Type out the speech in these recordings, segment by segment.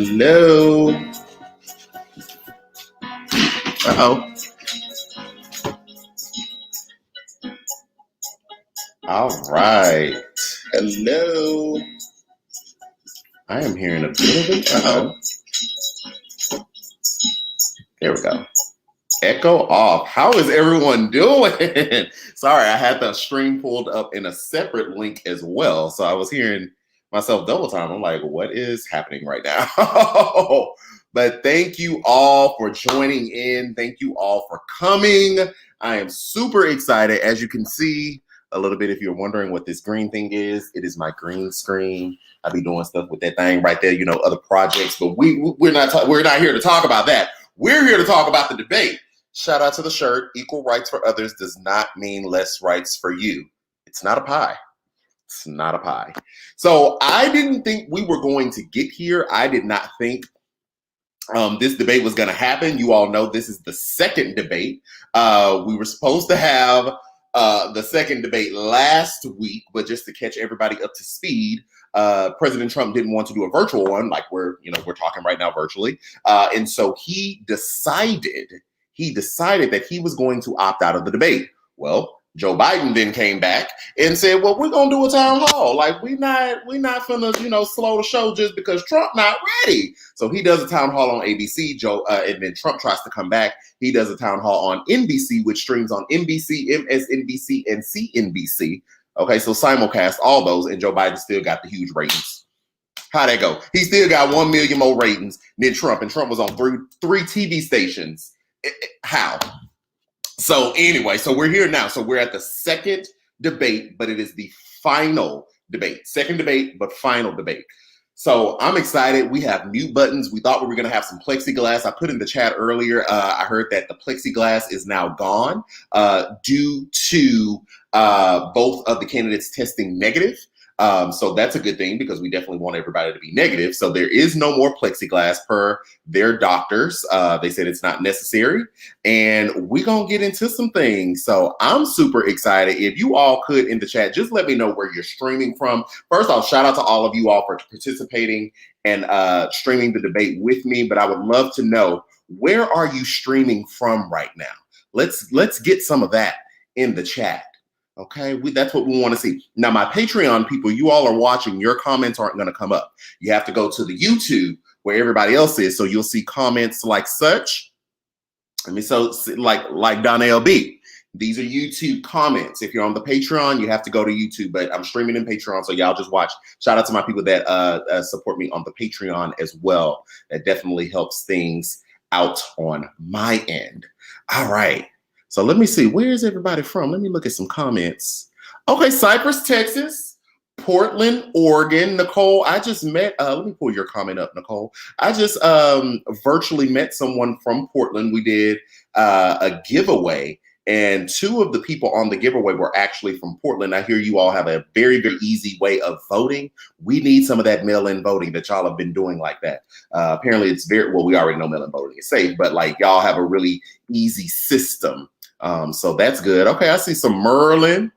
Hello. Uh-oh. All right. Hello. I am hearing a bit of it. Uh-oh. There we go. Echo off. How is everyone doing? Sorry, I had the stream pulled up in a separate link as well. So I was hearing myself double time. I'm like, what is happening right now? But thank you all for joining in. Thank you all for coming. I am super excited. As you can see a little bit, if you're wondering what this green thing is, it is my green screen. I'll be doing stuff with that thing right there, you know, other projects, but we're not here to talk about that. We're here to talk about the debate. Shout out to the shirt. Equal rights for others does not mean less rights for you. It's not a pie. It's not a pie. So I didn't think we were going to get here. I did not think this debate was going to happen. You all know this is the second debate. We were supposed to have the second debate last week, but just to catch everybody up to speed, President Trump didn't want to do a virtual one, like we're talking right now virtually, and so he decided that he was going to opt out of the debate. Well, Joe Biden then came back and said, well, we're going to do a town hall. Like, we're not finna, slow the show just because Trump not ready. So he does a town hall on ABC, and then Trump tries to come back. He does a town hall on NBC, which streams on NBC, MSNBC, and CNBC. Okay, so simulcast all those, and Joe Biden still got the huge ratings. How'd that go? He still got 1 million more ratings than Trump, and Trump was on three TV stations. How? So anyway, so we're here now. So we're at the second debate, but it is the final debate. Second debate, but final debate. So I'm excited. We have mute buttons. We thought we were going to have some plexiglass. I put in the chat earlier. I heard that the plexiglass is now gone due to both of the candidates testing negative. So that's a good thing because we definitely want everybody to be negative. So there is no more plexiglass per their doctors. They said it's not necessary. And we're going to get into some things. So I'm super excited. If you all could in the chat, just let me know where you're streaming from. First off, shout out to all of you all for participating and streaming the debate with me. But I would love to know, where are you streaming from right now? Let's get some of that in the chat. Okay, that's what we want to see. Now, my Patreon people, you all are watching. Your comments aren't going to come up. You have to go to the YouTube where everybody else is. So you'll see comments like such. Like Donnell B. These are YouTube comments. If you're on the Patreon, you have to go to YouTube. But I'm streaming in Patreon, so y'all just watch. Shout out to my people that support me on the Patreon as well. That definitely helps things out on my end. All right. So let me see, where is everybody from? Let me look at some comments. Okay, Cypress, Texas, Portland, Oregon. Nicole, I just met, let me pull your comment up, Nicole. I just virtually met someone from Portland. We did a giveaway, and 2 of the people on the giveaway were actually from Portland. I hear you all have a very, very easy way of voting. We need some of that mail-in voting that y'all have been doing like that. Apparently it's we already know mail-in voting is safe, but like y'all have a really easy system. So that's good. Okay, I see some Maryland,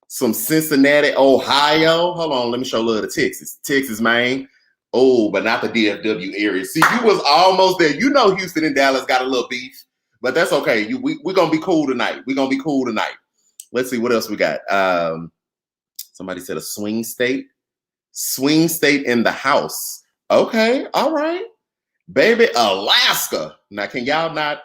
some Cincinnati, Ohio. Hold on, let me show love to Texas. Texas, man. Oh, but not the DFW area. See, you was almost there. You know Houston and Dallas got a little beef, but that's okay. We're going to be cool tonight. We're going to be cool tonight. Let's see what else we got. Somebody said a swing state. Swing state in the house. Okay, all right. Baby, Alaska. Now, can y'all not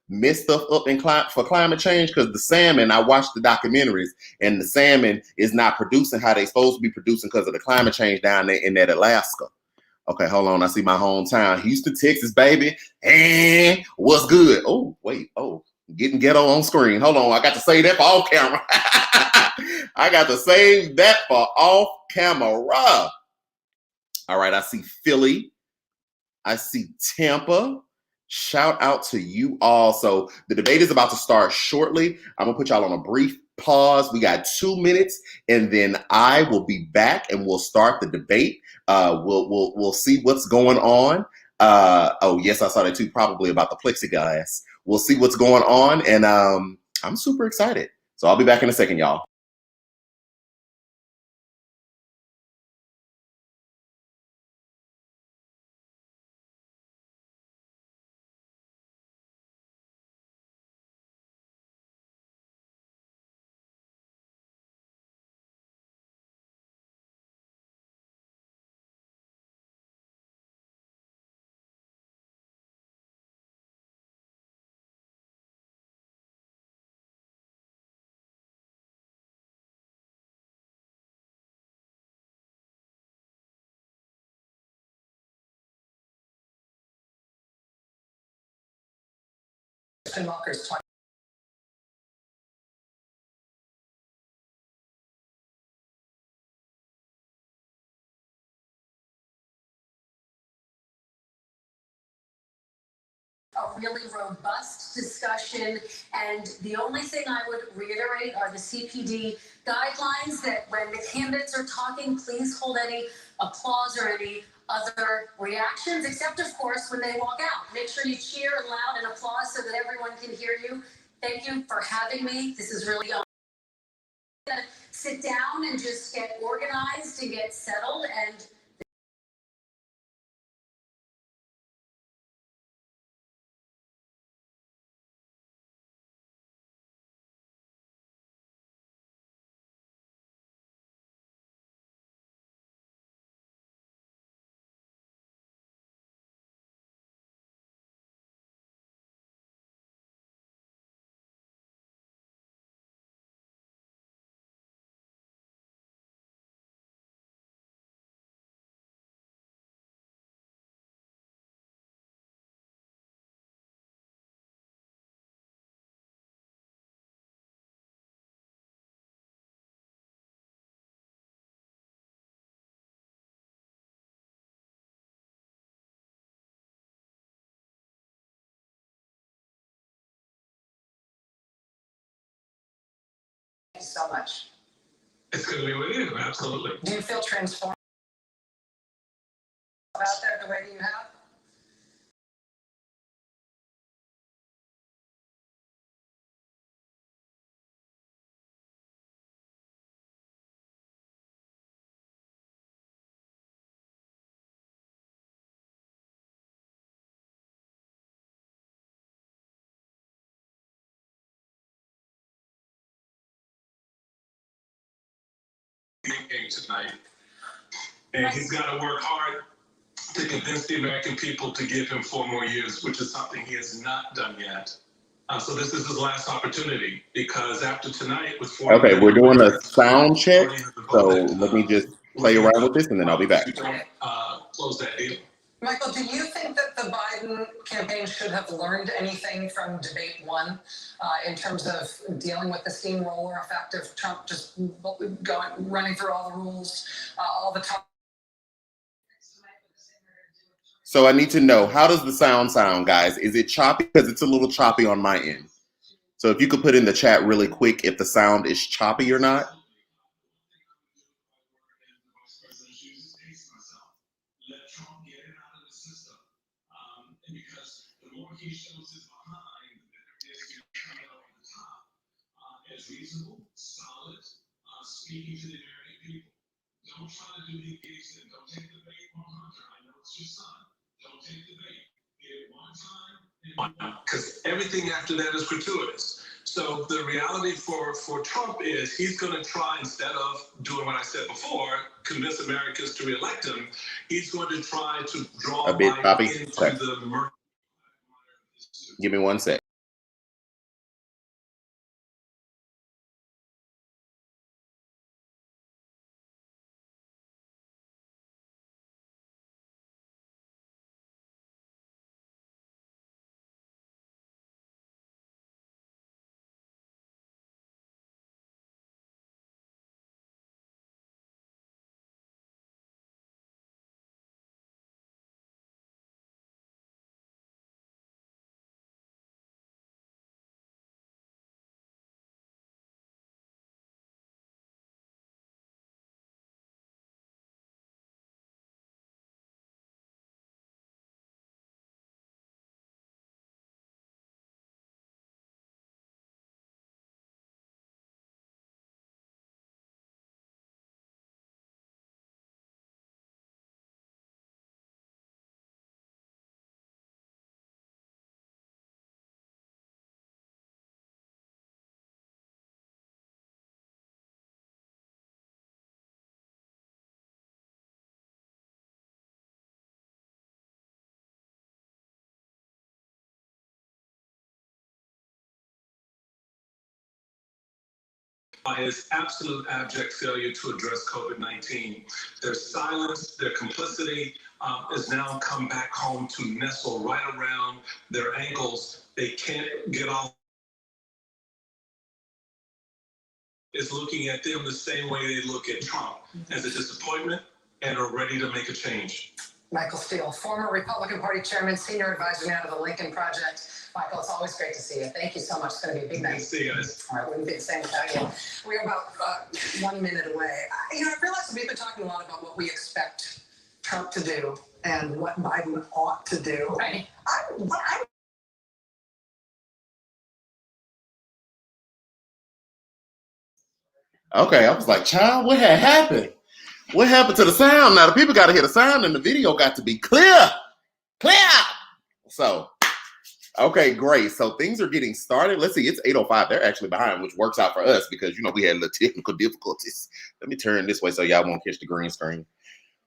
mess stuff up for climate change? Because the salmon, I watched the documentaries, and the salmon is not producing how they supposed to be producing because of the climate change down there in that Alaska. Okay, hold on. I see my hometown, Houston, Texas, baby. And what's good? Oh, wait. Oh, getting ghetto on screen. Hold on. I got to say that for off camera. I got to save that for off camera. All right, I see Philly. I see Tampa. Shout out to you all. So the debate is about to start shortly. I'm gonna put y'all on a brief pause. We got 2 minutes, and then I will be back and we'll start the debate. We'll see what's going on. Oh yes, I saw that too. Probably about the plexiglass. We'll see what's going on, and I'm super excited. So I'll be back in a second, y'all. Kristen Welker's 20. A really robust discussion, and the only thing I would reiterate are the CPD guidelines that when the candidates are talking, please hold any applause or any other reactions, except of course when they walk out. Make sure you cheer and loud and applause so that everyone can hear you. Thank you for having me. This is really sit down and just get organized and get settled. And thank you so much. It's going to be with you, absolutely. Do you feel transformed about that the way that you have? Game tonight, and he's got to work hard to convince the American people to give him 4 more years, which is something he has not done yet. So this is his last opportunity, because after tonight with 4. Okay, we're doing a sound check, so let me just play around with this and then I'll be back. Close that deal. Michael, do you think that the Biden campaign should have learned anything from debate 1 in terms of dealing with the steamroller effect of Trump just running through all the rules all the time? So I need to know, how does the sound, guys? Is it choppy? Because it's a little choppy on my end. So if you could put in the chat really quick if the sound is choppy or not. Reasonable, solid, speaking to the American people. Don't try to do the engagement. Don't take the bait from Hunter. I know it's your son. Don't take the bait. Get it one time. Because everything after that is gratuitous. So the reality for Trump is he's going to try, instead of doing what I said before, convince Americans to reelect him, he's going to try to draw a bit choppy. into Okay. the... Give me 1 sec. By his absolute abject failure to address COVID-19. Their silence, their complicity has now come back home to nestle right around their ankles They can't get off. Is looking at them the same way they look at Trump, as a disappointment, and are ready to make a change. Michael Steele, former Republican Party chairman, senior advisor now to the Lincoln Project. Michael, it's always great to see you. Thank you so much. It's going to be a big night. Good to see you guys. All right, wouldn't be the same without you. We're about 1 minute away. I realize we've been talking a lot about what we expect Trump to do and what Biden ought to do. Right. Okay, I was like, child, what had happened? What happened to the sound? Now the people got to hear the sound, and the video got to be clear. So, okay, great. So things are getting started. Let's see, it's 8:05. They're actually behind, which works out for us because we had little technical difficulties. Let me turn this way so y'all won't catch the green screen.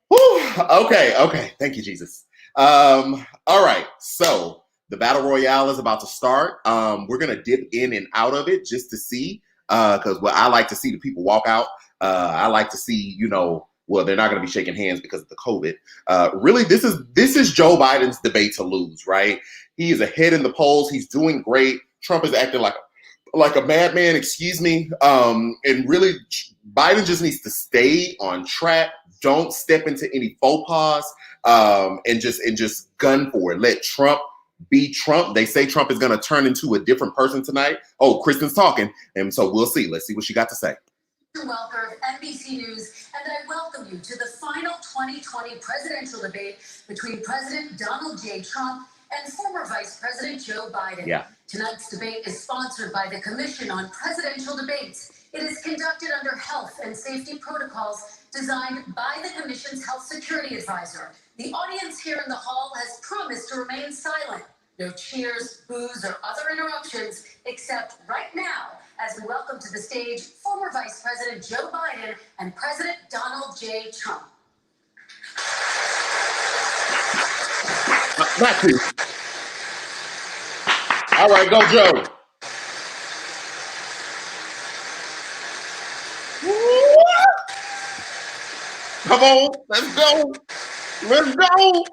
Whew. Okay. Thank you, Jesus. All right. So the battle royale is about to start. We're gonna dip in and out of it just to see, because I like to see the people walk out. I like to see, well, they're not gonna be shaking hands because of the COVID. Really, this is Joe Biden's debate to lose, right? He is ahead in the polls. He's doing great. Trump is acting like a madman, excuse me. And really, Biden just needs to stay on track. Don't step into any faux pas, and just gun for it. Let Trump be Trump. They say Trump is going to turn into a different person tonight. Oh, Kristen's talking, and so we'll see. Let's see what she got to say. Welcome, NBC News, and I welcome you to the final 2020 presidential debate between President Donald J. Trump and former Vice President Joe Biden. Yeah. Tonight's debate is sponsored by the Commission on Presidential Debates. It is conducted under health and safety protocols designed by the Commission's health security advisor. The audience here in the hall has promised to remain silent. No cheers, boos, or other interruptions, except right now, as we welcome to the stage former Vice President Joe Biden and President Donald J. Trump. Not to. All right, go, Joe. Come on, let's go. Let's go.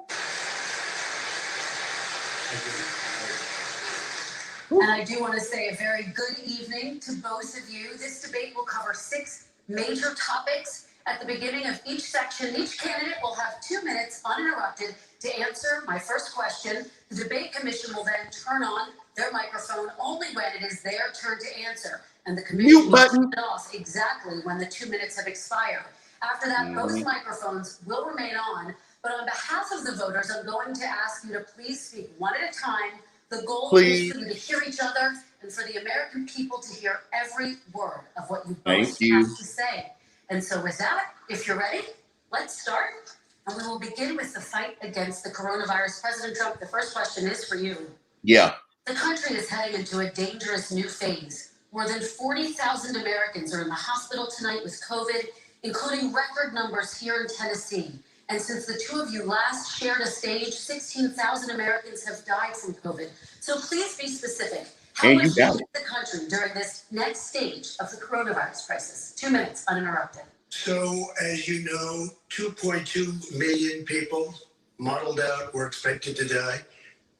And I do want to say a very good evening to both of you. This debate will cover 6 major topics. At the beginning of each section, each candidate will have 2 minutes uninterrupted to answer my first question. The debate commission will then turn on their microphone only when it is their turn to answer. And the commission will turn it off exactly when the 2 minutes have expired. After that, both microphones will remain on. But on behalf of the voters, I'm going to ask you to please speak one at a time. The goal is for you to hear each other and for the American people to hear every word of what you both have to say. And so with that, if you're ready, let's start. And we will begin with the fight against the coronavirus. President Trump, the first question is for you. Yeah. The country is heading into a dangerous new phase. More than 40,000 Americans are in the hospital tonight with COVID, including record numbers here in Tennessee. And since the two of you last shared a stage, 16,000 Americans have died from COVID. So please be specific. How much will the country during this next stage of the coronavirus crisis? 2 minutes uninterrupted. So, as you know, 2.2 million people modeled out were expected to die.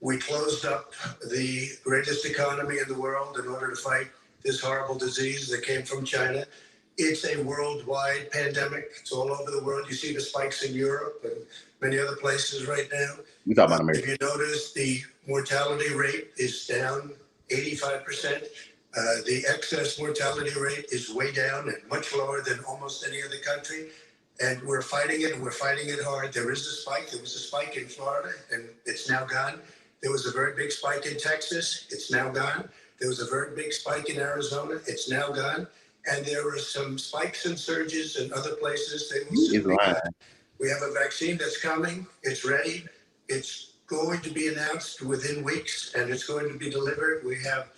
We closed up the greatest economy in the world in order to fight this horrible disease that came from China. It's a worldwide pandemic. It's all over the world. You see the spikes in Europe and many other places right now. You talk about America. If you notice, the mortality rate is down 85%. The excess mortality rate is way down and much lower than almost any other country. And we're fighting it, and we're fighting it hard. There is a spike. There was a spike in Florida, and it's now gone. There was a very big spike in Texas. It's now gone. There was a very big spike in Arizona. It's now gone. And there are some spikes and surges in other places. They will soon be gone. We have a vaccine that's coming. It's ready. It's going to be announced within weeks, and it's going to be delivered. We have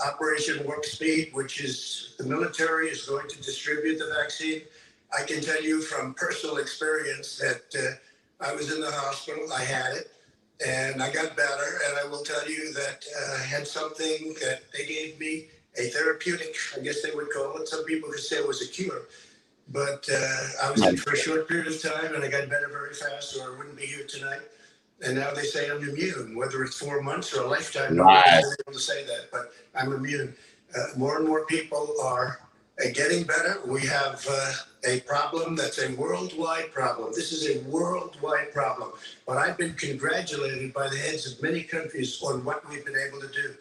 Operation Warp Speed, which is the military is going to distribute the vaccine. I can tell you from personal experience that I was in the hospital. I had it, and I got better. And I will tell you that I had something that they gave me, a therapeutic, I guess they would call it. Some people could say it was a cure. But I was in for a short period of time, and I got better very fast, or I wouldn't be here tonight. And now they say I'm immune, whether it's 4 months or a lifetime. Right. Nobody's been able to say that, but I'm immune. More and more people are getting better. We have a problem that's a worldwide problem. This is a worldwide problem. But I've been congratulated by the heads of many countries on what we've been able to do.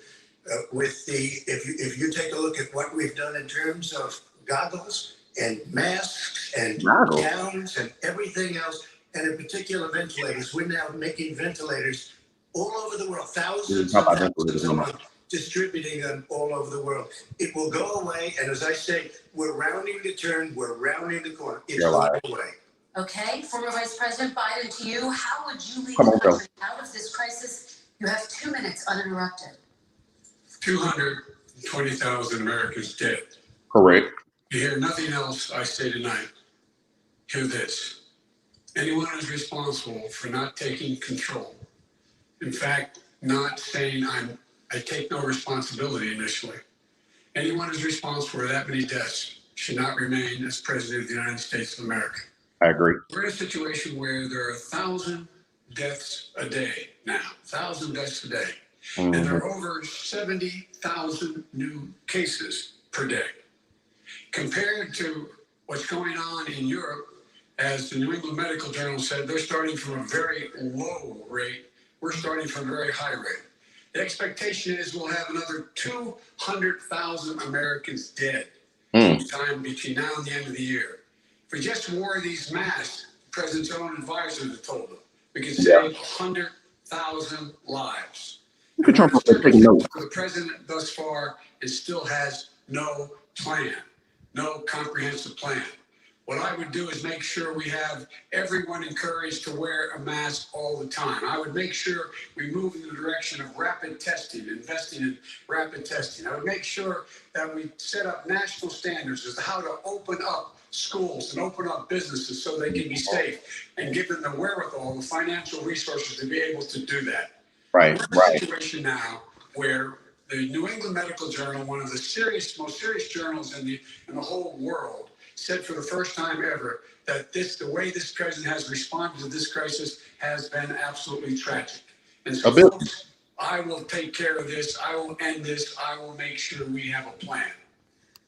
If you take a look at what we've done in terms of goggles and masks and gowns and everything else, and in particular ventilators, we're now making ventilators all over the world, thousands and thousands a month, distributing them all over the world. It will go away, and as I say, we're rounding the turn, we're rounding the corner. It's going away. Okay, former Vice President Biden, to you, how would you lead the country out of this crisis? You have 2 minutes uninterrupted. 220,000 Americans dead. Correct. You hear nothing else I say tonight. Hear this. Anyone who's responsible for not taking control, in fact, not saying I take no responsibility initially. Anyone who's responsible for that many deaths should not remain as President of the United States of America. I agree. We're in a situation where there are 1,000 deaths a day now, 1,000 deaths a day. And there are over 70,000 new cases per day. Compared to what's going on in Europe, as the New England Medical Journal said, they're starting from a very low rate. We're starting from a very high rate. The expectation is we'll have another 200,000 Americans dead sometime between now and the end of the year. If we just wore these masks, the president's own advisors have told them, we could save 100,000 lives. The president thus far still has no plan, no comprehensive plan. What I would do is make sure we have everyone encouraged to wear a mask all the time. I would make sure we move in the direction of rapid testing, investing in rapid testing. I would make sure that we set up national standards as to how to open up schools and open up businesses so they can be safe and give them the wherewithal, the financial resources to be able to do that. We're in a situation now where the New England Medical Journal, one of the most serious journals in the whole world, said for the first time ever that the way this president has responded to this crisis has been absolutely tragic. And so, folks, I will take care of this. I will end this. I will make sure we have a plan.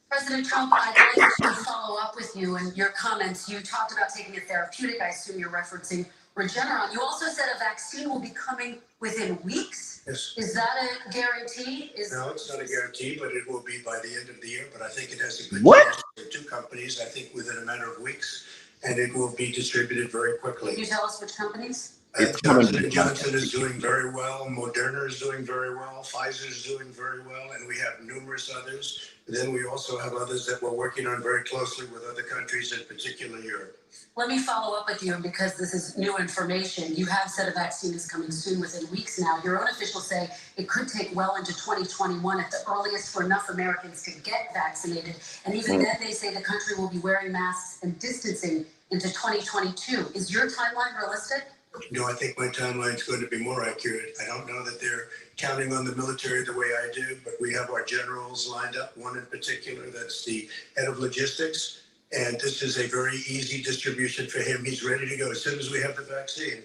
President Trump, I'd like to follow up with you and your comments. You talked about taking a therapeutic. I assume you're referencing Regeneron. You also said a vaccine will be coming within weeks. Yes. Is that a guarantee? No, it's not a guarantee, but it will be by the end of the year. But I think it has a good chance. There are 2 companies, I think, within a matter of weeks, and it will be distributed very quickly. Can you tell us which companies? Johnson & Johnson is doing very well. Moderna is doing very well. Pfizer is doing very well, and we have numerous others. And then we also have others that we're working on very closely with other countries, in particular Europe. Let me follow up with you, because this is new information. You have said a vaccine is coming soon, within weeks now. Your own officials say it could take well into 2021 at the earliest for enough Americans to get vaccinated. And even then, they say the country will be wearing masks and distancing into 2022. Is your timeline realistic? No, I think my timeline is going to be more accurate. I don't know that they're counting on the military the way I do, but we have our generals lined up, one in particular that's the head of logistics. And this is a very easy distribution for him. He's ready to go as soon as we have the vaccine.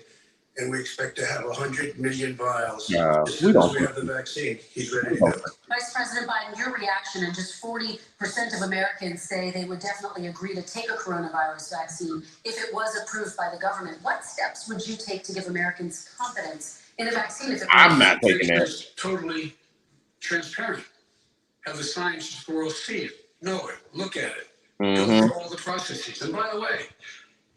And we expect to have 100 million vials as soon as we have the vaccine. He's ready to go. Vice President Biden, your reaction, and just 40% of Americans say they would definitely agree to take a coronavirus vaccine if it was approved by the government. What steps would you take to give Americans confidence in a vaccine if it was? I'm not taking it. It's totally transparent. Have the scientists world see it, know it, look at it, go through all the processes. And by the way,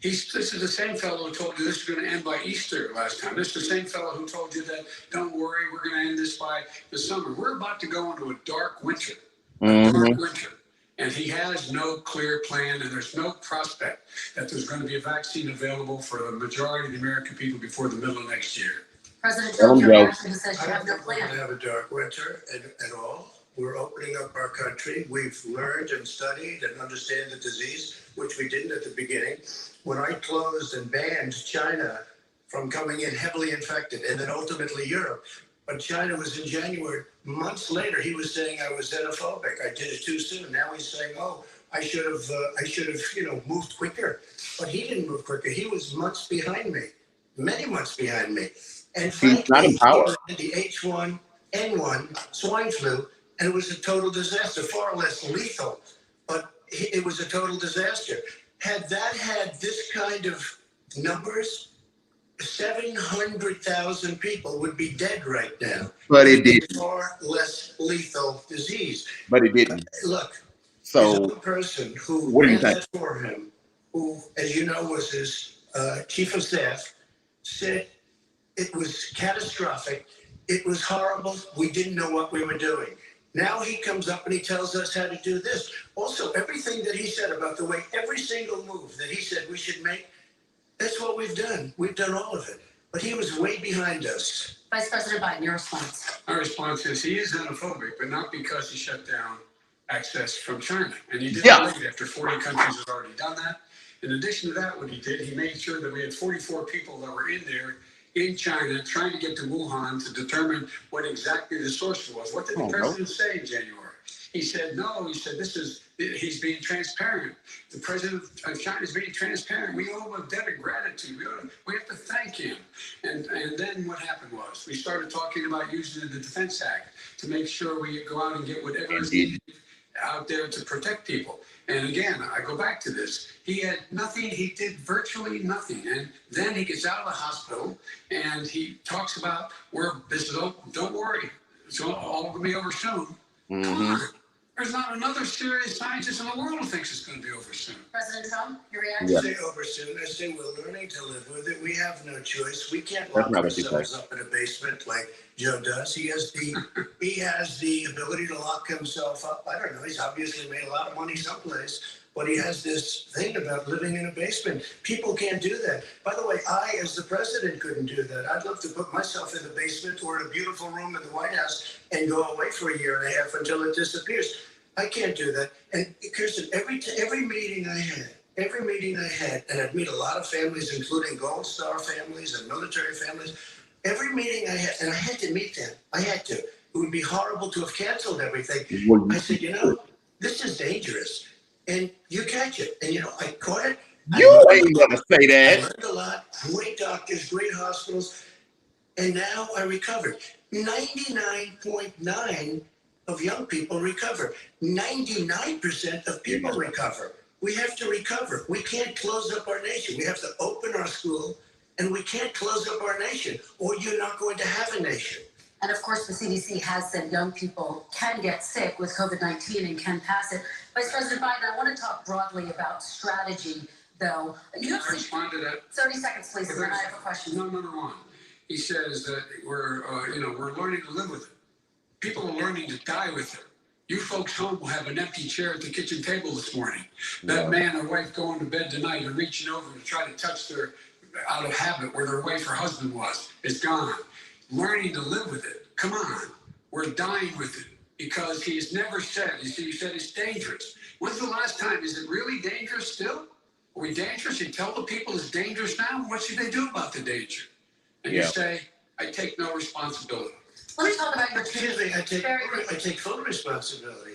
this is the same fellow who told you this is going to end by Easter last time. This is the same fellow who told you that, don't worry, we're going to end this by the summer. We're about to go into a dark winter. And he has no clear plan, and there's no prospect that there's going to be a vaccine available for the majority of the American people before the middle of next year. President Trump, your reaction says you have no plan. We're going to have a dark winter at all. We're opening up our country. We've learned and studied and understand the disease, which we didn't at the beginning. When I closed and banned China from coming in heavily infected, and then ultimately Europe, but China was in January. Months later, he was saying I was xenophobic. I did it too soon. Now he's saying, oh, I should have, moved quicker. But he didn't move quicker. He was months behind me, many months behind me. And He's frankly, not in he power. landed the H1N1 swine flu, and it was a total disaster, far less lethal, but it was a total disaster. Had that had this kind of numbers, 700,000 people would be dead right now. But it It's didn't. a far less lethal disease. But it didn't. Look, his So own person who what do you ran think? that for him, who, as you know, was his chief of staff, said it was catastrophic. It was horrible. We didn't know what we were doing. Now he comes up and he tells us how to do this. Also, everything that he said about the way every single move that he said we should make, that's what we've done. We've done all of it. But he was way behind us. Vice President Biden, your response. My response is he is xenophobic, but not because he shut down access from China. And he did it after 40 countries had already done that. In addition to that, what he did, he made sure that we had 44 people that were in there in China trying to get to Wuhan to determine what exactly the source was. What did the president say in January? He said, no, he said, he's being transparent. The president of China is being transparent. We owe him a debt of gratitude. We have to thank him. And then what happened was we started talking about using the Defense Act to make sure we go out and get whatever is needed out there to protect people. And again, I go back to this. He had nothing. He did virtually nothing. And then he gets out of the hospital and he talks about don't worry. It's all going to be over soon. Mm-hmm. Come on. There's not another serious scientist in the world who thinks it's going to be over soon. President Trump, your reaction? I say over soon. I say we're learning to live with it. We have no choice. We can't lock ourselves up in a basement like Joe does. He has the ability to lock himself up. I don't know. He's obviously made a lot of money someplace, but he has this thing about living in a basement. People can't do that. By the way, I, as the president, couldn't do that. I'd love to put myself in the basement or in a beautiful room in the White House and go away for a year and a half until it disappears. I can't do that. And Kirsten, every meeting I had, and I'd meet a lot of families, including Gold Star families and military families. Every meeting I had, and I had to meet them. I had to. It would be horrible to have canceled everything. I said, this is dangerous. And you catch it. And, I caught it. You ain't gonna say that. I learned a lot. Great doctors, great hospitals. And now I recovered. 99.9 of young people recover. 99% of people recover. We have to recover. We can't close up our nation. We have to open our school, and we can't close up our nation, or you're not going to have a nation. And of course, the CDC has said young people can get sick with COVID-19 and can pass it. Vice President Biden, I want to talk broadly about strategy, though. I respond to that. 30 seconds, please, and then I have a question. No, number one. He says that we're learning to live with it. People are learning to die with it. You folks home will have an empty chair at the kitchen table this morning. That man or wife going to bed tonight and reaching over to try to touch their, out of habit, where their wife or husband was, is gone. Learning to live with it. Come on. We're dying with it because he's never said, he said it's dangerous. When's the last time? Is it really dangerous still? Are we dangerous? You tell the people it's dangerous now? What should they do about the danger? And you say, I take no responsibility. Let me talk about your Excuse me, I take full responsibility.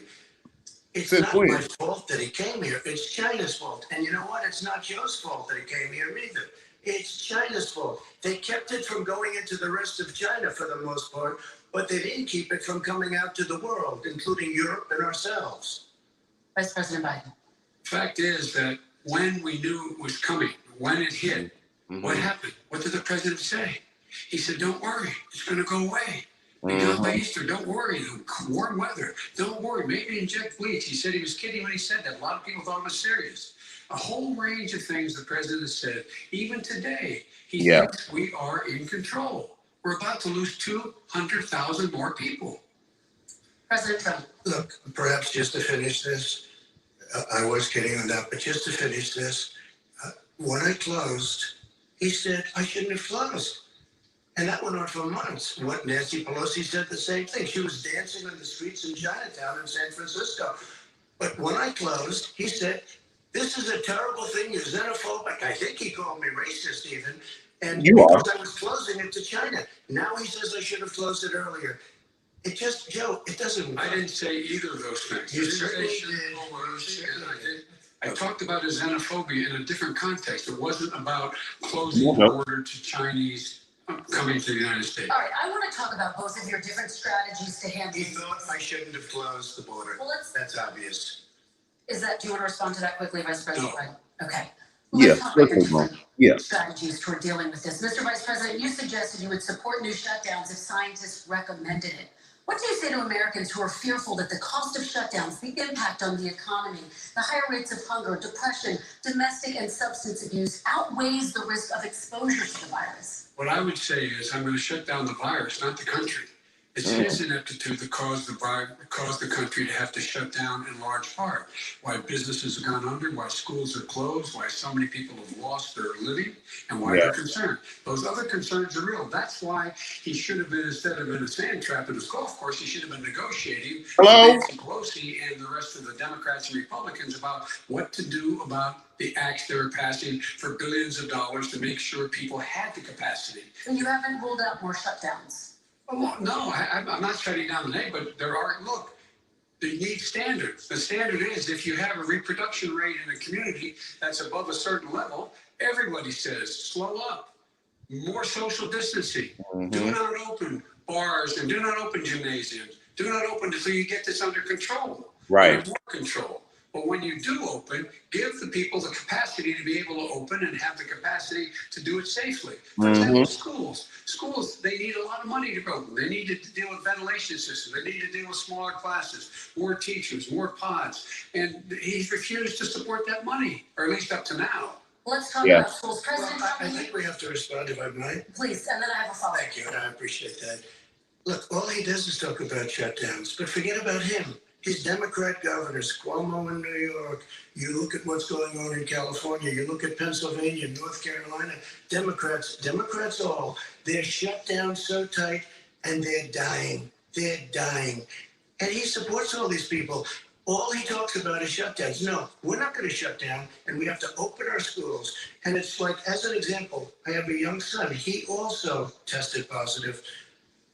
It's Since not when? my fault that he came here. It's China's fault. And you know what? It's not Joe's fault that he came here either. It's China's fault. They kept it from going into the rest of China for the most part, but they didn't keep it from coming out to the world, including Europe and ourselves. Vice President Biden. Fact is that when we knew it was coming, when it hit, what happened? What did the president say? He said, don't worry, it's going to go away. We got by Easter, don't worry, warm weather, don't worry, maybe inject bleach. He said he was kidding when he said that. A lot of people thought it was serious. A whole range of things the president has said. Even today, he thinks we are in control. We're about to lose 200,000 more people. President Trump. Look, perhaps just to finish this, I was kidding on that, but just to finish this, when I closed, he said I shouldn't have closed. And that went on for months. What Nancy Pelosi said the same thing. She was dancing on the streets in Chinatown in San Francisco. But when I closed, he said, this is a terrible thing. You're xenophobic. I think he called me racist even. And because I was closing it to China. Now he says I should have closed it earlier. It just, Joe, it doesn't work. I didn't say either of those things. You certainly did. I talked about his xenophobia in a different context. It wasn't about closing the border to Chinese coming to the United States. All right, I want to talk about both of your different strategies to handle. He thought I shouldn't have closed the border. Well, That's obvious. do you want to respond to that quickly, Vice President? No. Okay. Yeah, Let's talk about your different yeah. strategies toward dealing with this. Mr. Vice President, you suggested you would support new shutdowns if scientists recommended it. What do you say to Americans who are fearful that the cost of shutdowns, the impact on the economy, the higher rates of hunger, depression, domestic and substance abuse outweighs the risk of exposure to the virus? What I would say is I'm going to shut down the virus, not the country. It's his ineptitude that caused the country to have to shut down in large part. Why businesses have gone under, why schools are closed, why so many people have lost their living, and why they're concerned. Those other concerns are real. That's why he should have been, instead of in a sand trap at his golf course, he should have been negotiating with Nancy Pelosi and the rest of the Democrats and Republicans about what to do about the acts they were passing for billions of dollars to make sure people had the capacity. And you haven't ruled out more shutdowns. Well, no, I'm not shutting down the name, but they need standards. The standard is if you have a reproduction rate in a community that's above a certain level, everybody says, slow up, more social distancing, do not open bars and do not open gymnasiums, do not open until you get this under control. Right. More control. But when you do open, give the people the capacity to be able to open and have the capacity to do it safely. For example, schools, they need a lot of money to open. They need to deal with ventilation systems. They need to deal with smaller classes, more teachers, more pods. And he's refused to support that money, or at least up to now. Let's talk about schools. President Well, I think we have to respond, if I might. please, and then I have a follow-up. Thank you, and I appreciate that. Look, all he does is talk about shutdowns, but forget about him. His Democrat governors, Cuomo in New York, you look at what's going on in California, you look at Pennsylvania, North Carolina, Democrats all, they're shut down so tight and they're dying. They're dying. And he supports all these people. All he talks about is shutdowns. No, we're not going to shut down, and we have to open our schools. And it's like, as an example, I have a young son. He also tested positive.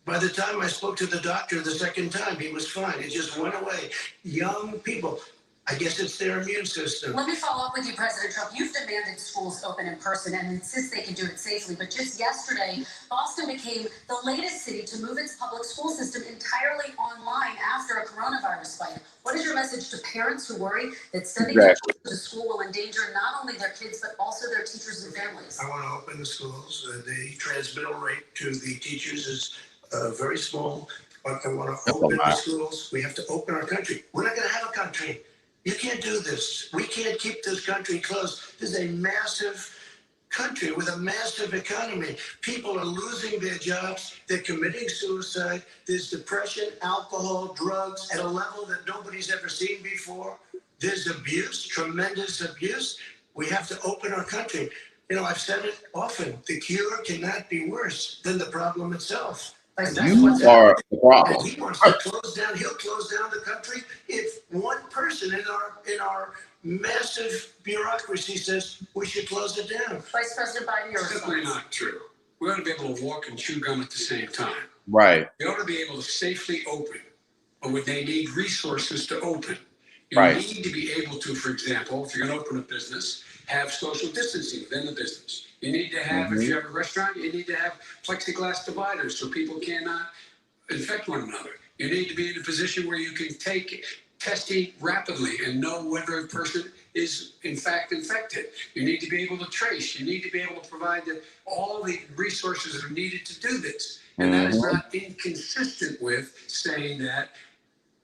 By the time I spoke to the doctor the second time, he was fine. It just went away. Young people, I guess it's their immune system. Let me follow up with you, President Trump. You've demanded schools open in person and insist they can do it safely. But just yesterday, Boston became the latest city to move its public school system entirely online after a coronavirus spike. What is your message to parents who worry that sending their children to school will endanger not only their kids, but also their teachers and families? I want to open the schools. The transmittal rate to the teachers is very small, but I want to open the schools. We have to open our country. We're not going to have a country. You can't do this. We can't keep this country closed. This is a massive country with a massive economy. People are losing their jobs. They're committing suicide. There's depression, alcohol, drugs at a level that nobody's ever seen before. There's abuse, tremendous abuse. We have to open our country. You know, I've said it often. The cure cannot be worse than the problem itself. You are the problem. And he wants to close down. He'll close down the country if one person in our massive bureaucracy says we should close it down. Vice President Biden, your Simply response. not true. We ought to be able to walk and chew gum at the same time. Right. We ought to be able to safely open, but they need resources to open. You need to be able to, for example, if you're going to open a business, have social distancing within the business. You need to have, if you have a restaurant, you need to have plexiglass dividers so people cannot infect one another. You need to be in a position where you can take testing rapidly and know whether a person is in fact infected. You need to be able to trace. You need to be able to provide all the resources that are needed to do this. And that is not inconsistent with saying that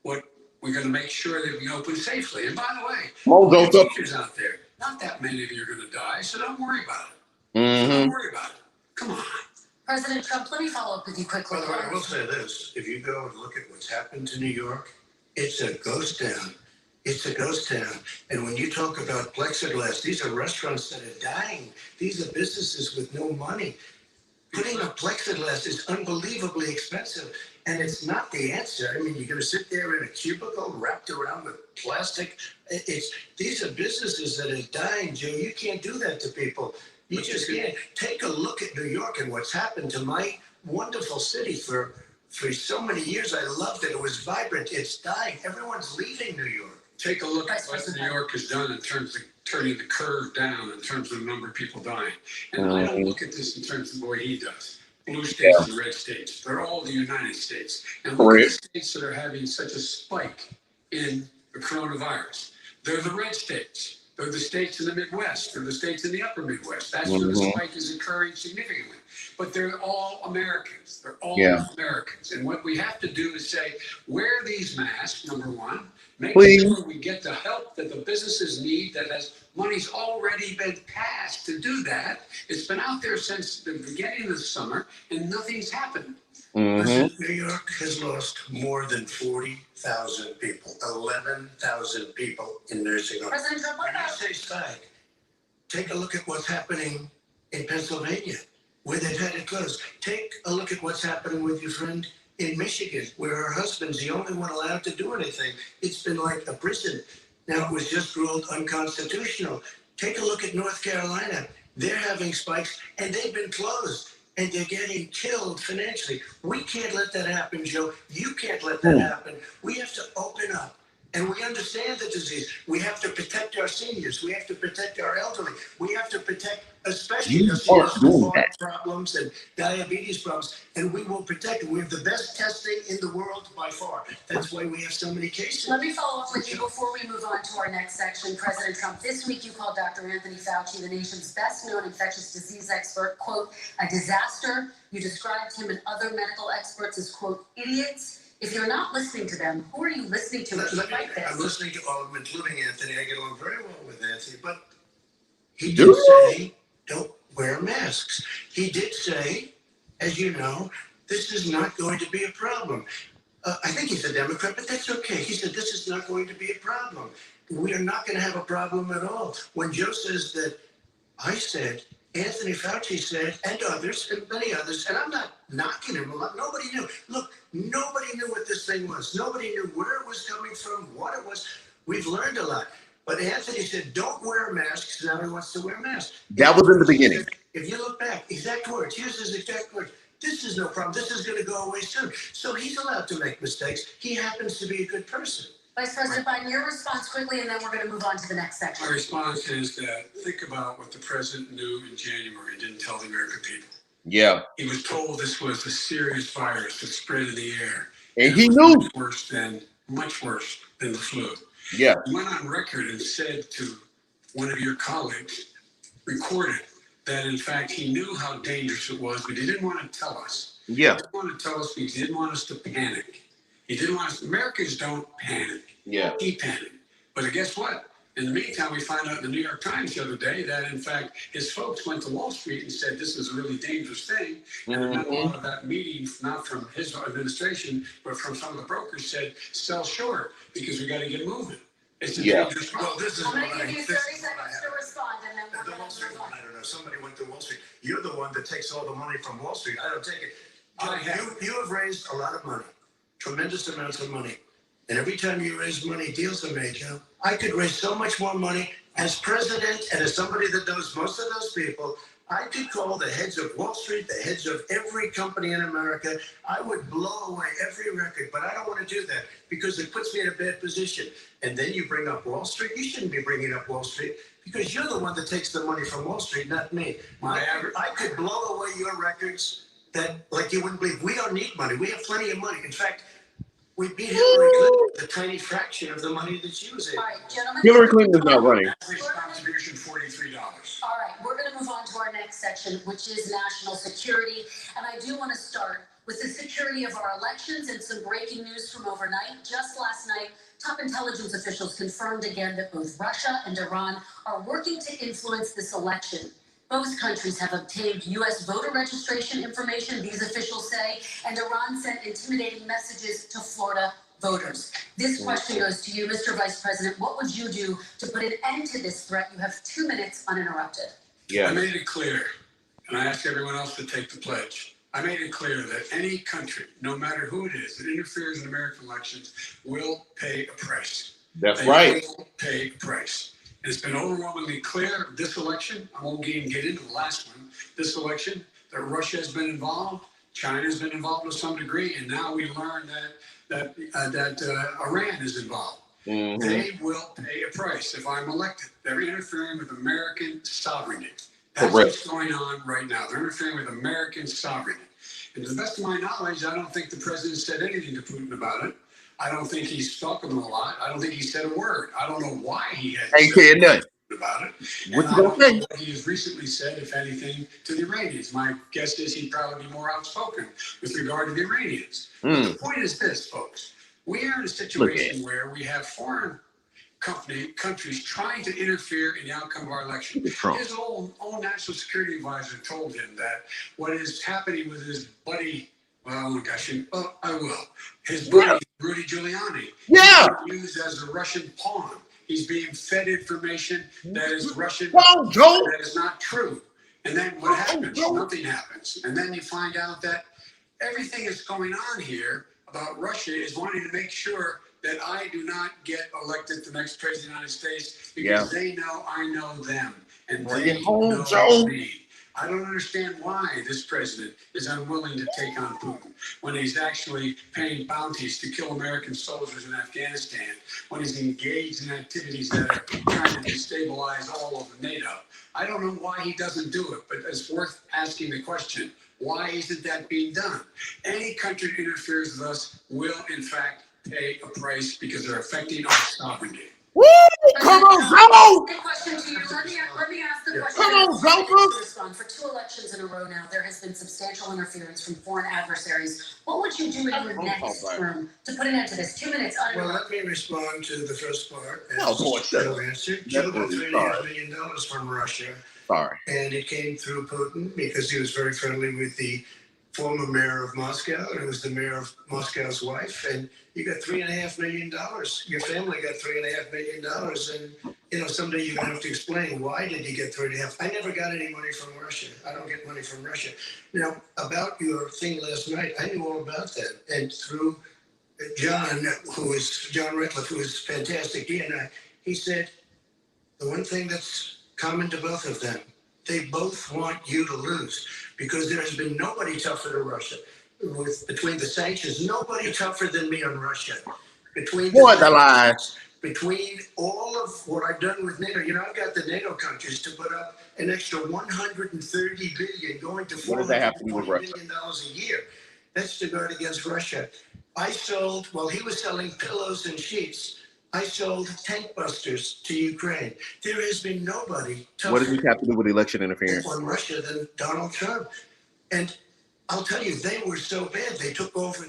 what we're going to make sure that we open safely. And by the way, all the teachers out there, not that many of you are going to die, so don't worry about it. Don't worry about it. Come on. President Trump, let me follow up with you quickly. By the way, I will say this. If you go and look at what's happened to New York, it's a ghost town. It's a ghost town. And when you talk about plexiglass, these are restaurants that are dying. These are businesses with no money. Putting up plexiglass is unbelievably expensive, and it's not the answer. I mean, you're going to sit there in a cubicle wrapped around with plastic. These are businesses that are dying, Joe. You can't do that to people. You just can't. Take a look at New York and what's happened to my wonderful city for so many years. I loved it. It was vibrant. It's dying. Everyone's leaving New York. Take a look at what New York has done in terms of turning the curve down in terms of the number of people dying. And I don't look at this in terms of the way he does. blue states and red states. They're all the United States. And look at the states that are having such a spike in the coronavirus. They're the red states. They're the states in the Midwest. They're the states in the upper Midwest. That's where the spike is occurring significantly. But they're all Americans. They're all Americans. And what we have to do is say, wear these masks, number one. Make sure we get the help that the businesses need, that has money's already been passed to do that. It's been out there since the beginning of the summer, and nothing's happened. Listen, New York has lost more than 40,000 people, 11,000 people in nursing homes. President Trump, what When I about? say spike, take a look at what's happening in Pennsylvania, where they've had it closed. Take a look at what's happening with your friend in Michigan, where her husband's the only one allowed to do anything. It's been like a prison. Now it was just ruled unconstitutional. Take a look at North Carolina. They're having spikes and they've been closed and they're getting killed financially. We can't let that happen, Joe. You can't let that happen. We have to open up. And we understand the disease. We have to protect our seniors. We have to protect our elderly. We have to protect especially our seniors with heart problems and diabetes problems. And we will protect them. We have the best testing in the world by far. That's why we have so many cases. Let me follow up with you before we move on to our next section. President Trump, this week you called Dr. Anthony Fauci, the nation's best-known infectious disease expert, quote, a disaster. You described him and other medical experts as, quote, idiots. If you're not listening to them, who are you listening to as you fight this? I'm listening to all of them, including Anthony. I get along very well with Anthony, but he did say, don't wear masks. He did say, as you know, this is not going to be a problem. I think he's a Democrat, but that's okay. He said, this is not going to be a problem. We are not going to have a problem at all. When Joe says that, I said, Anthony Fauci said, and others, and many others, and I'm not knocking him a lot. Nobody knew. Look, nobody knew what this thing was. Nobody knew where it was coming from, what it was. We've learned a lot. But Anthony said, don't wear masks. Now he wants to wear masks. That was in the beginning. If you look back, exact words, here's his exact words. This is no problem. This is going to go away soon. So he's allowed to make mistakes. He happens to be a good person. Vice President Biden, your response quickly, and then we're going to move on to the next section. My response is that think about what the president knew in January and didn't tell the American people. Yeah. He was told this was a serious virus that spread in the air. And he knew. Much worse than the flu. Yeah. He went on record and said to one of your colleagues, recorded, that in fact he knew how dangerous it was, but he didn't want to tell us. Yeah. He didn't want to tell us because he didn't want us to panic. He didn't want us, Americans don't panic. Yeah. He panicked. But guess what? In the meantime, we found out in the New York Times the other day that, in fact, his folks went to Wall Street and said this is a really dangerous thing. And the memo of that meeting, not from his administration, but from some of the brokers, said sell short because we got to get moving. It's a dangerous problem. Well, this is I'm what going to I give you 30 seconds to respond, and then we're The going Wall to Street move one, on. I don't know. Somebody went to Wall Street. You're the one that takes all the money from Wall Street. I don't take it. You have raised a lot of money, tremendous amounts of money. And every time you raise money, deals are made, Joe. I could raise so much more money as president and as somebody that knows most of those people. I could call the heads of Wall Street, the heads of every company in America. I would blow away every record, but I don't want to do that because it puts me in a bad position. And then you bring up Wall Street. You shouldn't be bringing up Wall Street because you're the one that takes the money from Wall Street, not me. I could blow away your records that like you wouldn't believe. We don't need money. We have plenty of money. In fact, we beat Hillary Clinton with a tiny fraction of the money that she was able. All right, gentlemen. Hillary Clinton is not running. Average contribution, $43. All right, we're going to move on to our next section, which is national security. And I do want to start with the security of our elections and some breaking news from overnight. Just last night, top intelligence officials confirmed again that both Russia and Iran are working to influence this election. Both countries have obtained U.S. voter registration information, these officials say, and Iran sent intimidating messages to Florida voters. This question goes to you, Mr. Vice President. What would you do to put an end to this threat? You have 2 minutes uninterrupted. I made it clear, and I ask everyone else to take the pledge. I made it clear that any country, no matter who it is, that interferes in American elections will pay a price. That's They right. will pay a price. And it's been overwhelmingly clear this election, I won't even get into the last one, this election, that Russia has been involved, China has been involved to some degree, and now we learn that Iran is involved. They will pay a price if I'm elected. They're interfering with American sovereignty. That's what's going on right now. They're interfering with American sovereignty. And to the best of my knowledge, I don't think the president said anything to Putin about it. I don't think he's talking him a lot. I don't think he said a word. I don't know why he hasn't said nothing about it. What And you I gonna don't know say? what he has recently said, if anything, to the Iranians. My guess is he'd probably be more outspoken with regard to the Iranians. But the point is this, folks. We are in a situation where we have foreign countries trying to interfere in the outcome of our election. His own national security advisor told him that what is happening with his buddy, I will. His buddy, Rudy Giuliani, Yeah. is being used as a Russian pawn. He's being fed information that is Russian, Whoa, Joe. that is not true. And then what happens? Nothing happens. And then you find out that everything that's going on here about Russia is wanting to make sure that I do not get elected the next president of the United States because they know I know them and they know me. I don't understand why this president is unwilling to take on Putin when he's actually paying bounties to kill American soldiers in Afghanistan, when he's engaged in activities that are trying to destabilize all of NATO. I don't know why he doesn't do it, but it's worth asking the question. Why isn't that being done? Any country that interferes with us will, in fact, pay a price because they're affecting our sovereignty. Woo! Come on, Joe! Good question to you. Let me ask the question. Come on, Joker! For 2 elections in a row now, there has been substantial interference from foreign adversaries. What would you do in your next term to put an end to this? 2 minutes. Well, let me respond to the first part. Joe answered. Joe got $3.5 million from Russia. Sorry. And it came through Putin because he was very friendly with the former mayor of Moscow, and it was the mayor of Moscow's wife. And you got $3.5 million. Your family got $3.5 million. And, someday you're going to have to explain why did you get 3.5? I never got any money from Russia. I don't get money from Russia. Now, about your thing last night, I knew all about that. And through John Ratcliffe, who is fantastic, he said, the one thing that's common to both of them, they both want you to lose because there has been nobody tougher to Russia. Between the sanctions, nobody tougher than me on Russia. Between between all of what I've done with NATO, I've got the NATO countries to put up an extra $130 billion going to $420 million a year. That's to guard against Russia. I sold, while he was selling pillows and sheets, I sold tank busters to Ukraine. There has been nobody tougher. What does this have to do with election interference? On Russia than Donald Trump. And I'll tell you, they were so bad. They took over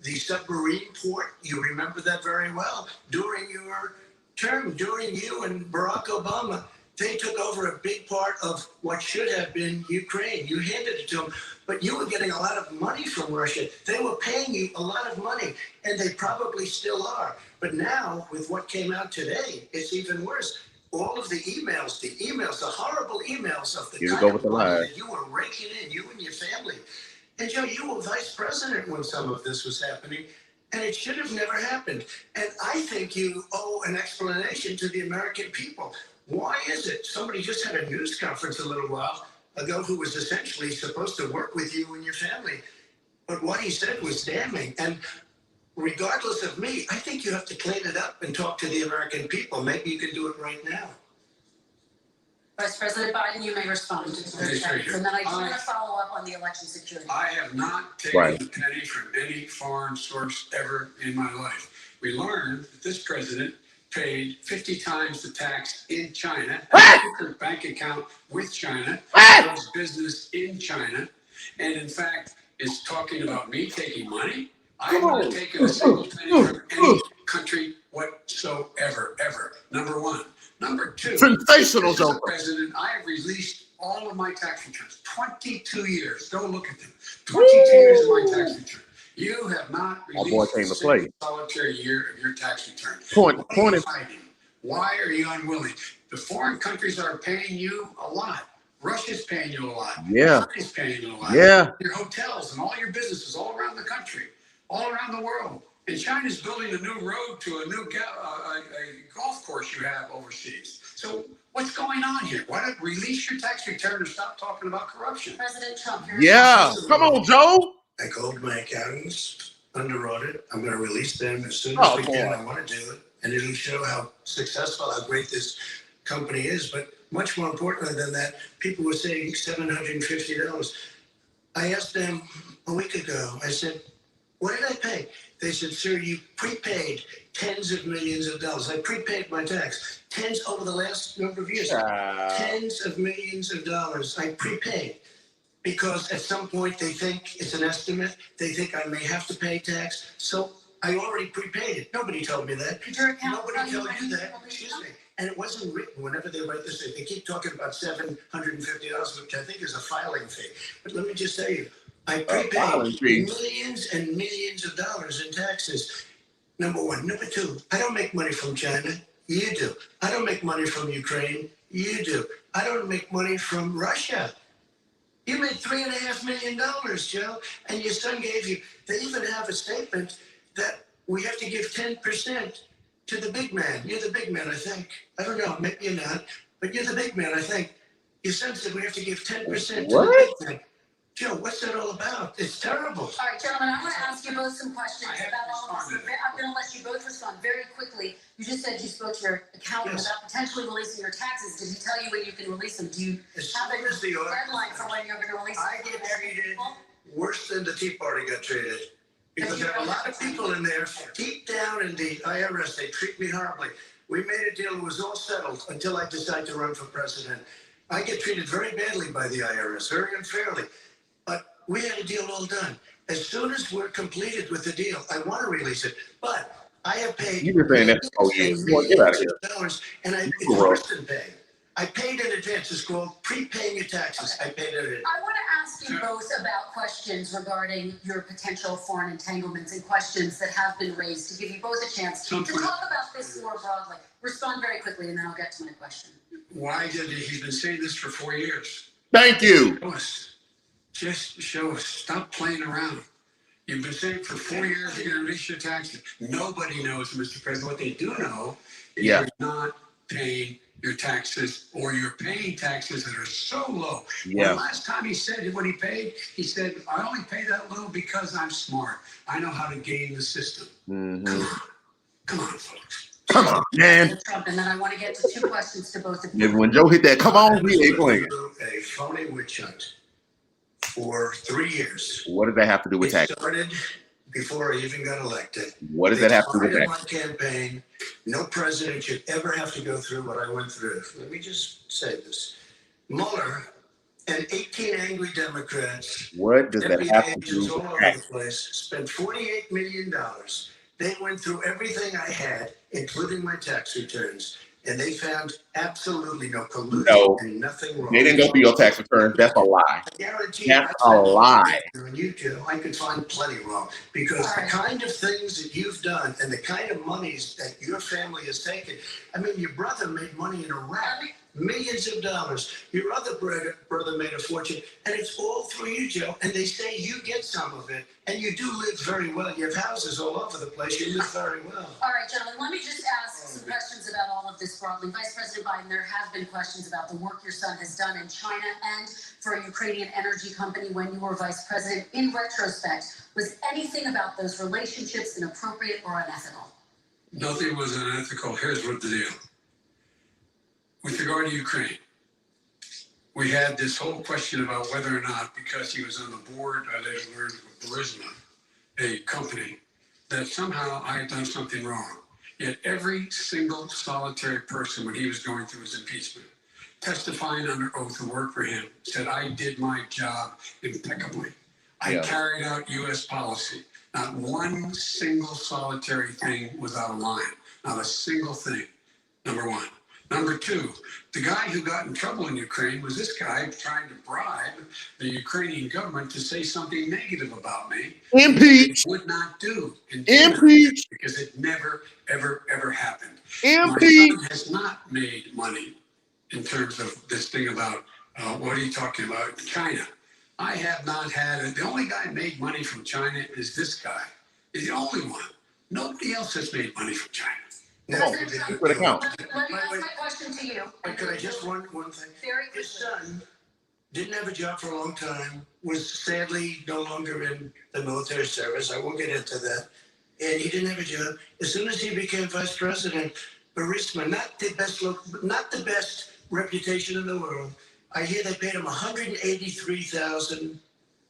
the submarine port. You remember that very well. During your term, during you and Barack Obama, they took over a big part of what should have been Ukraine. You handed it to them, but you were getting a lot of money from Russia. They were paying you a lot of money, and they probably still are. But now, with what came out today, it's even worse. All of the emails, the horrible emails of the kind of money that you were raking in, you and your family. And Joe, you were vice president when some of this was happening, and it should have never happened. And I think you owe an explanation to the American people. Why is it? Somebody just had a news conference a little while ago who was essentially supposed to work with you and your family. But what he said was damning. And regardless of me, I think you have to clean it up and talk to the American people. Maybe you can do it right now. Vice President Biden, you may respond to this. And then I just want to follow up on the election security. I have not taken a penny from any foreign source ever in my life. We learned that this president paid 50 times the tax in China, has a secret bank account with China, does business in China, and in fact is talking about me taking money. I have not taken a single penny from any country whatsoever, ever. Number one. Number two, sensational, as a president, I have released all of my tax returns. 22 years. Go look at them. 22 years of my tax return. You have not released a single solitary year of your tax return. What are you hiding? Why are you unwilling? The foreign countries are paying you a lot. Russia's paying you a lot. China's paying you a lot. Your hotels and all your businesses all around the country, all around the world. And China's building a new road to a new golf course you have overseas. So what's going on here? Why don't release your tax return and stop talking about corruption? President Trump, come on, Joe. I called my accountants under audit. I'm going to release them as soon as we can. I want to do it. And it'll show how successful, how great this company is. But much more importantly than that, people were saying $750. I asked them a week ago, I said, what did I pay? They said, sir, you prepaid tens of millions of dollars. I prepaid my tax. Tens over the last number of years. Tens of millions of dollars I prepaid. Because at some point they think it's an estimate. They think I may have to pay tax. So I already prepaid it. Nobody told me that. Nobody told you that. Excuse me. And it wasn't written whenever they write this. They keep talking about $750, which I think is a filing fee. But let me just tell you, I prepaid millions and millions of dollars in taxes. Number one. Number two, I don't make money from China. You do. I don't make money from Ukraine. You do. I don't make money from Russia. You made $3.5 million, Joe, and your son gave you. They even have a statement that we have to give 10% to the big man. You're the big man, I think. I don't know, maybe you're not, but you're the big man, I think. Your son said we have to give 10% to the big man. Joe, what's that all about? It's terrible. All right, gentlemen, I'm going to ask you both some questions about all of this. I'm going to let you both respond very quickly. You just said you spoke to your accountant about potentially releasing your taxes. Did he tell you when you can release them? Do you have a deadline for when you're going to release them? I get treated worse than the Tea Party got treated. Because there are a lot of people in there, deep down in the IRS, they treat me horribly. We made a deal, it was all settled until I decided to run for president. I get treated very badly by the IRS, very unfairly. But we had a deal all done. As soon as we're completed with the deal, I want to release it. But I have paid millions of dollars, and it's worse than paying. I paid in advance. It's called prepaying your taxes. I paid in advance. I want to ask you both about questions regarding your potential foreign entanglements and questions that have been raised to give you both a chance to talk about this more broadly. Respond very quickly, and then I'll get to my question. Why did he's been saying this for 4 years? Thank you. Just show us. Stop playing around. You've been saying for 4 years you're going to release your taxes. Nobody knows, Mr. President. What they do know is you're not paying your taxes, or you're paying taxes that are so low. Yeah. Well, last time he said what he paid, he said, I only pay that low because I'm smart. I know how to game the system. Mm-hmm. Come on, folks. Come on, man. Trump, and then I want to get to two questions to both of you. When Joe hit that, come on, we ain't playing. A phony witch hunt for 3 years. What does that have to do with tax? It started before I even got elected. What does that have to do with that? tax? My campaign, no president should ever have to go through what I went through. Let me just say this. Mueller and 18 angry Democrats, what does that have to do all with over tax? the place, spent $48 million. They went through everything I had, including my tax returns, and they found absolutely no collusion and nothing wrong. They didn't go through your tax returns. That's a lie. I guarantee that's a lie. On YouTube, I could find plenty wrong, because the kind of things that you've done and the kind of monies that your family has taken. I mean, your brother made money in Iraq, millions of dollars. Your other brother made a fortune, and it's all through you, Joe. And they say you get some of it, and you do live very well. You have houses all over the place. You live very well. All right, gentlemen, let me just ask some questions about all of this broadly. Vice President Biden, there have been questions about the work your son has done in China and for a Ukrainian energy company when you were vice president. In retrospect, was anything about those relationships inappropriate or unethical? Nothing was unethical. Here's what the deal. With regard to Ukraine, we had this whole question about whether or not, because he was on the board, I later learned with Burisma, a company, that somehow I had done something wrong. Yet every single solitary person, when he was going through his impeachment, testifying under oath who worked for him, said, I did my job impeccably. I carried out U.S. policy. Not one single solitary thing was out of line. Not a single thing, number one. Number two, the guy who got in trouble in Ukraine was this guy trying to bribe the Ukrainian government to say something negative about me. Impeach. It would not do. Impeach. Because it never, ever, ever happened. Impeach. My son has not made money in terms of this thing about, what are you talking about, China. I have not had it. The only guy who made money from China is this guy. He's the only one. Nobody else has made money from China. Let me ask my question to you. Could I just one thing? Very His son didn't have a job for a long time, was sadly no longer in the military service. I won't get into that. And he didn't have a job. As soon as he became vice president, Burisma, not the best reputation in the world. I hear they paid him $183,000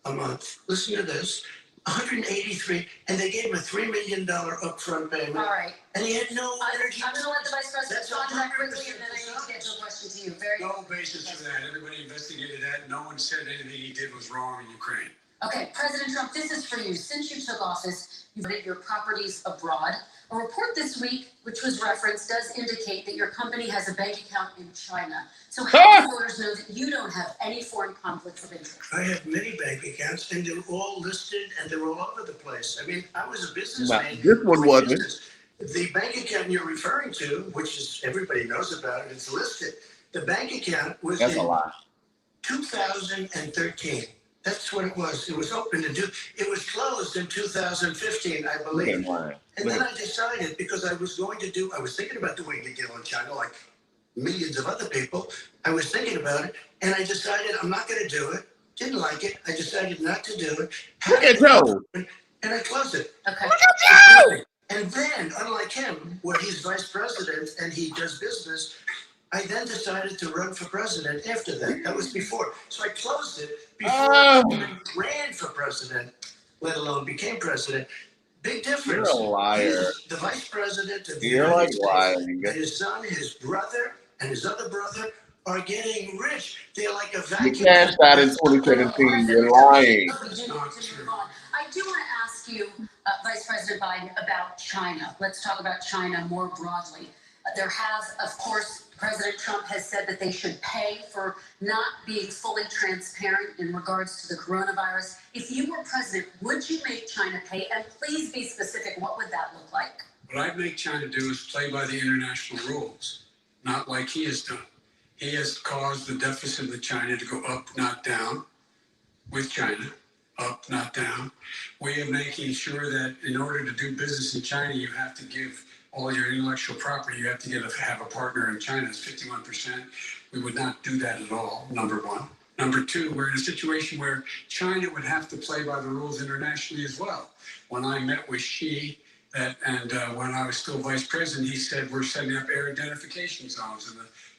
a month. Listen to this. 183, and they gave him a $3 million upfront payment. All right. And he had no energy. I'm going to let the Vice President That's respond to that 100% quickly, and then I need to get to a question to you. Very No basis for that. Everybody investigated that. No one said anything he did was wrong in Ukraine. Okay, President Trump, this is for you. Since you took office, you've put your properties abroad. A report this week, which was referenced, does indicate that your company has a bank account in China. So how do voters know that you don't have any foreign conflicts of interest? I have many bank accounts, and they're all listed, and they're all over the place. I mean, I was a businessman. This one wasn't. The bank account you're referring to, which is everybody knows about it, it's listed. The bank account was That's a in lie. 2013. That's what it was. It was open to do. It was closed in 2015, I believe. And then I decided, because I was thinking about doing a deal in China, like millions of other people. I was thinking about it, and I decided I'm not going to do it. Didn't like it. I decided not to do it. Look at Joe. And I closed it. Okay. Look at Joe. And then, unlike him, where he's vice president and he does business, I then decided to run for president after that. That was before. So I closed it before I even ran for president, let alone became president. Big difference. You're a liar. He's the vice president of the You're United like States. lying. And his son, his brother, and his other brother are getting rich. They're like a vacuum. You cashed out in 2017. You're lying. I do want to ask you, Vice President Biden, about China. Let's talk about China more broadly. There have, of course, President Trump has said that they should pay for not being fully transparent in regards to the coronavirus. If you were president, would you make China pay? And please be specific. What would that look like? What I'd make China do is play by the international rules, not like he has done. He has caused the deficit of China to go up, not down, with China, up, not down. We are making sure that in order to do business in China, you have to give all your intellectual property. You have to have a partner in China. It's 51%. We would not do that at all, number one. Number two, we're in a situation where China would have to play by the rules internationally as well. When I met with Xi, when I was still vice president, he said we're setting up air identification zones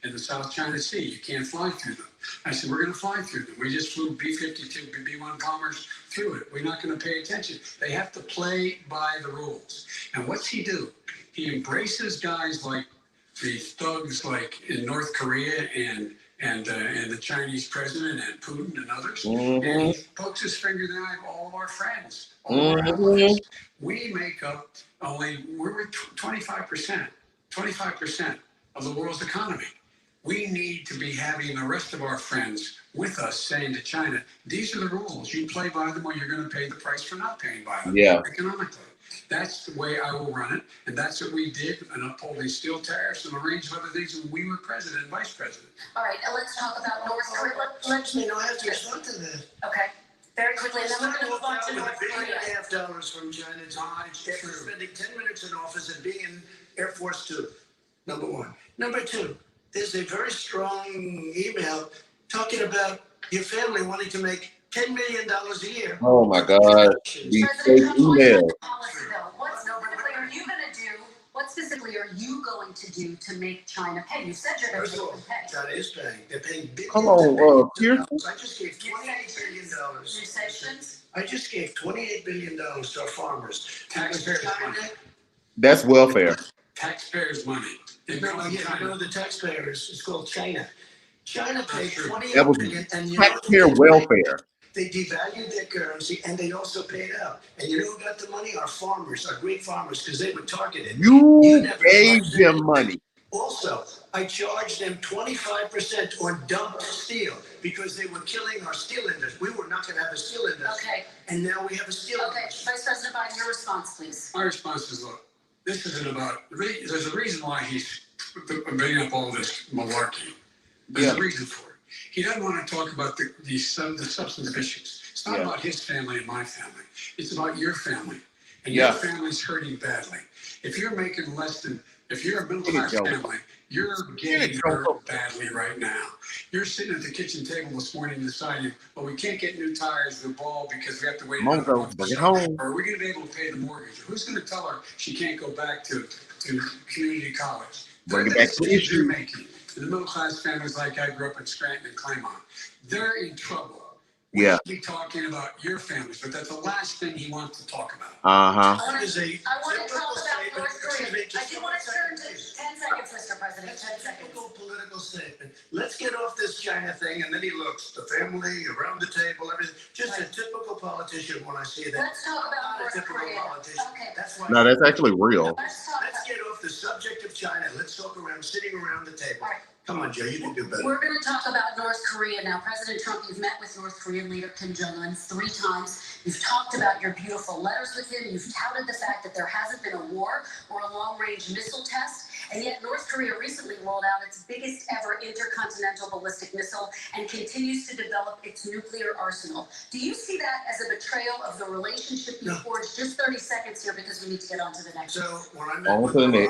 in the South China Sea. You can't fly through them. I said, we're going to fly through them. We just flew B-52, B-1 bombers through it. We're not going to pay attention. They have to play by the rules. And what's he do? He embraces guys like the thugs like in North Korea and the Chinese president and Putin and others. And he pokes his finger in the eye of all of our friends, all of our allies. We make up we're 25% of the world's economy. We need to be having the rest of our friends with us saying to China, these are the rules. You play by them or you're going to pay the price for not paying by them economically. That's the way I will run it. And that's what we did in upholding steel tariffs and a range of other things when we were president and vice president. All right, and let's talk about North Korea. I have to respond to that. Okay, very quickly, and then we're going to move on to with North $1.5 Korea. billion from China after spending 10 minutes in office and being in Air Force Two, number one. Number two, there's a very strong email talking about your family wanting to make $10 million a year. Oh my God. These fake emails. What specifically are you going to do to make China pay? You said you're going to make them pay. China is paying. They're paying billions. Come on, Pearson. I just gave $28 billion. You sanctions? I just gave $28 billion to our farmers. Taxpayers' money. That's welfare. Taxpayers' money. The taxpayers. It's called China. China paid That was $28 billion, and taxpayer welfare. They devalued their currency, and they also paid out. And you know who got the money? Our farmers, our great farmers, because they were targeted. You gave them money. Also, I charged them 25% on dumped steel because they were killing our steel industry. We were not going to have a steel industry. Okay. And now we have a steel industry. Vice President Biden, your response, please. My response is, look, this isn't about, there's a reason why he's bringing up all this malarkey. There's a reason for it. He doesn't want to talk about the substantive issues. It's not about his family and my family. It's about your family. And your family's hurting badly. If you're making less than, if you're a middle-class family, you're getting hurt badly right now. You're sitting at the kitchen table this morning deciding, well, we can't get new tires to the ball because we have to wait another month. Or are we going to be able to pay the mortgage? Who's going to tell her she can't go back to community college? Bring it back to issue. Making. The middle-class families like I grew up in Scranton and Claymont, they're in trouble. We Yeah. should be talking about your families, but that's the last thing he wants to talk about. Uh-huh. I want to talk about North Korea. I do want to turn to 10 seconds, Mr. President. 10 seconds. Typical political statement. Let's get off this China thing, and then he looks, the family, around the table, everything. Just a typical politician when I see that. Let's talk about Not a North typical Korea. politician. Okay. That's why. No, that's actually real. Let's Get off the subject of China. Let's talk around sitting around the table. All right. Come on, Joe, you can do better. We're going to talk about North Korea now. President Trump, you've met with North Korean leader Kim Jong-un 3 times. You've talked about your beautiful letters with him. You've touted the fact that there hasn't been a war or a long-range missile test. And yet North Korea recently rolled out its biggest ever intercontinental ballistic missile and continues to develop its nuclear arsenal. Do you see that as a betrayal of the relationship you forged? Just 30 seconds here because we need to get on to the next. So when I met with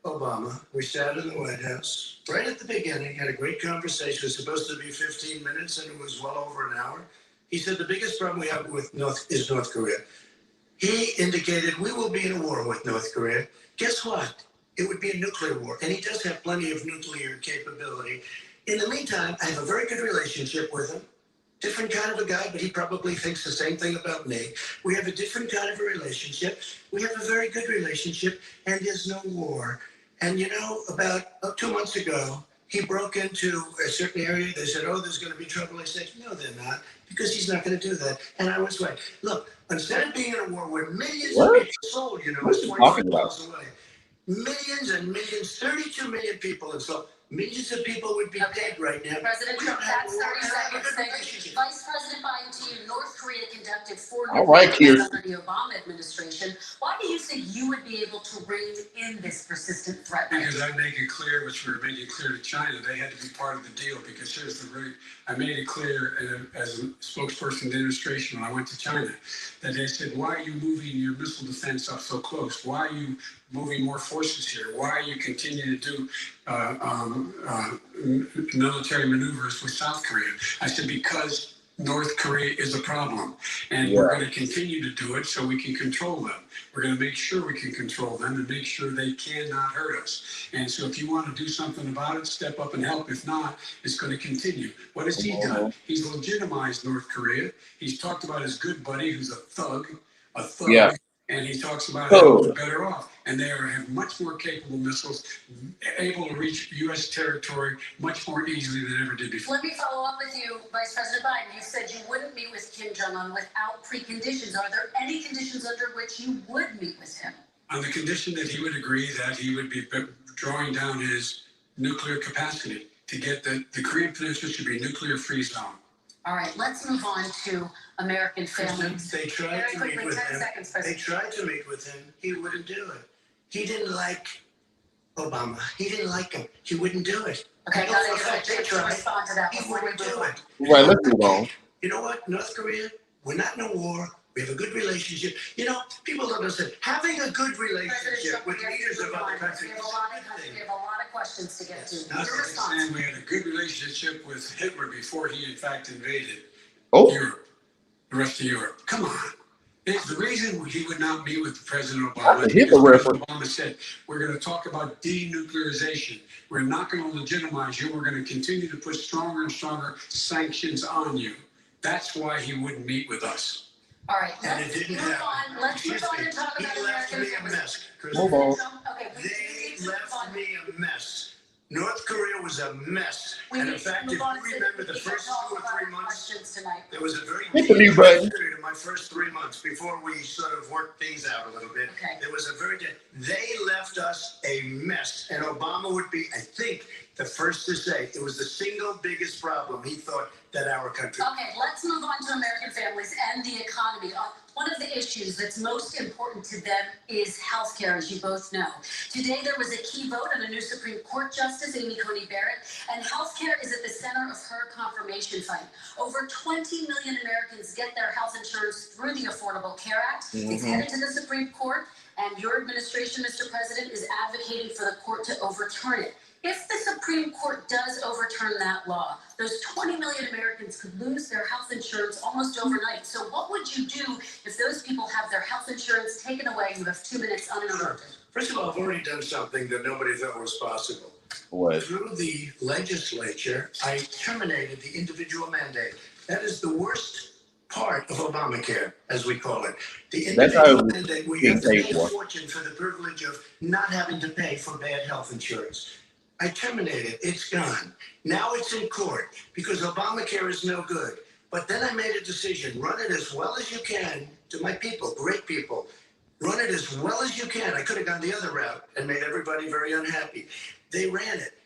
Obama, we sat in the White House right at the beginning, had a great conversation. It was supposed to be 15 minutes and it was well over an hour. He said the biggest problem we have with North Korea. He indicated we will be in a war with North Korea. Guess what? It would be a nuclear war. And he does have plenty of nuclear capability. In the meantime, I have a very good relationship with him. Different kind of a guy, but he probably thinks the same thing about me. We have a different kind of a relationship. We have a very good relationship, and there's no war. And you know, about 2 months ago, he broke into a certain area. They said, oh, there's going to be trouble. I said, no, they're not, because he's not going to do that. And I was right. Look, instead of being in a war where millions of people sold, you know, it's 25 miles away. Millions and millions, 32 million people and so millions of people would be dead right now. President Trump, that's 30 seconds. Thank you. Vice President Biden, to you, North Korea conducted 4 nuclear tests under the Obama administration. Why do you think you would be able to rein in this persistent threat? Because I make it clear, which we were making clear to China, they had to be part of the deal. Because here's the root. I made it clear as a spokesperson of the administration when I went to China that they said, why are you moving your missile defense up so close? Why are you moving more forces here? Why are you continuing to do military maneuvers with South Korea? I said, because North Korea is a problem, and we're going to continue to do it so we can control them. We're going to make sure we can control them and make sure they cannot hurt us. And so if you want to do something about it, step up and help. If not, it's going to continue. What has he done? He's legitimized North Korea. He's talked about his good buddy who's a thug. Yeah. And he talks about how we're better off. And they have much more capable missiles, able to reach U.S. territory much more easily than ever did before. Let me follow up with you, Vice President Biden. You said you wouldn't meet with Kim Jong-un without preconditions. Are there any conditions under which you would meet with him? On the condition that he would agree that he would be drawing down his nuclear capacity to get the Korean Peninsula to be a nuclear-free zone. All right, let's move on to American families. They tried to meet with him. They tried to meet with him. He wouldn't do it. He didn't like Obama. He didn't like him. He wouldn't do it. Okay, I gotta get a chance to respond to that. He wouldn't do it. Right, let's move on. You know what, North Korea, we're not in a war. We have a good relationship. You know, people don't understand. Having a good relationship with leaders of other countries. We have a lot of questions to get to. Not understand we had a good relationship with Hitler before he, in fact, invaded Europe, the rest of Europe. Come on. It's the reason he would not meet with President Obama. President Obama said, we're going to talk about denuclearization. We're not going to legitimize you. We're going to continue to put stronger and stronger sanctions on you. That's why he wouldn't meet with us. All right, let's move on. Let's move on and talk about American families. Move on. Okay, they left me a mess. North Korea was a mess. And in fact, if you remember the first 2 or 3 months, there was a very period of my first 3 months before we sort of worked things out a little bit. Okay. There was they left us a mess. And Obama would be, I think, the first to say it was the single biggest problem he thought that our country. Okay, let's move on to American families and the economy. One of the issues that's most important to them is health care, as you both know. Today, there was a key vote on a new Supreme Court Justice, Amy Coney Barrett, and health care is at the center of her confirmation fight. Over 20 million Americans get their health insurance through the Affordable Care Act. It's headed to the Supreme Court, and your administration, Mr. President, is advocating for the court to overturn it. If the Supreme Court does overturn that law, those 20 million Americans could lose their health insurance almost overnight. So what would you do if those people have their health insurance taken away? You have 2 minutes uninterrupted. First of all, I've already done something that nobody thought was possible. What? Through the legislature, I terminated the individual mandate. That is the worst part of Obamacare, as we call it. The That's how it individual was mandate where you being have to paid pay a for. fortune for the privilege of not having to pay for bad health insurance. I terminated. It's gone. Now it's in court because Obamacare is no good. But then I made a decision. Run it as well as you can to my people, great people. Run it as well as you can. I could have gone the other route and made everybody very unhappy. They ran it.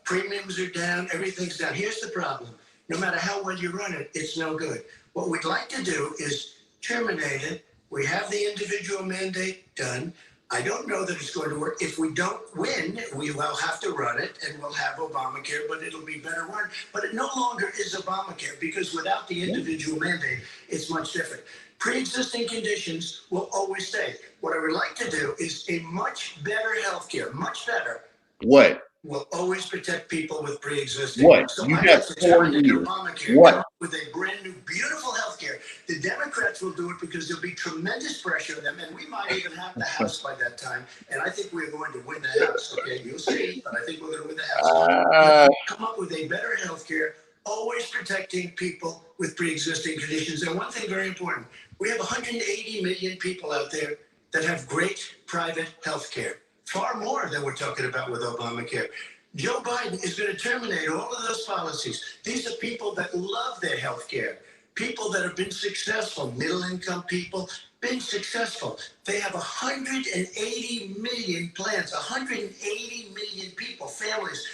Premiums are down. Everything's down. Here's the problem. No matter how well you run it, it's no good. What we'd like to do is terminate it. We have the individual mandate done. I don't know that it's going to work. If we don't win, we will have to run it and we'll have Obamacare, but it'll be better run. But it no longer is Obamacare because without the individual mandate, it's much different. Pre-existing conditions will always stay. What I would like to do is a much better healthcare, much better. What? Will always protect people with pre-existing. What? So You I got like to 4 terminate years. Obamacare What? with a brand new, beautiful healthcare. The Democrats will do it because there'll be tremendous pressure on them, and we might even have the House by that time. And I think we're going to win the House. Okay, you'll see, but I think we're going to win the House. Come up with a better healthcare, always protecting people with pre-existing conditions. And one thing very important: we have 180 million people out there that have great private healthcare. Far more than we're talking about with Obamacare. Joe Biden is going to terminate all of those policies. These are people that love their health care, people that have been successful, middle-income people, been successful. They have 180 million plans, 180 million people, families,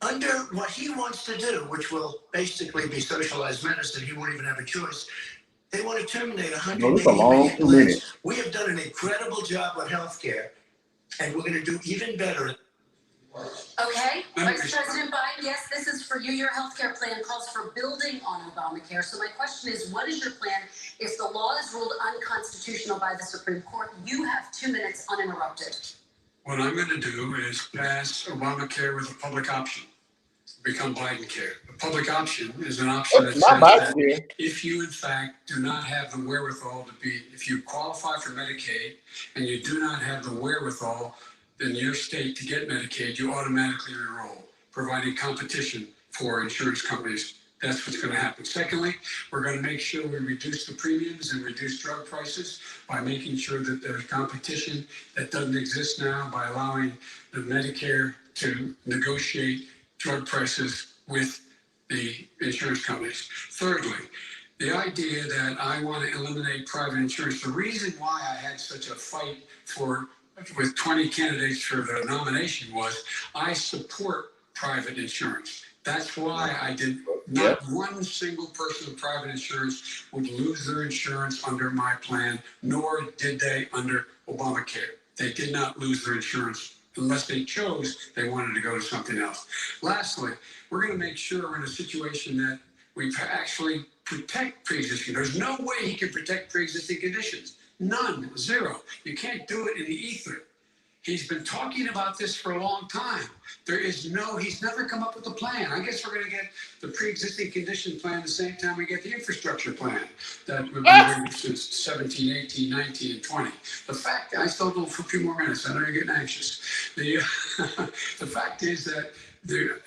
under what he wants to do, which will basically be socialized medicine. He won't even have a choice. They want to terminate 180 million plans. We have done an incredible job with health care. And we're going to do even better. Okay, Vice President Biden, yes, this is for you. Your healthcare plan calls for building on Obamacare. So my question is, what is your plan if the law is ruled unconstitutional by the Supreme Court? You have 2 minutes uninterrupted. What I'm going to do is pass Obamacare with a public option, become Biden care. A public option is an option that says that if you, in fact, do not have the wherewithal to be, if you qualify for Medicaid and you do not have the wherewithal in your state to get Medicaid, you automatically enroll, providing competition for insurance companies. That's what's going to happen. Secondly, we're going to make sure we reduce the premiums and reduce drug prices by making sure that there's competition that doesn't exist now by allowing the Medicare to negotiate drug prices with the insurance companies. Thirdly, the idea that I want to eliminate private insurance, the reason why I had such a fight with 20 candidates for the nomination was I support private insurance. That's why I did not one single person with private insurance would lose their insurance under my plan, nor did they under Obamacare. They did not lose their insurance unless they chose they wanted to go to something else. Lastly, we're going to make sure we're in a situation that we actually protect pre-existing. There's no way he can protect pre-existing conditions. None, zero. You can't do it in the ether. He's been talking about this for a long time. He's never come up with a plan. I guess we're going to get the pre-existing condition plan the same time we get the infrastructure plan that we've been waiting since 17, 18, 19, and 20. The fact, I still go for a few more minutes. I know you're getting anxious. The fact is that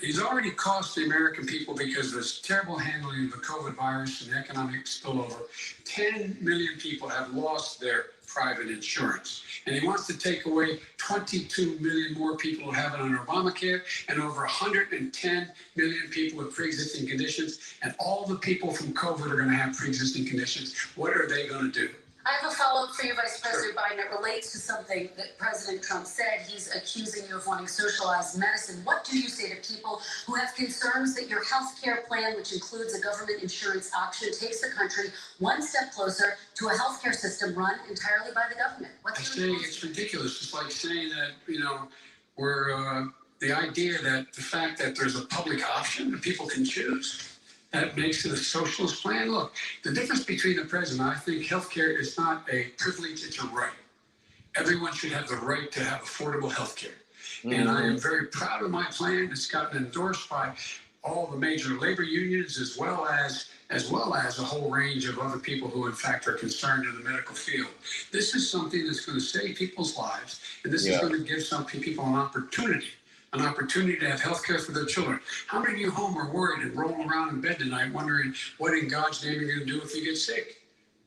he's already cost the American people, because of this terrible handling of the COVID virus and the economic spillover, 10 million people have lost their private insurance. And he wants to take away 22 million more people who have it under Obamacare, and over 110 million people with pre-existing conditions. And all the people from COVID are going to have pre-existing conditions. What are they going to do? I have a follow-up for you, Vice President Biden. It relates to something that President Trump said. He's accusing you of wanting socialized medicine. What do you say to people who have concerns that your health care plan, which includes a government insurance option, takes the country one step closer to a health care system run entirely by the government? I say it's ridiculous. It's like saying that, we're the idea that the fact that there's a public option that people can choose, that makes it a socialist plan. Look, the difference between the president, I think healthcare is not a privilege, it's a right. Everyone should have the right to have affordable healthcare. Mm-hmm. And I am very proud of my plan. It's gotten endorsed by all the major labor unions, as well as a whole range of other people who, in fact, are concerned in the medical field. This is something that's going to save people's lives, and this is going to give some people an opportunity an opportunity to have health care for their children. How many of you home are worried and rolling around in bed tonight wondering what in God's name you're going to do if you get sick?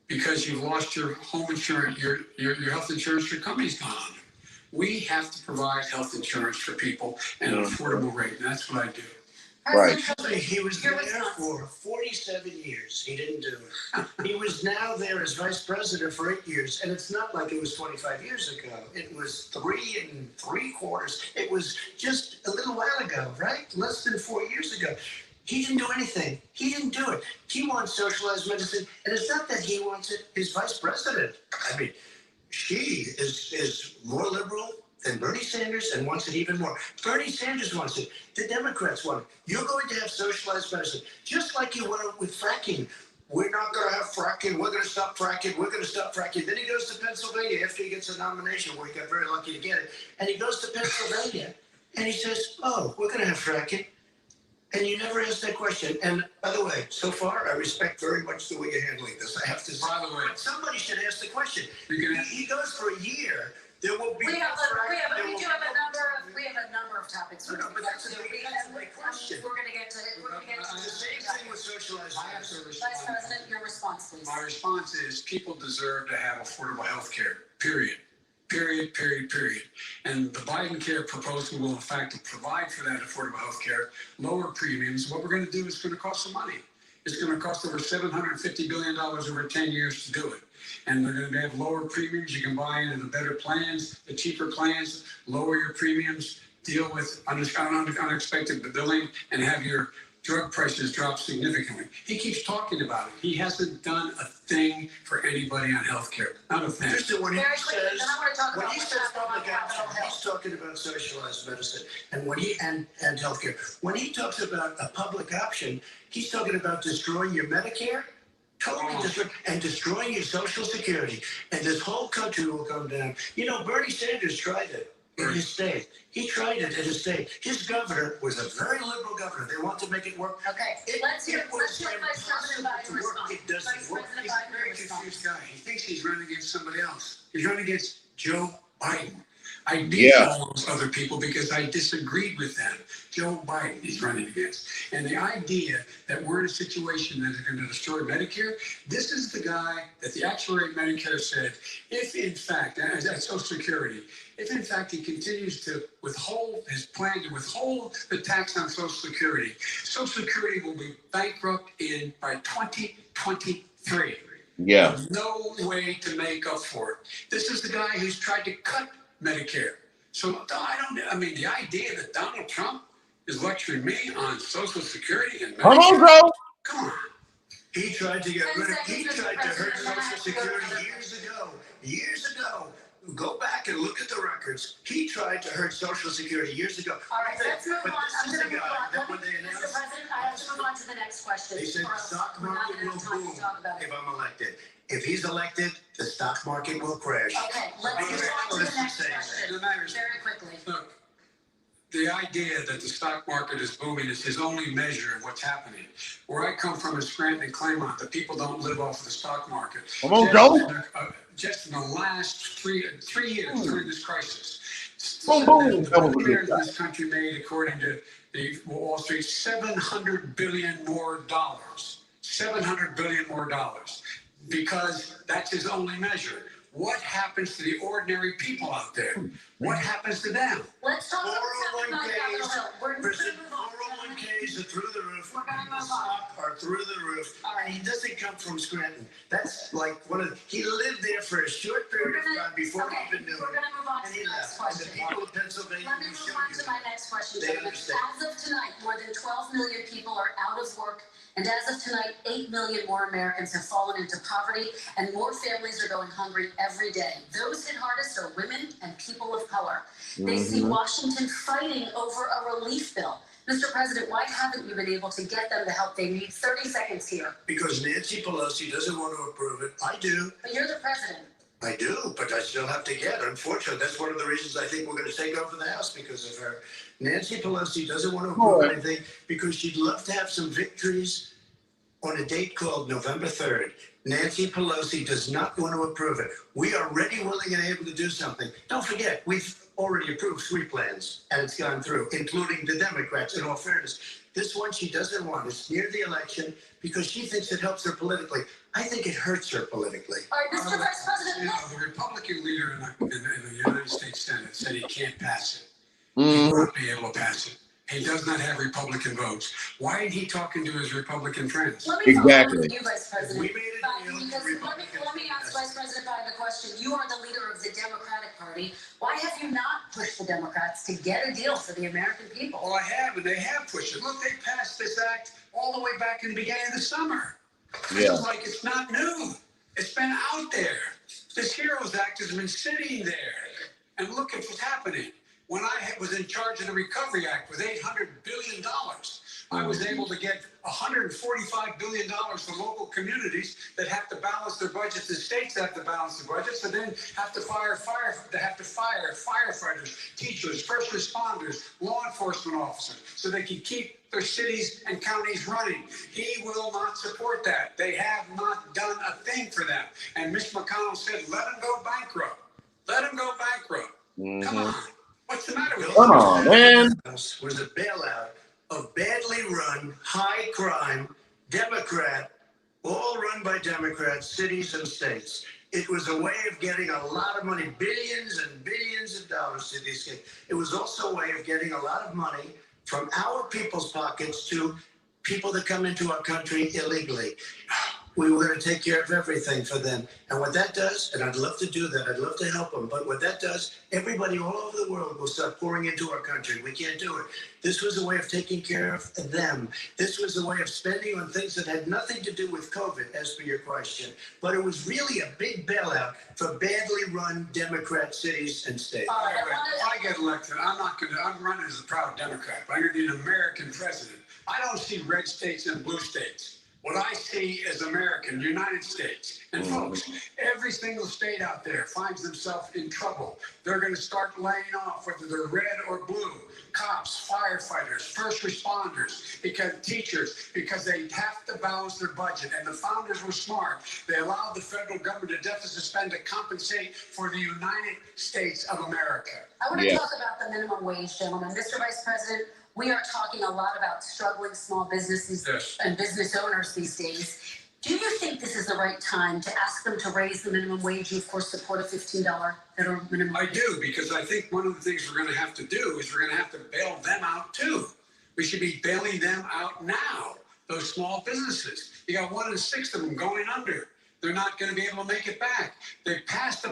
Because you've lost your home insurance, your health insurance, your company's gone on. We have to provide health insurance for people at an affordable rate, and that's what I do. Right. He was there for 47 years. He didn't do it. He was now there as vice president for 8 years, and it's not like it was 25 years ago. It was 3 3/4. It was just a little while ago, right? Less than 4 years ago. He didn't do anything. He didn't do it. He wants socialized medicine, and it's not that he wants it. His vice president. I mean, she is more liberal than Bernie Sanders and wants it even more. Bernie Sanders wants it. The Democrats want it. You're going to have socialized medicine, just like you went with fracking. We're not going to have fracking. We're going to stop fracking. We're going to stop fracking. Then he goes to Pennsylvania after he gets a nomination, where he got very lucky to get it. And he goes to Pennsylvania and he says, oh, we're going to have fracking. And you never ask that question. And by the way, so far, I respect very much the way you're handling this. I have to say. By the way, somebody should ask the question. He goes for a year. There will be. We have a number of topics. No, but that's my question. We're going to get to it. The same thing with socialized medicine. Vice President, your response, please. My response is people deserve to have affordable health care, period. Period. And the Biden care proposal will, in fact, provide for that affordable health care, lower premiums. What we're going to do is going to cost some money. It's going to cost over $750 billion over 10 years to do it. And they're going to have lower premiums. You can buy into the better plans, the cheaper plans, lower your premiums, deal with unexpected billing, and have your drug prices drop significantly. He keeps talking about it. He hasn't done a thing for anybody on health care. Not a thing. When he says public option, he's talking about socialized medicine and health care. When he talks about a public option, he's talking about destroying your Medicare, destroying your Social Security, and this whole country will come down. You know, Bernie Sanders tried it in his state. He tried it in his state. His governor was a very liberal governor. They want to make it work. Okay, let's hear Vice President Biden respond. It doesn't work. He's a very confused guy. He thinks he's running against somebody else. He's running against Joe Biden. I beat all those other people because I disagreed with them. Joe Biden he's running against. And the idea that we're in a situation that is going to destroy Medicare, this is the guy that the actuary at Medicare said, if in fact, at Social Security, if in fact he continues to withhold his plan to withhold the tax on Social Security will be bankrupt by 2023. Yeah. There's no way to make up for it. This is the guy who's tried to cut Medicare. So the idea that Donald Trump is lecturing me on Social Security and Medicare. Come on, bro. Come on. He tried to get rid of. He tried to hurt Social Security years ago. Go back and look at the records. He tried to hurt Social Security years ago. All right, let's move on. I'm going to move on. Mr. President, I have to move on to the next question. They said the stock market will boom if I'm elected. If he's elected, the stock market will crash. Okay, let's move on to the next question. Very quickly. Look, the idea that the stock market is booming is his only measure of what's happening. Where I come from in Scranton and Claymont, the people don't live off of the stock market. Come on, Joe. Just in the last three years during this crisis, the millionaires in this country made, according to the Wall Street, $700 billion more. $700 billion more, because that's his only measure. What happens to the ordinary people out there? What happens to them? Let's talk about what's happening on Capitol Hill. We're going to move on. 401ks are through the roof. We're going to move on. Stock are through the roof. All right. He doesn't come from Scranton. That's like he lived there for a short period of time before he even knew. We're going to move on to the next question. And the people of Pennsylvania Let me move on to my next question, They gentlemen. understand. As of tonight, more than 12 million people are out of work. And as of tonight, 8 million more Americans have fallen into poverty, and more families are going hungry every day. Those hit hardest are women and people of color. They see Washington fighting over a relief bill. Mr. President, why haven't you been able to get them the help they need? 30 seconds here. Because Nancy Pelosi doesn't want to approve it. I do. But you're the president. I do, but I still have to get. Unfortunately, that's one of the reasons I think we're going to take over the House, because of her. Nancy Pelosi doesn't want to approve anything because she'd love to have some victories on a date called November 3rd. Nancy Pelosi does not want to approve it. We are ready, willing, and able to do something. Don't forget, we've already approved 3 plans, and it's gone through, including the Democrats, in all fairness. This one she doesn't want. It's near the election because she thinks it helps her politically. I think it hurts her politically. All right, Mr. Vice President. You know, the Republican leader in the United States Senate said he can't pass it. He Mhm. won't be able to pass it. He does not have Republican votes. Why ain't he talking to his Republican friends? Let me follow up Exactly. with you, Vice President. We made it deal Because with let me ask Vice President Biden a question. You are the leader of the Democratic Party. Why have you not pushed the Democrats to get a deal for the American people? Well, I have, and they have pushed it. Look, they passed this act all the way back in the beginning of the summer. Yeah. It's like it's not new. It's been out there. This HEROES Act has been sitting there. And look at what's happening. When I was in charge of the Recovery Act with $800 billion, I was able to get $145 billion to local communities that have to balance their budgets. The states have to balance their budgets, and then have to fire firefighters, teachers, first responders, law enforcement officers, so they can keep their cities and counties running. He will not support that. They have not done a thing for them. And Mitch McConnell said, let them go bankrupt. Let them go bankrupt. Come on. What's the matter with you? Come on, man. Was a bailout of badly run, high crime, Democrat, all run by Democrats, cities and states. It was a way of getting a lot of money, billions and billions of dollars to these states. It was also a way of getting a lot of money from our people's pockets to people that come into our country illegally. We were going to take care of everything for them. And what that does, and I'd love to do that, I'd love to help them, but what that does, everybody all over the world will start pouring into our country. We can't do it. This was a way of taking care of them. This was a way of spending on things that had nothing to do with COVID, as per your question. But it was really a big bailout for badly run Democrat cities and states. All right, If I get elected, I'm running as a proud Democrat, but I'm going to be an American president. I don't see red states and blue states. What I see is American, United States. And folks, every single state out there finds themselves in trouble. They're going to start laying off, whether they're red or blue, cops, firefighters, first responders, because teachers, because they have to balance their budget. And the founders were smart. They allowed the federal government to deficit spend to compensate for the United States of America. I want to talk about the minimum wage, gentlemen. Mr. Vice President, we are talking a lot about struggling small businesses and business owners these days. Do you think this is the right time to ask them to raise the minimum wage? You, of course, support a $15 federal minimum wage. I do, because I think one of the things we're going to have to do is we're going to have to bail them out, too. We should be bailing them out now, those small businesses. You got 1 in 6 of them going under. They're not going to be able to make it back. They passed a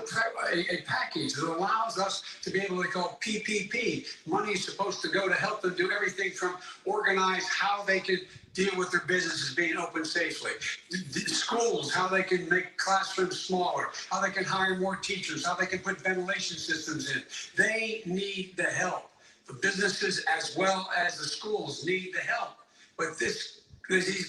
package that allows us to be able to call PPP. Money is supposed to go to help them do everything from organize how they could deal with their businesses being open safely. The schools, how they can make classrooms smaller, how they can hire more teachers, how they can put ventilation systems in. They need the help. The businesses as well as the schools need the help. But these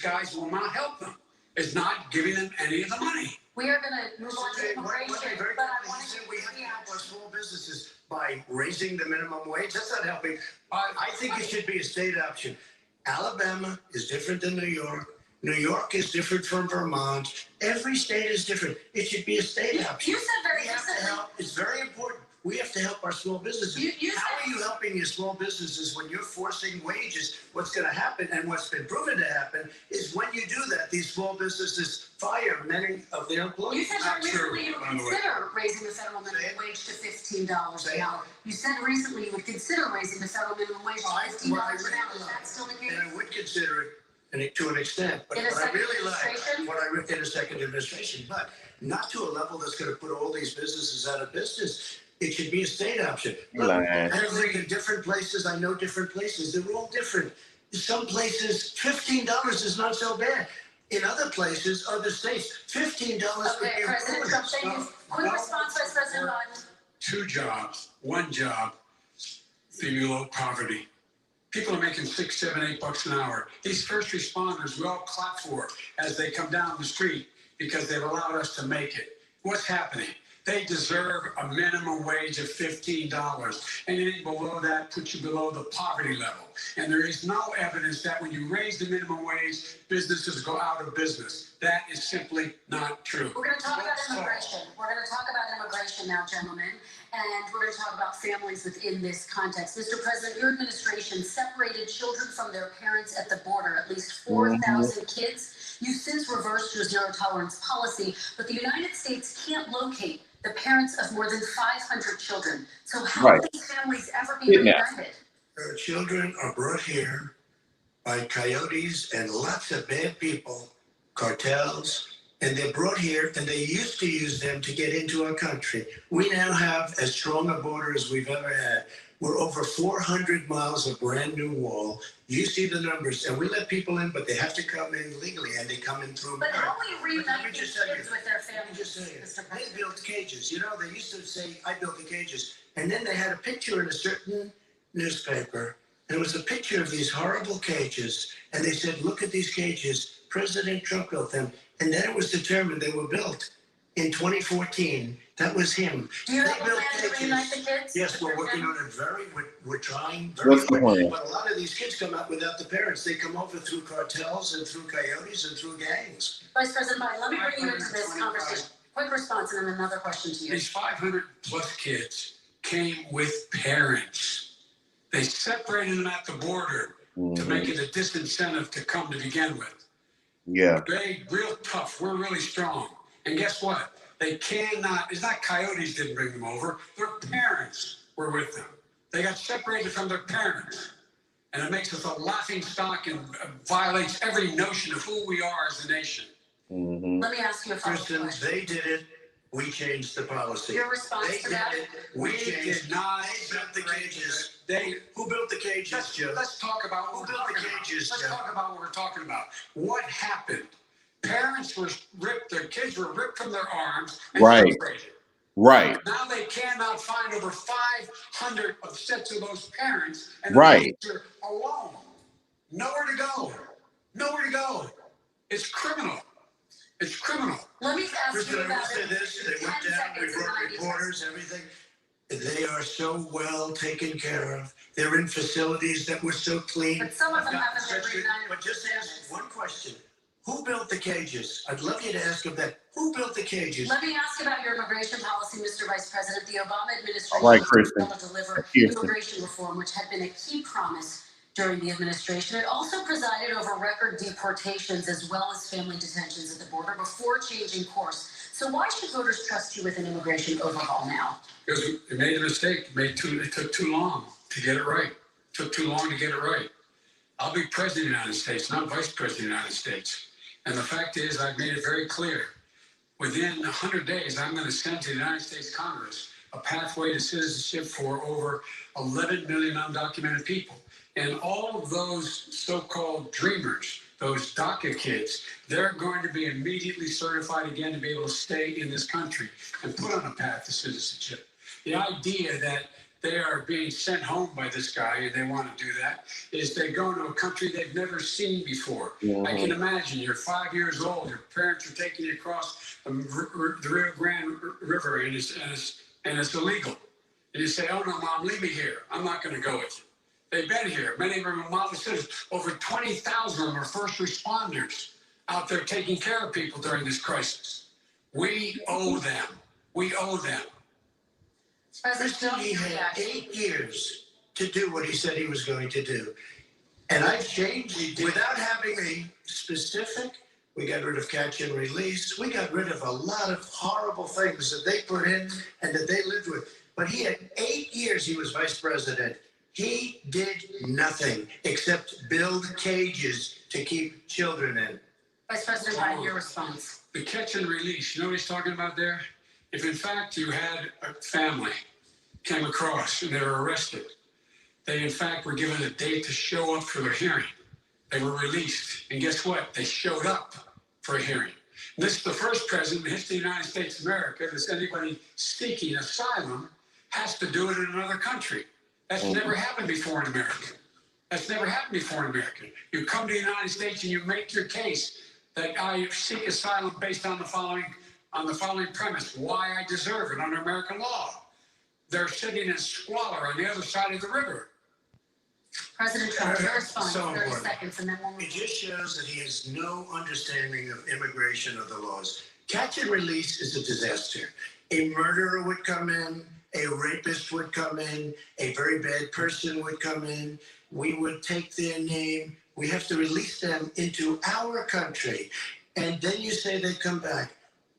guys will not help them. It's not giving them any of the money. We are going to move on to immigration, but I want to we have to help our small businesses by raising the minimum wage. That's not helping. I think it should be a state option. Alabama is different than New York. New York is different from Vermont. Every state is different. It should be a state option. You said very recently. It's very important. We have to help our small businesses. How are you helping your small businesses when you're forcing wages? What's going to happen, and what's been proven to happen, is when you do that, these small businesses fire many of their employees. You said very recently you would consider raising the federal minimum wage to $15 an hour. You said recently you would consider raising the federal minimum wage to $15 an hour. Is that still the case? And I would consider it to an extent. But In a second in a second administration, but not to a level that's going to put all these businesses out of business. It should be a state option. Every different places, I know different places. They're all different. Some places, $15 is not so bad. In other places, other states, $15 would be President Trump, thank you. Quick response, Vice President Biden. 2 jobs, 1 job, below poverty. People are making $6, $7, $8 an hour. These first responders, we all clap for as they come down the street because they've allowed us to make it. What's happening? They deserve a minimum wage of $15. Anything below that puts you below the poverty level. And there is no evidence that when you raise the minimum wage, businesses go out of business. That is simply not true. We're going to talk about immigration. We're going to talk about immigration now, gentlemen. And we're going to talk about families within this context. Mr. President, your administration separated children from their parents at the border, at least 4,000 kids. You've since reversed your zero-tolerance policy, but the United States can't locate the parents of more than 500 children. So how will these families ever be reunited? Their children are brought here by coyotes and lots of bad people, cartels, and they're brought here, and they used to use them to get into our country. We now have as strong a border as we've ever had. We're over 400 miles of brand new wall. You see the numbers, and we let people in, but they have to come in legally, and they come in through. But how will you reunite these kids with their families, Mr. President? They built cages. You know, they used to say, I built the cages. And then they had a picture in a certain newspaper. And it was a picture of these horrible cages. And they said, look at these cages. President Trump built them. And then it was determined they were built in 2014. That was him. Do you have a plan to reunite the kids? Yes, we're working on it we're trying What's the quick. plan? But a lot of these kids come out without the parents. They come over through cartels and through coyotes and through gangs. Vice President Biden, let me bring you into this conversation. Quick response and then another question to you. These 500 plus kids came with parents. They separated them at the border to make it a disincentive to come to begin with. Yeah. They real tough. We're really strong. And guess what? They cannot, it's not coyotes didn't bring them over. Their parents were with them. They got separated from their parents. And it makes us a laughing stock and violates every notion of who we are as a nation. Let me ask you a follow-up Kristen, question. they did it. We changed the policy. Your response They to did that? it. We changed. did not They built the cages. Who built the cages, Joe? Let's talk about what Who we're built the talking about. cages, Let's Joe? talk about what we're talking about. What happened? Parents were ripped, their kids were ripped from their arms and Right. separated. Right. Now they cannot find over 500 of sets of those parents and Right. they're alone. Nowhere to go. Nowhere to go. It's criminal. It's criminal. Let me ask Kristen, you I will about say it. this. They 10 went down. We seconds and brought 90 reporters, everything. They are so well taken care of. They're in facilities that were so clean. But some of them I've gotten haven't been such good- reunited But just with ask one question. Who built the cages? I'd love you to ask them that. Who built the cages? Let me ask about your immigration policy, Mr. Vice President. The Obama administration All right, Kristen. was able to deliver Houston. immigration reform, which had been a key promise during the administration. It also presided over record deportations as well as family detentions at the border before changing course. So why should voters trust you with an immigration overhaul now? Because we made a mistake. It took too long to get it right. It took too long to get it right. I'll be president of the United States, not vice president of the United States. And the fact is, I've made it very clear. Within 100 days, I'm going to send to the United States Congress a pathway to citizenship for over 11 million undocumented people. And all of those so-called dreamers, those DACA kids, they're going to be immediately certified again to be able to stay in this country and put on a path to citizenship. The idea that they are being sent home by this guy and they want to do that is they're going to a country they've never seen before. I can imagine you're 5 years old, your parents are taking you across the Rio Grande River and it's illegal. And you say, oh no, Mom, leave me here. I'm not going to go with you. They've been here. Many of them are model citizens. Over 20,000 of them are first responders out there taking care of people during this crisis. We owe them. We owe them. Kristen, he had 8 years to do what he said he was going to do. And I've changed without having a specific. We got rid of catch and release. We got rid of a lot of horrible things that they put in and that they lived with. But he had 8 years he was vice president. He did nothing except build cages to keep children in. Vice President Biden, your response. The catch and release, you know what he's talking about there? If in fact you had a family came across and they were arrested, they in fact were given a date to show up for their hearing. They were released. And guess what? They showed up for a hearing. And this is the first president in the history of the United States of America that anybody seeking asylum has to do it in another country. That's never happened before in America. That's never happened before in America. You come to the United States and you make your case that I seek asylum based on the following on the following premise: why I deserve it under American law. They're sitting in squalor on the other side of the river. President Trump, your response, So 30 important. seconds, and then we'll move It just shows that he has no understanding of immigration or the laws. Catch and release is a disaster. A murderer would come in, a rapist would come in, a very bad person would come in. We would take their name. We have to release them into our country. And then you say they come back.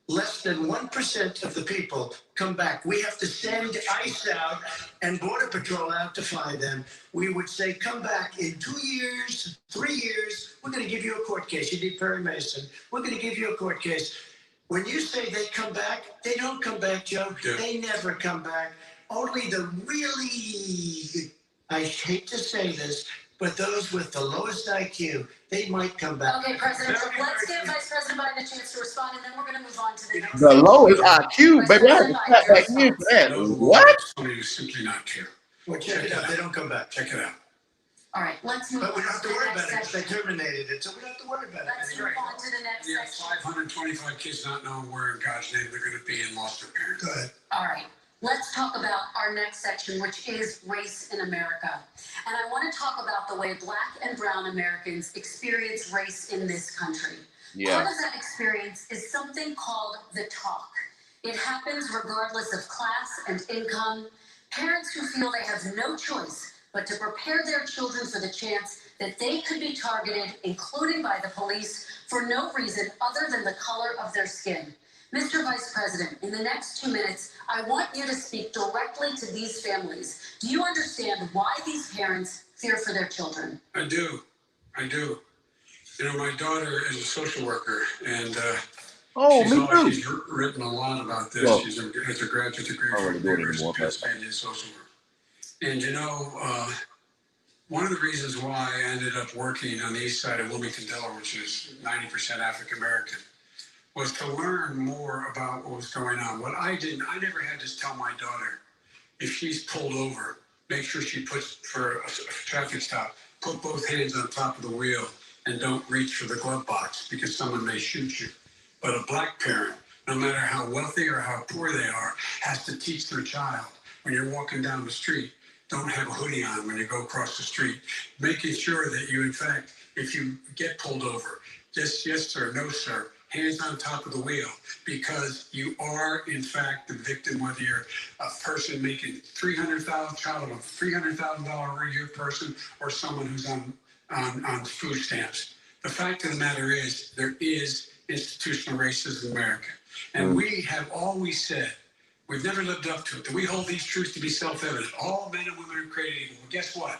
Less than 1% of the people come back. We have to send ICE out and Border Patrol out to find them. We would say, come back in 2 years, 3 years. We're going to give you a court case. You need Perry Mason. We're going to give you a court case. When you say they come back, they don't come back, Joe. Yeah. They never come back. Only the really, I hate to say this, but those with the lowest IQ, they might come back. Okay, President Trump, let's give Vice President Biden a chance to respond, and then we're going to move on to the next. The lowest IQ, baby. I had to clap back in for that. What? Somebody who's simply not care. Well, check it out. They don't come back. Check it out. All right, let's move But on we don't have to to the worry next about it. They section. terminated it, so we don't have to worry about Let's it. move on to the next Yeah, section. 525 kids not knowing where in God's name they're going to be and lost their parents. Go ahead. All right, let's talk about our next section, which is race in America. And I want to talk about the way Black and brown Americans experience race in this country. Yeah. Part of that experience is something called the talk. It happens regardless of class and income. Parents who feel they have no choice but to prepare their children for the chance that they could be targeted, including by the police, for no reason other than the color of their skin. Mr. Vice President, in the next 2 minutes, I want you to speak directly to these families. Do you understand why these parents fear for their children? I do. You know, my daughter is a social worker, and she's written a lot about this. Well, She's has a graduate degree I from don't the wanna do it University anymore, of Pennsylvania in social work. And you know, one of the reasons why I ended up working on the east side of Wilmington, Delaware, which is 90% African American, was to learn more about what was going on. What I never had to tell my daughter, if she's pulled over, make sure she puts, for a traffic stop, put both hands on top of the wheel and don't reach for the glove box because someone may shoot you. But a Black parent, no matter how wealthy or how poor they are, has to teach their child, when you're walking down the street, don't have a hoodie on when you go across the street, making sure that you, in fact, if you get pulled over, just yes sir, no sir, hands on top of the wheel, because you are, in fact, the victim, whether you're a person making $300,000 a year person, or someone who's on food stamps. The fact of the matter is, there is institutional racism in America. And we have always said, we've never lived up to it, that we hold these truths to be self-evident. All men and women are created equal. Well, guess what?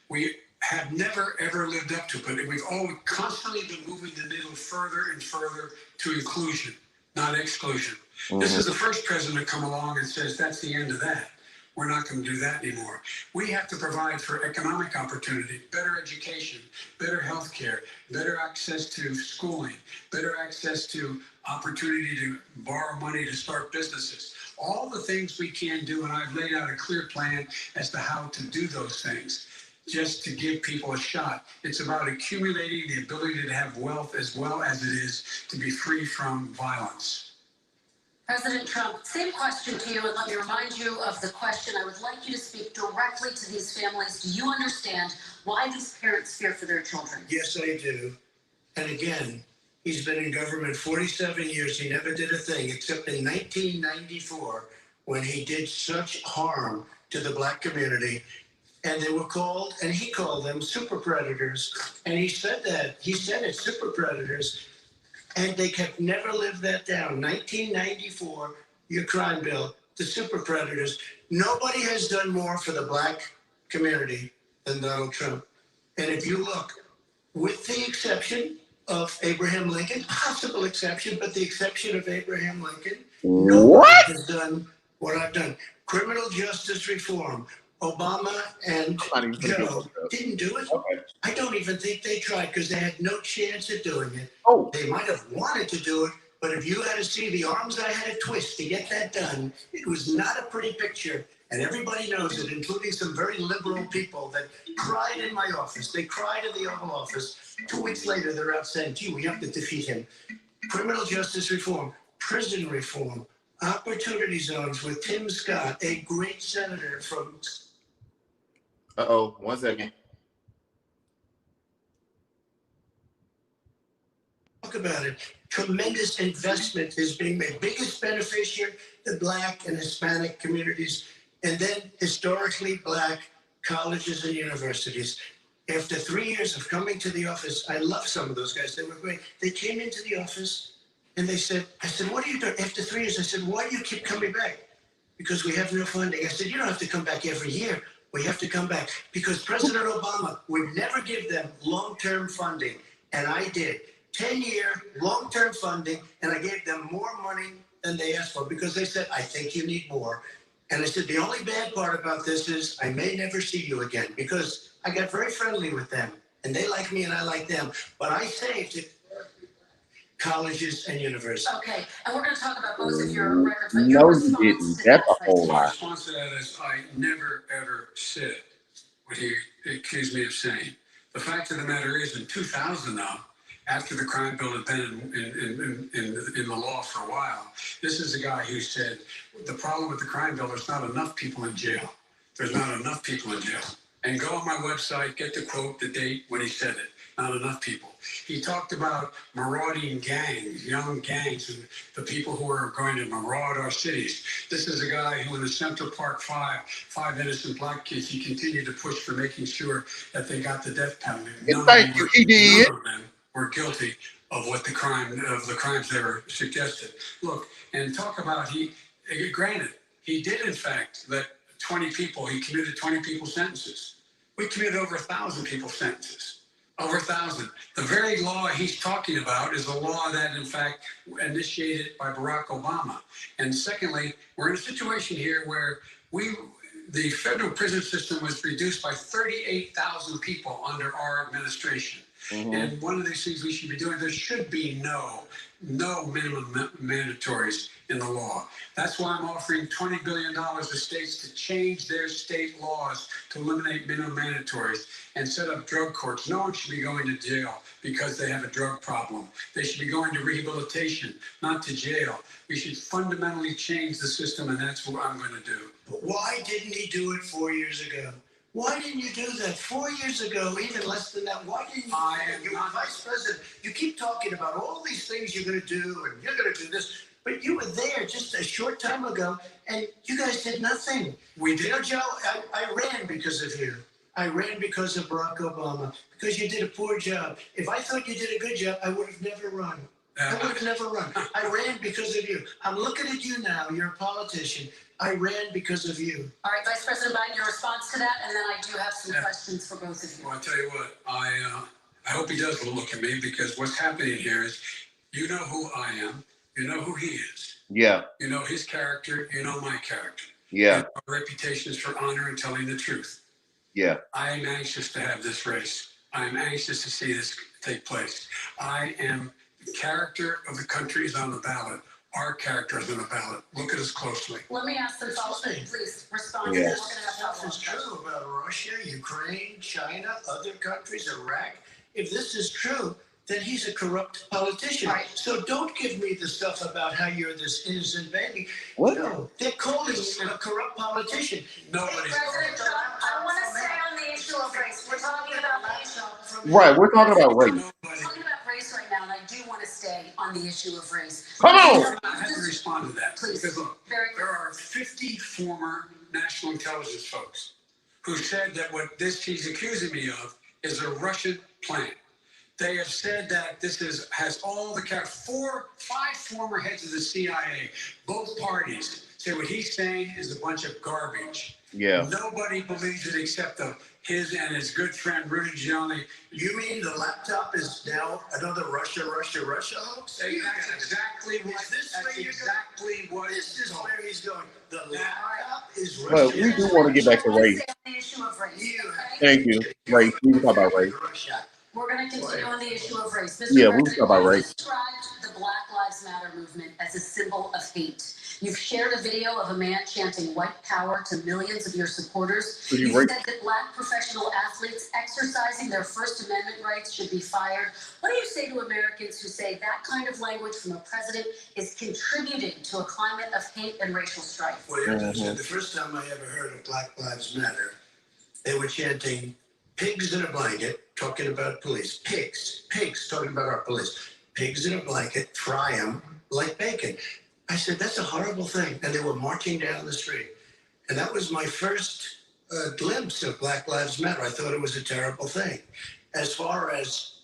We have never, ever lived up to it, but we've always constantly been moving the needle further and further to inclusion, not exclusion. This is the first president to come along and says, that's the end of that. We're not going to do that anymore. We have to provide for economic opportunity, better education, better health care, better access to schooling, better access to opportunity to borrow money to start businesses. All the things we can do, and I've laid out a clear plan as to how to do those things, just to give people a shot. It's about accumulating the ability to have wealth as well as it is to be free from violence. President Trump, same question to you, and let me remind you of the question. I would like you to speak directly to these families. Do you understand why these parents fear for their children? Yes, I do. And again, he's been in government 47 years. He never did a thing except in 1994 when he did such harm to the Black community. And they were called, and he called them super predators. And he said that. He said it's super predators. And they kept never lived that down. 1994, your crime bill, the super predators. Nobody has done more for the Black community than Donald Trump. And if you look, with the exception of Abraham Lincoln, possible exception, but the exception of Abraham Lincoln, nobody has done what I've done. Criminal justice reform. Obama and Joe didn't do it. Okay. I don't even think they tried because they had no chance at doing it. Oh. They might have wanted to do it, but if you had to see the arms I had to twist to get that done, it was not a pretty picture. And everybody knows it, including some very liberal people that cried in my office. They cried in the Oval Office. 2 weeks later, they're out saying, gee, we have to defeat him. Criminal justice reform, prison reform, opportunity zones with Tim Scott, a great senator from. Uh-oh, 1 second. Talk about it. Tremendous investment is being made. Biggest beneficiary, the Black and Hispanic communities, and then historically Black colleges and universities. After 3 years of coming to the office, I love some of those guys. They were great. They came into the office and they said, I said, what are you doing? After 3 years, I said, why do you keep coming back? Because we have no funding. I said, you don't have to come back every year. We have to come back because President Obama would never give them long-term funding. And I did. 10-year long-term funding, and I gave them more money than they asked for because they said, I think you need more. And I said, the only bad part about this is I may never see you again because I got very friendly with them, and they like me and I like them. But I saved it. Colleges and universities. Okay, and we're going to talk about both of your records. But No, your you response didn't. to That's a that, whole My lot. response to that is I never, ever said what he accused me of saying. The fact of the matter is, in 2000 now, after the crime bill had been in the law for a while, this is a guy who said, the problem with the crime bill, there's not enough people in jail. There's not enough people in jail. And go on my website, get the quote, the date when he said it. Not enough people. He talked about marauding gangs, young gangs, and the people who are going to maraud our cities. This is a guy who in the Central Park five innocent Black kids, he continued to push for making sure that they got the death penalty. Thank you, he did. None of them were guilty of the crimes they were suggested. Look, and talk about granted, he did in fact let 20 people, he commuted 20 people sentences. We commuted over 1,000 people sentences. Over 1,000. The very law he's talking about is a law that, in fact, initiated by Barack Obama. And secondly, we're in a situation here where the federal prison system was reduced by 38,000 people under our administration. Mm-hmm. And one of these things we should be doing, there should be no minimum mandatories in the law. That's why I'm offering $20 billion to states to change their state laws to eliminate minimum mandatories and set up drug courts. No one should be going to jail because they have a drug problem. They should be going to rehabilitation, not to jail. We should fundamentally change the system, and that's what I'm going to do. But why didn't he do it 4 years ago? Why didn't you do that 4 years ago, even less than that? Why didn't you? You're vice president. You keep talking about all these things you're going to do, and you're going to do this. But you were there just a short time ago, and you guys did nothing. We did. You know, Joe, I ran because of you. I ran because of Barack Obama, because you did a poor job. If I thought you did a good job, I would have never run. I would have never run. I ran because of you. I'm looking at you now. You're a politician. I ran because of you. All right, Vice President Biden, your response to that, and then I do have some questions for both of you. Well, I'll tell you what, I hope he does look at me, because what's happening here is, you know who I am, you know who he is. Yeah. You know his character, you know my character. Yeah. And our reputation is for honor and telling the truth. Yeah. I am anxious to have this race. I am anxious to see this take place. The character of the country is on the ballot. Our character is on the ballot. Look at us closely. Let me ask them follow-up. Please respond. Yeah. We're going to have Stuff follow-up is true about Russia, Ukraine, China, other countries, Iraq. If this is true, then he's a corrupt politician. Right. So don't give me the stuff about how you're this innocent baby. What? No, they're calling you a corrupt politician. Nobody's President Trump, I want to stay on the issue of race. We're talking about the issue. Right, we're talking about race. We're talking about race right now, and I do want to stay on the issue of race. Come on! I have to respond to that. Please. Because look, Very there are 50 former national intelligence folks who said that what he's accusing me of is a Russian plan. They have said that this has all the five former heads of the CIA, both parties, say what he's saying is a bunch of garbage. Yeah. Nobody believes it except his and his good friend Rudy Giuliani. You mean the laptop is now another Russia hoax? That's exactly what. This is where he's going. The laptop is Russia. But we do want to get back to race. Stay on the issue of race. Thank you. Race. We can talk about race. We're going to continue on the issue of race. Mr. Yeah, we can President, talk about you race. described the Black Lives Matter movement as a symbol of hate. You've shared a video of a man chanting white power to millions of your supporters. Pretty You've right. said that Black professional athletes exercising their First Amendment rights should be fired. What do you say to Americans who say that kind of language from a president is contributing to a climate of hate and racial strife? Well, you understand, the first time I ever heard of Black Lives Matter, they were chanting pigs in a blanket, talking about police. Pigs, talking about our police. Pigs in a blanket, fry them like bacon. I said, that's a horrible thing. And they were marching down the street. And that was my first glimpse of Black Lives Matter. I thought it was a terrible thing. As far as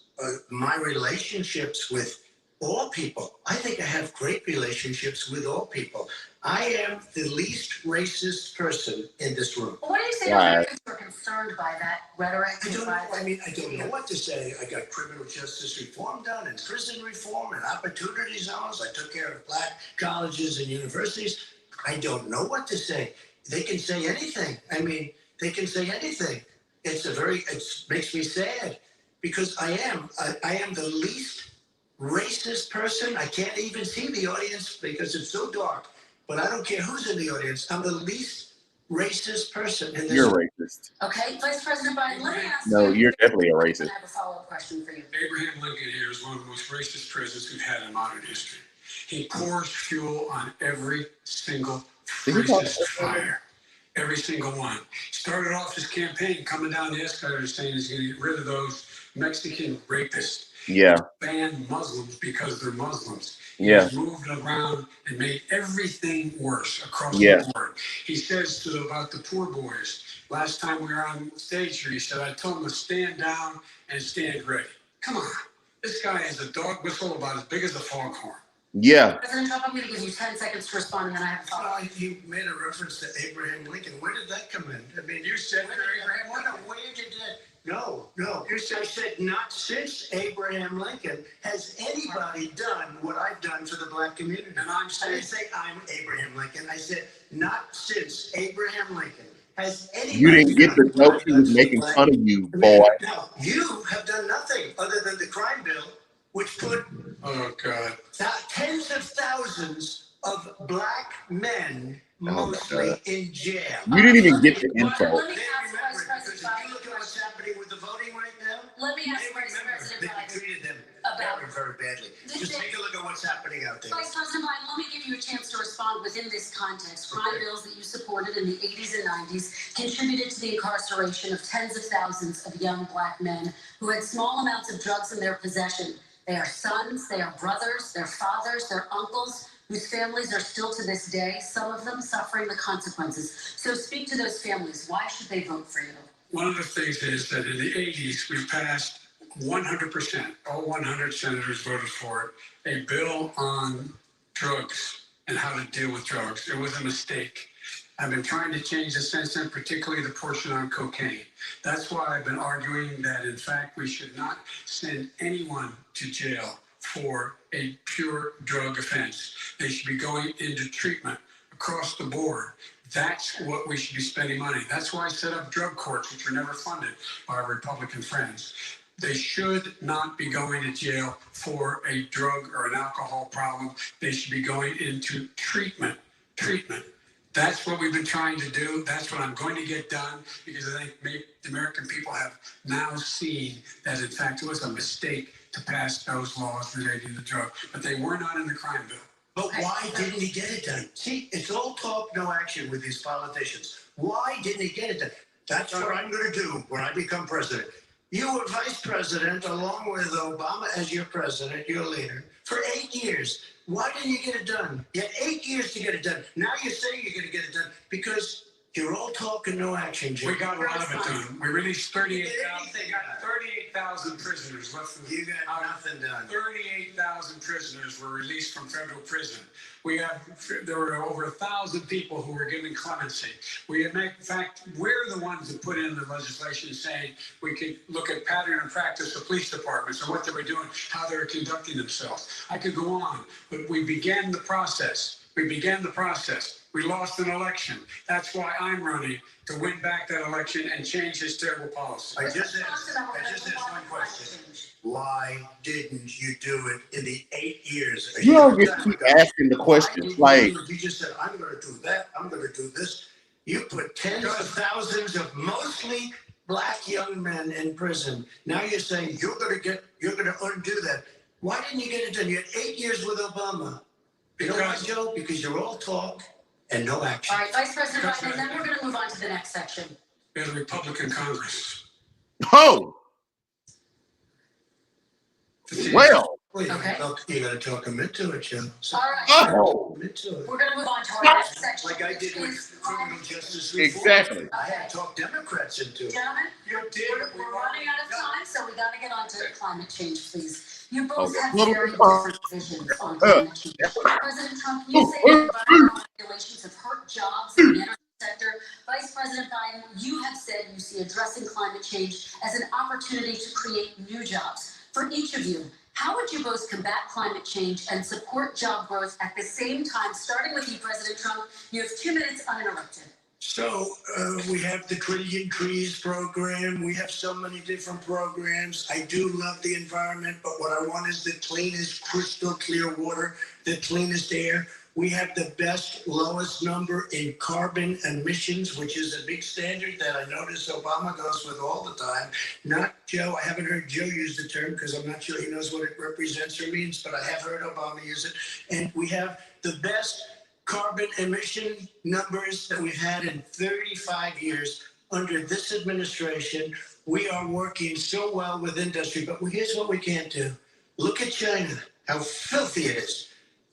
my relationships with all people, I think I have great relationships with all people. I am the least racist person in this room. What do you say to Americans who are concerned by that rhetoric? I don't know. I mean, I don't know what to say. I got criminal justice reform done and prison reform and opportunity zones. I took care of Black colleges and universities. I don't know what to say. They can say anything. I mean, they can say anything. It makes me sad because I am the least racist person. I can't even see the audience because it's so dark. But I don't care who's in the audience. I'm the least racist person in this. You're racist. Okay, Vice President Biden, let me ask No, you. you're definitely a racist. I have a follow-up question for you. Abraham Lincoln here is one of the most racist presidents we've had in modern history. He pours fuel on every single racist fire. Every single one. Started off his campaign coming down the escalator saying he's going to get rid of those Mexican rapists. Yeah. Ban Muslims because they're Muslims. Yeah. He's moved around and made everything worse across the board. He says about the poor boys, last time we were on stage here, he said, I told them to stand down and stand ready. Come on. This guy has a dog whistle about as big as a foghorn. Yeah. President Trump, I'm going to give you 10 seconds to respond, and then I have a follow-up. You made a reference to Abraham Lincoln. Where did that come in? I mean, you said Abraham. Where did that? No. I said not since Abraham Lincoln has anybody done what I've done for the Black community. And I didn't say I'm Abraham Lincoln. I said not since Abraham Lincoln has anybody. You didn't get the joke he was making fun of you, boy. Now, you have done nothing other than the crime bill, which put tens of thousands of Black men mostly in jail. You didn't even get the info. Let me ask Vice President Because if you look at what's happening with the voting right now, Let me ask they Vice remember President that you Biden treated them about very badly. Just take a look at what's happening out there. Vice President Biden, let me give you a chance to respond within this context. Crime bills that you supported in the 80s and 90s contributed to the incarceration of tens of thousands of young Black men who had small amounts of drugs in their possession. They are sons, they are brothers, they're fathers, they're uncles, whose families are still to this day, some of them suffering the consequences. So speak to those families. Why should they vote for you? One of the things is that in the 80s, we passed 100%, all 100 senators voted for it, a bill on drugs and how to deal with drugs. It was a mistake. I've been trying to change the since then, particularly the portion on cocaine. That's why I've been arguing that, in fact, we should not send anyone to jail for a pure drug offense. They should be going into treatment across the board. That's what we should be spending money. That's why I set up drug courts, which are never funded by our Republican friends. They should not be going to jail for a drug or an alcohol problem. They should be going into treatment. That's what we've been trying to do. That's what I'm going to get done, because I think the American people have now seen that, in fact, it was a mistake to pass those laws relating to drugs, but they were not in the crime bill. But why didn't he get it done? See, it's all talk, no action with these politicians. Why didn't he get it done? That's what I'm going to do when I become president. You were vice president along with Obama as your president, your leader, for 8 years. Why didn't you get it done? You had 8 years to get it done. Now you're saying you're going to get it done because you're all talk and no action, Jim. We got a lot of it done. We released 38,000 prisoners left from You got nothing done. 38,000 prisoners were released from federal prison. There were over 1,000 people who were given clemency. In fact, we're the ones that put in the legislation saying we could look at pattern and practice of police departments and what they were doing, how they were conducting themselves. I could go on, but we began the process. We began the process. We lost an election. That's why I'm running to win back that election and change this terrible policy. I just asked one question. Why didn't you do it in the 8 years? You don't get to keep asking the questions. Like, you just said, I'm going to do that. I'm going to do this. You put tens of thousands of mostly black young men in prison. Now you're saying you're going to undo that. Why didn't you get it done? You had 8 years with Obama. You know why, Joe? Because you're all talk and no action. All right, Vice President Biden, and then we're going to move on to the next section. We had a Republican Congress. oh, well. Wait, Okay. You got to talk them into it, Joe. So, All right. Oh, into it. We're going to move on to our next section. Like I did with criminal justice reform. exactly. I had to talk Democrats into it. Gentlemen, You did. we're running out of time, so we got to get on to climate change, please. You both Okay. have very different visions on climate change. President Trump, you say that environmental regulations have hurt jobs in the energy sector. Vice President Biden, you have said you see addressing climate change as an opportunity to create new jobs. For each of you, how would you both combat climate change and support job growth at the same time? Starting with you, President Trump, you have 2 minutes uninterrupted. So we have the Trillion Trees program. We have so many different programs. I do love the environment, but what I want is the cleanest, crystal clear water, the cleanest air. We have the best, lowest number in carbon emissions, which is a big standard that I notice Obama goes with all the time. Not Joe. I haven't heard Joe use the term because I'm not sure he knows what it represents or means, but I have heard Obama use it. And we have the best carbon emission numbers that we've had in 35 years under this administration. We are working so well with industry, but here's what we can't do. Look at China, how filthy it is.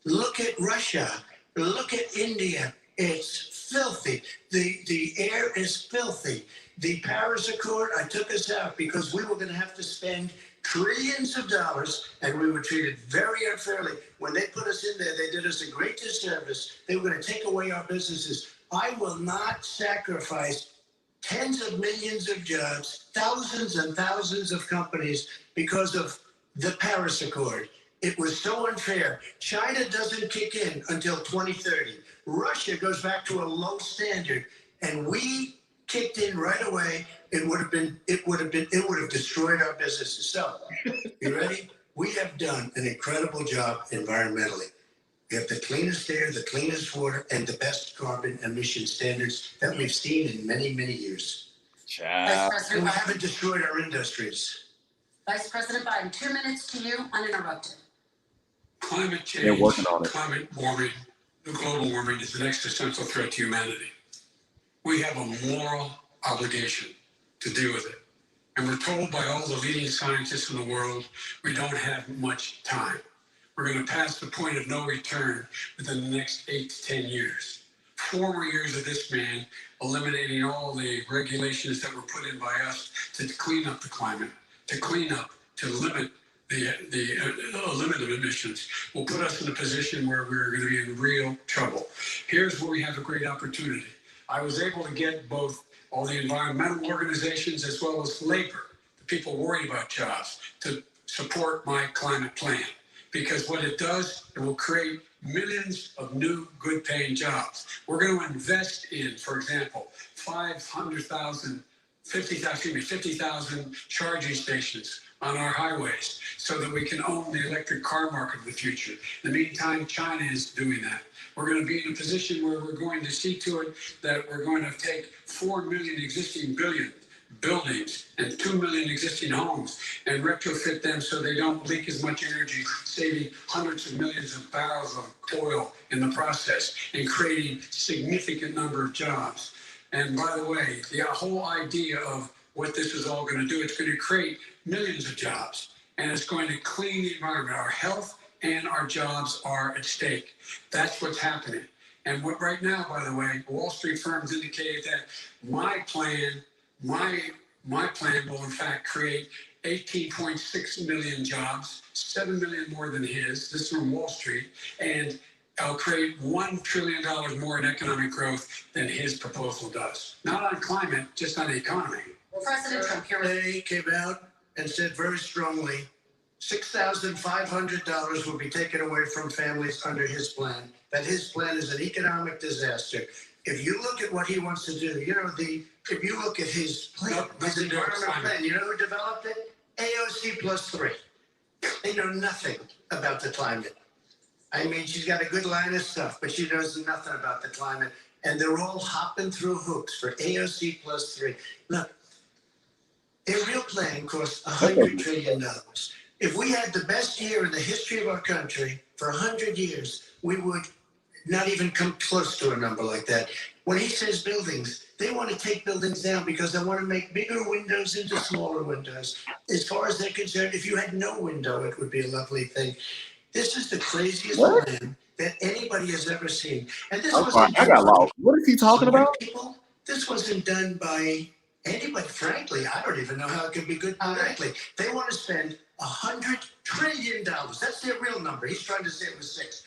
Look at Russia. Look at India. It's filthy. The air is filthy. The Paris Accord, I took us out because we were going to have to spend trillions of dollars, and we were treated very unfairly. When they put us in there, they did us a great disservice. They were going to take away our businesses. I will not sacrifice tens of millions of jobs, thousands and thousands of companies because of the Paris Accord. It was so unfair. China doesn't kick in until 2030. Russia goes back to a low standard, and we kicked in right away. It would have destroyed our businesses. So, you ready? We have done an incredible job environmentally. We have the cleanest air, the cleanest water, and the best carbon emission standards that we've seen in many, many years. Child. And we haven't destroyed our industries. Vice President Biden, 2 minutes to you, uninterrupted. Climate change, They're working on it. climate warming, global warming is an existential threat to humanity. We have a moral obligation to deal with it. And we're told by all the leading scientists in the world, we don't have much time. We're going to pass the point of no return within the next 8 to 10 years. 4 more years of this man eliminating all the regulations that were put in by us to clean up the climate, to limit the emissions will put us in a position where we're going to be in real trouble. Here's where we have a great opportunity. I was able to get both all the environmental organizations as well as labor, the people worried about jobs, to support my climate plan. Because what it does, it will create millions of new good paying jobs. We're going to invest in, for example, 50,000 charging stations on our highways so that we can own the electric car market of the future. In the meantime, China is doing that. We're going to be in a position where we're going to see to it that we're going to take 4 million existing buildings and 2 million existing homes and retrofit them so they don't leak as much energy, saving hundreds of millions of barrels of oil in the process and creating significant number of jobs. And by the way, the whole idea of what this is all going to do, it's going to create millions of jobs, and it's going to clean the environment. Our health and our jobs are at stake. That's what's happening. And what right now, by the way, Wall Street firms indicated that my plan will in fact create 18.6 million jobs, 7 million more than his. This is from Wall Street, and I'll create $1 trillion more in economic growth than his proposal does. Not on climate, just on the economy. President Trump, here. They came out and said very strongly $6,500 will be taken away from families under his plan. That his plan is an economic disaster. If you look at what he wants to do, if you look at his plan, his environmental plan, you know who developed it? AOC +3. They know nothing about the climate. I mean, she's got a good line of stuff, but she knows nothing about the climate. And they're all hopping through hoops for AOC +3. Look, their real plan costs $100 trillion. If we had the best year in the history of our country for 100 years, we would not even come close to a number like that. When he says buildings, they want to take buildings down because they want to make bigger windows into smaller windows. As far as they're concerned, if you had no window, it would be a lovely thing. This is the craziest plan that anybody has ever seen. And this wasn't I got lost. What is he talking about? People, this wasn't done by anybody. Frankly, I don't even know how it could be good directly. They want to spend $100 trillion. That's their real number. He's trying to say it was 6.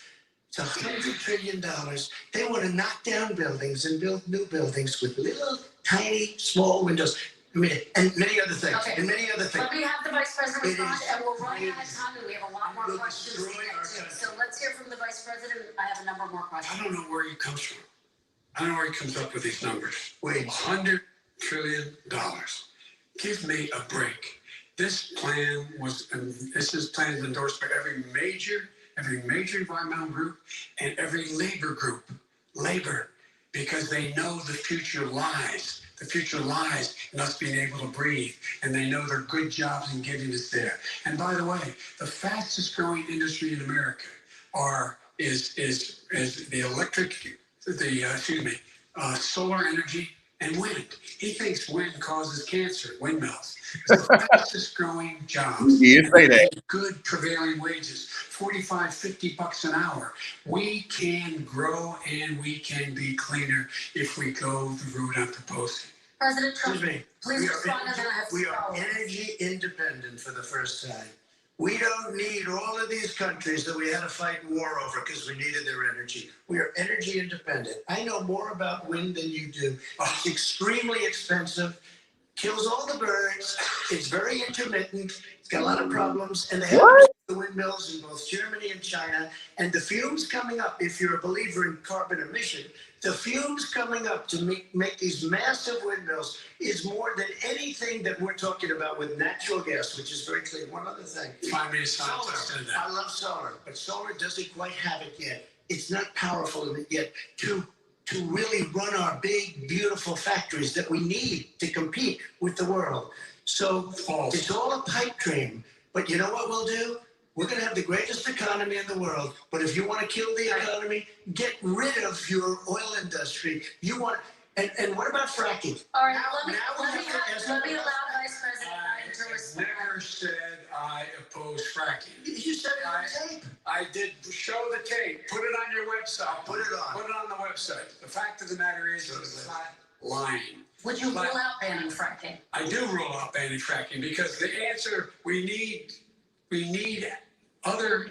It's $100 trillion. They want to knock down buildings and build new buildings with little, tiny, small windows. I mean, and many other things. Okay. And many other things. Let me have the Vice President respond, and we're running out of time, and we have a lot more questions to get to. So let's hear from the Vice President. I have a number more questions. I don't know where he comes from. I don't know where he comes up with these numbers. Wait. $100 trillion. Give me a break. This plan is endorsed by every major environmental group and every labor group. Labor, because they know the future lies. The future lies in us being able to breathe, and they know there are good jobs in getting us there. And by the way, the fastest growing industry in America is solar energy and wind. He thinks wind causes cancer, windmills. It's the fastest growing jobs. You say that. Good prevailing wages, $45, $50 an hour. We can grow and we can be cleaner if we go the route I'm proposing. President Trump, Excuse me. please respond, and then I have We are follow-up. energy independent for the first time. We don't need all of these countries that we had to fight war over because we needed their energy. We are energy independent. I know more about wind than you do. It's extremely expensive, kills all the birds. It's very intermittent. It's got a lot of problems. And they have the windmills in both Germany and China. And the fumes coming up, if you're a believer in carbon emission, the fumes coming up to make these massive windmills is more than anything that we're talking about with natural gas, which is very clean. One other thing. Solar. I love solar, but solar doesn't quite have it yet. It's not powerful yet to really run our big, beautiful factories that we need to compete with the world. So it's all a pipe dream. But you know what we'll do? We're going to have the greatest economy in the world. But if you want to kill the economy, get rid of your oil industry. And what about fracking? All right, let me allow Vice President to I respond. never said I oppose fracking. You said it on tape. I did show the tape. Put it on your website. I'll put it on. Put it on the website. The fact of the matter is, it's not lying. Would you rule out banning fracking? I do rule out banning fracking because the answer we need other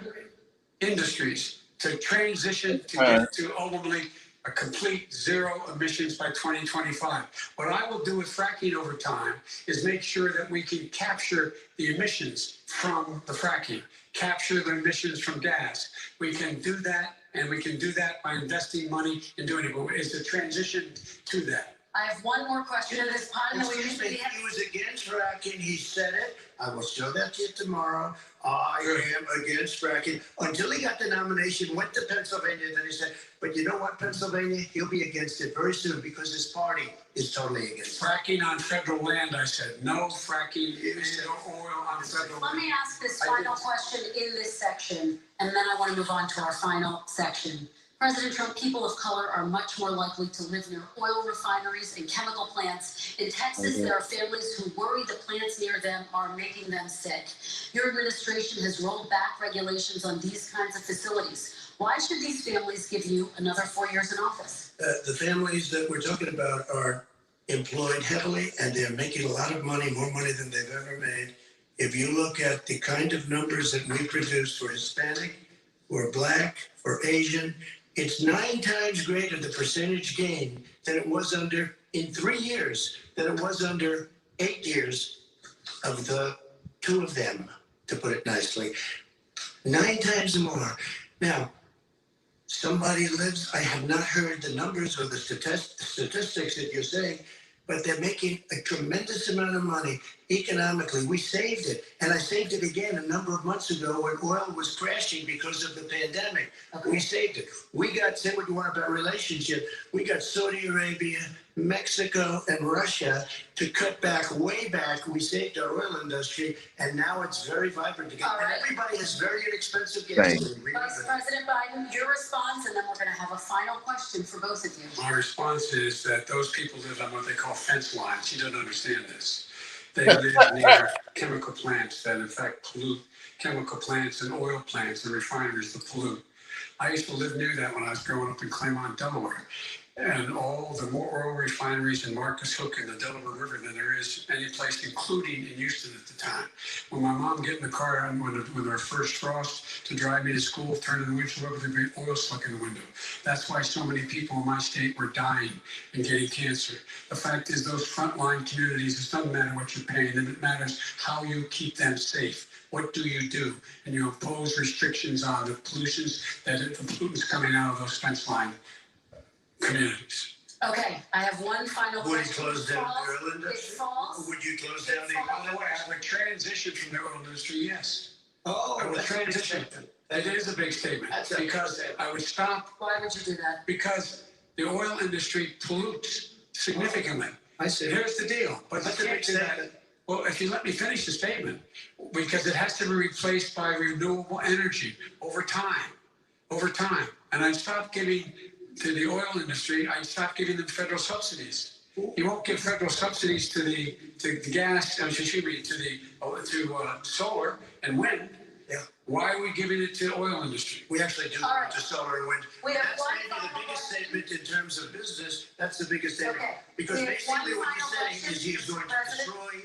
industries to transition to get to ultimately a complete zero emissions by 2025. What I will do with fracking over time is make sure that we can capture the emissions from the fracking, capture the emissions from gas. We can do that, and we can do that by investing money in doing it. But it's a transition to that. I have one more question in this pod. Excuse me, he was against fracking. He said it. I will show that to you tomorrow. I am against fracking. Until he got the nomination, went to Pennsylvania, then he said, but you know what, Pennsylvania? He'll be against it very soon because his party is totally against it. Fracking on federal land, I said. No fracking in oil on federal land. Let me ask this final question in this section, and then I want to move on to our final section. President Trump, people of color are much more likely to live near oil refineries and chemical plants. In Texas, there are families who worry the plants near them are making them sick. Your administration has rolled back regulations on these kinds of facilities. Why should these families give you another 4 years in office? The families that we're talking about are employed heavily, and they're making a lot of money, more money than they've ever made. If you look at the kind of numbers that we produce for Hispanic, or Black, or Asian, it's 9 times greater the percentage gain than it was under, in 3 years, than it was under 8 years of the 2 of them. to put it nicely. 9 times more. Now, somebody lives, I have not heard the numbers or the statistics that you're saying, but they're making a tremendous amount of money economically. We saved it. And I saved it again a number of months ago when oil was crashing because of the pandemic. Okay. We saved it. We got, say what you want about relationship, we got Saudi Arabia, Mexico, and Russia to cut back, way back. We saved our oil industry, and now it's very vibrant again. All right. And everybody has very inexpensive gas. Thanks. Vice President Biden, your response, and then we're going to have a final question for both of you. My response is that those people live on what they call fence lines. You don't understand this. They live near chemical plants that in fact pollute, chemical plants and oil plants and refineries that pollute. I used to live near that when I was growing up in Claremont, Delaware. And all the more oil refineries in Marcus Hook and the Delaware River than there is any place, including in Houston at the time. When my mom get in the car when our first frost to drive me to school, turning the windshield over, there'd be oil slick in the window. That's why so many people in my state were dying and getting cancer. The fact is, those frontline communities, it doesn't matter what you're paying them, it matters how you keep them safe. What do? And you impose restrictions on the pollutants coming out of those fence line communities. Okay, I have one final Would you question. close down the oil It industry? falls. Would you close down the By the way, I would transition from the oil industry, yes. Oh, I would that's a big transition. statement. It is a big statement That's a big because statement. I would stop Why would you do that? because the oil industry pollutes significantly. I see. Here's the deal, but That's you a can't big do that. statement. Well, if you let me finish the statement, because it has to be replaced by renewable energy over time. And I stopped giving to the oil industry, I stopped giving them federal subsidies. You won't give federal subsidies to the gas, to solar and wind. Yeah. Why are we giving it to the oil industry? We actually do All right. to solar and wind. We have That's one maybe the final biggest question. statement in terms of business. That's the biggest statement. Okay. Because We have basically one what you're final saying question, is he's going to President. destroy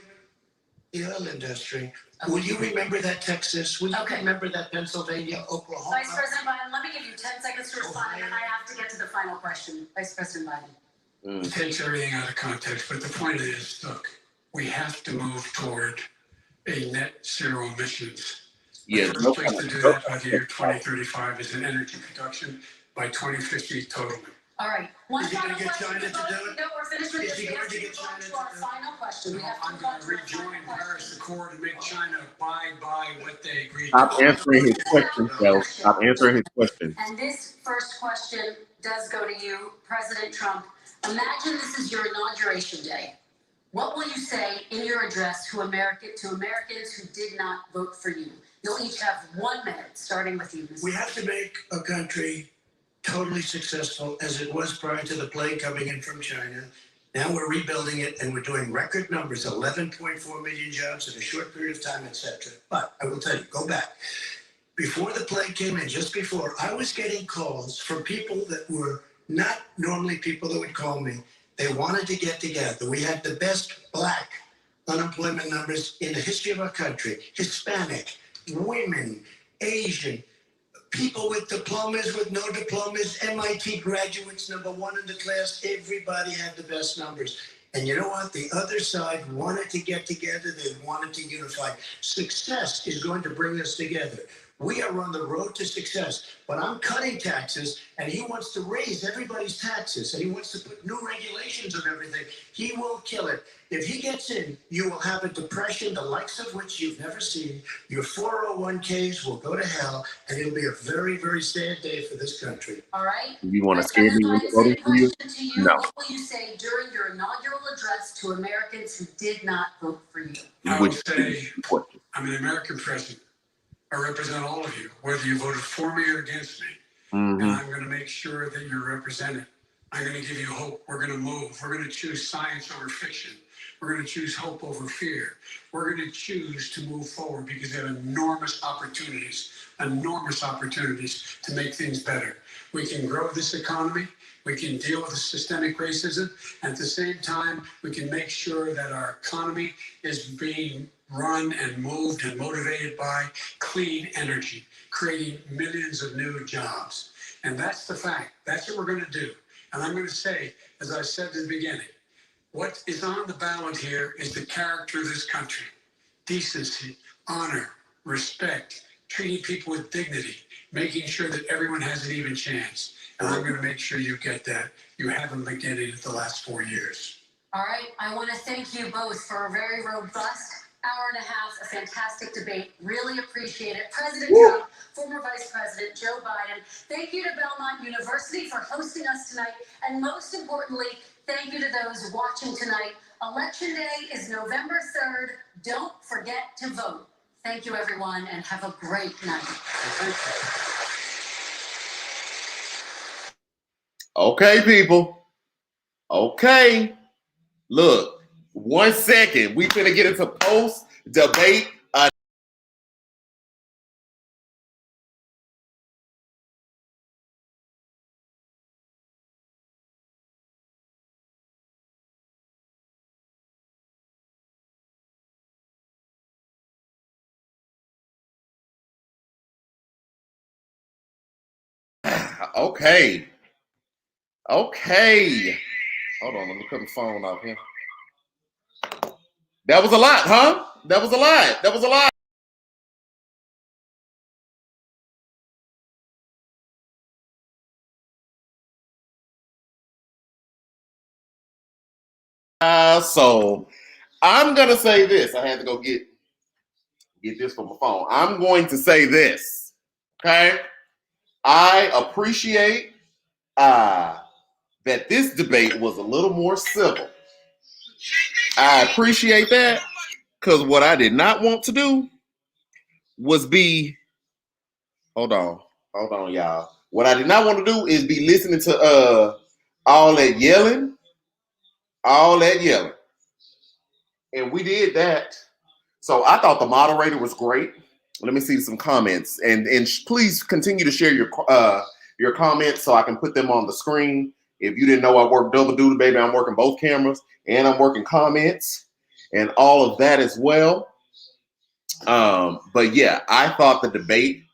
the oil industry. Okay. Will you remember that Texas? Will you Okay. remember that Pennsylvania, Oklahoma? Vice President Biden, let me give you 10 seconds to respond, and then I have to get to the final question. Vice President Biden. It takes everything out of context, but the point is, look, we have to move toward a net zero emissions. Yeah, The first place to do that by the year 2035 is in energy production, by 2050 totally. All right. One Is he final gonna get question. China to do it? No, we're finished with Is this. he We going have to to get move on China to to our do it? final question. We have to I'm move on going to to our final rejoin Paris question. Accord and make China abide by what they agreed Stop to. answering his questions, Joe. Stop answering his questions. And this first question does go to you, President Trump. Imagine this is your inauguration day. What will you say in your address to Americans who did not vote for you? You'll each have 1 minute, starting with you, Mr. We have to make a country totally successful as it was prior to the plague coming in from China. Now we're rebuilding it and we're doing record numbers, 11.4 million jobs in a short period of time, etc. But I will tell you, go back. Before the plague came in, just before, I was getting calls from people that were not normally people that would call me. They wanted to get together. We had the best Black unemployment numbers in the history of our country. Hispanic, women, Asian, people with diplomas, with no diplomas, MIT graduates, #1 in the class. Everybody had the best numbers. And you know what? The other side wanted to get together. They wanted to unify. Success is going to bring us together. We are on the road to success, but I'm cutting taxes, and he wants to raise everybody's taxes, and he wants to put new regulations on everything. He will kill it. If he gets in, you will have a depression, the likes of which you've never seen. Your 401ks will go to hell, and it'll be a very, very sad day for this country. All right? You want to Vice scare me President with Biden, voting same for you? question to you. No. What will you say during your inaugural address to Americans who did not vote for you? I Which would say question? I'm an American president. I represent all of you, whether you voted for me or against me. Mhm. And I'm going to make sure that you're represented. I'm going to give you hope. We're going to move. We're going to choose science over fiction. We're going to choose hope over fear. We're going to choose to move forward because we have enormous opportunities to make things better. We can grow this economy. We can deal with the systemic racism. And at the same time, we can make sure that our economy is being run and moved and motivated by clean energy, creating millions of new jobs. And that's the fact. That's what we're going to do. And I'm going to say, as I said in the beginning, what is on the ballot here is the character of this country: decency, honor, respect, treating people with dignity, making sure that everyone has an even chance. And I'm going to make sure you get that. You haven't been getting it the last 4 years. All right. I want to thank you both for a very robust hour and a half, a fantastic debate. Really appreciate it. President Trump, former Vice President Joe Biden, thank you to Belmont University for hosting us tonight. And most importantly, thank you to those watching tonight. Election Day is November 3rd. Don't forget to vote. Thank you, everyone, and have a great night. Okay, people. Okay. Look, 1 second. We finna get into post-debate. Okay. Okay. Hold on, let me cut the phone off here. That was a lot, huh? That was a lot. That was a lot. So I'm gonna say this. I had to go get this from my phone. I'm going to say this. Okay. I appreciate that this debate was a little more civil. I appreciate that because what I did not want to do was be hold on, y'all. What I did not want to do is be listening to all that yelling. And we did that. So I thought the moderator was great. Let me see some comments, and please continue to share your comments so I can put them on the screen. If you didn't know, I work double duty, baby. I'm working both cameras and I'm working comments and all of that as well. But yeah, I thought the debate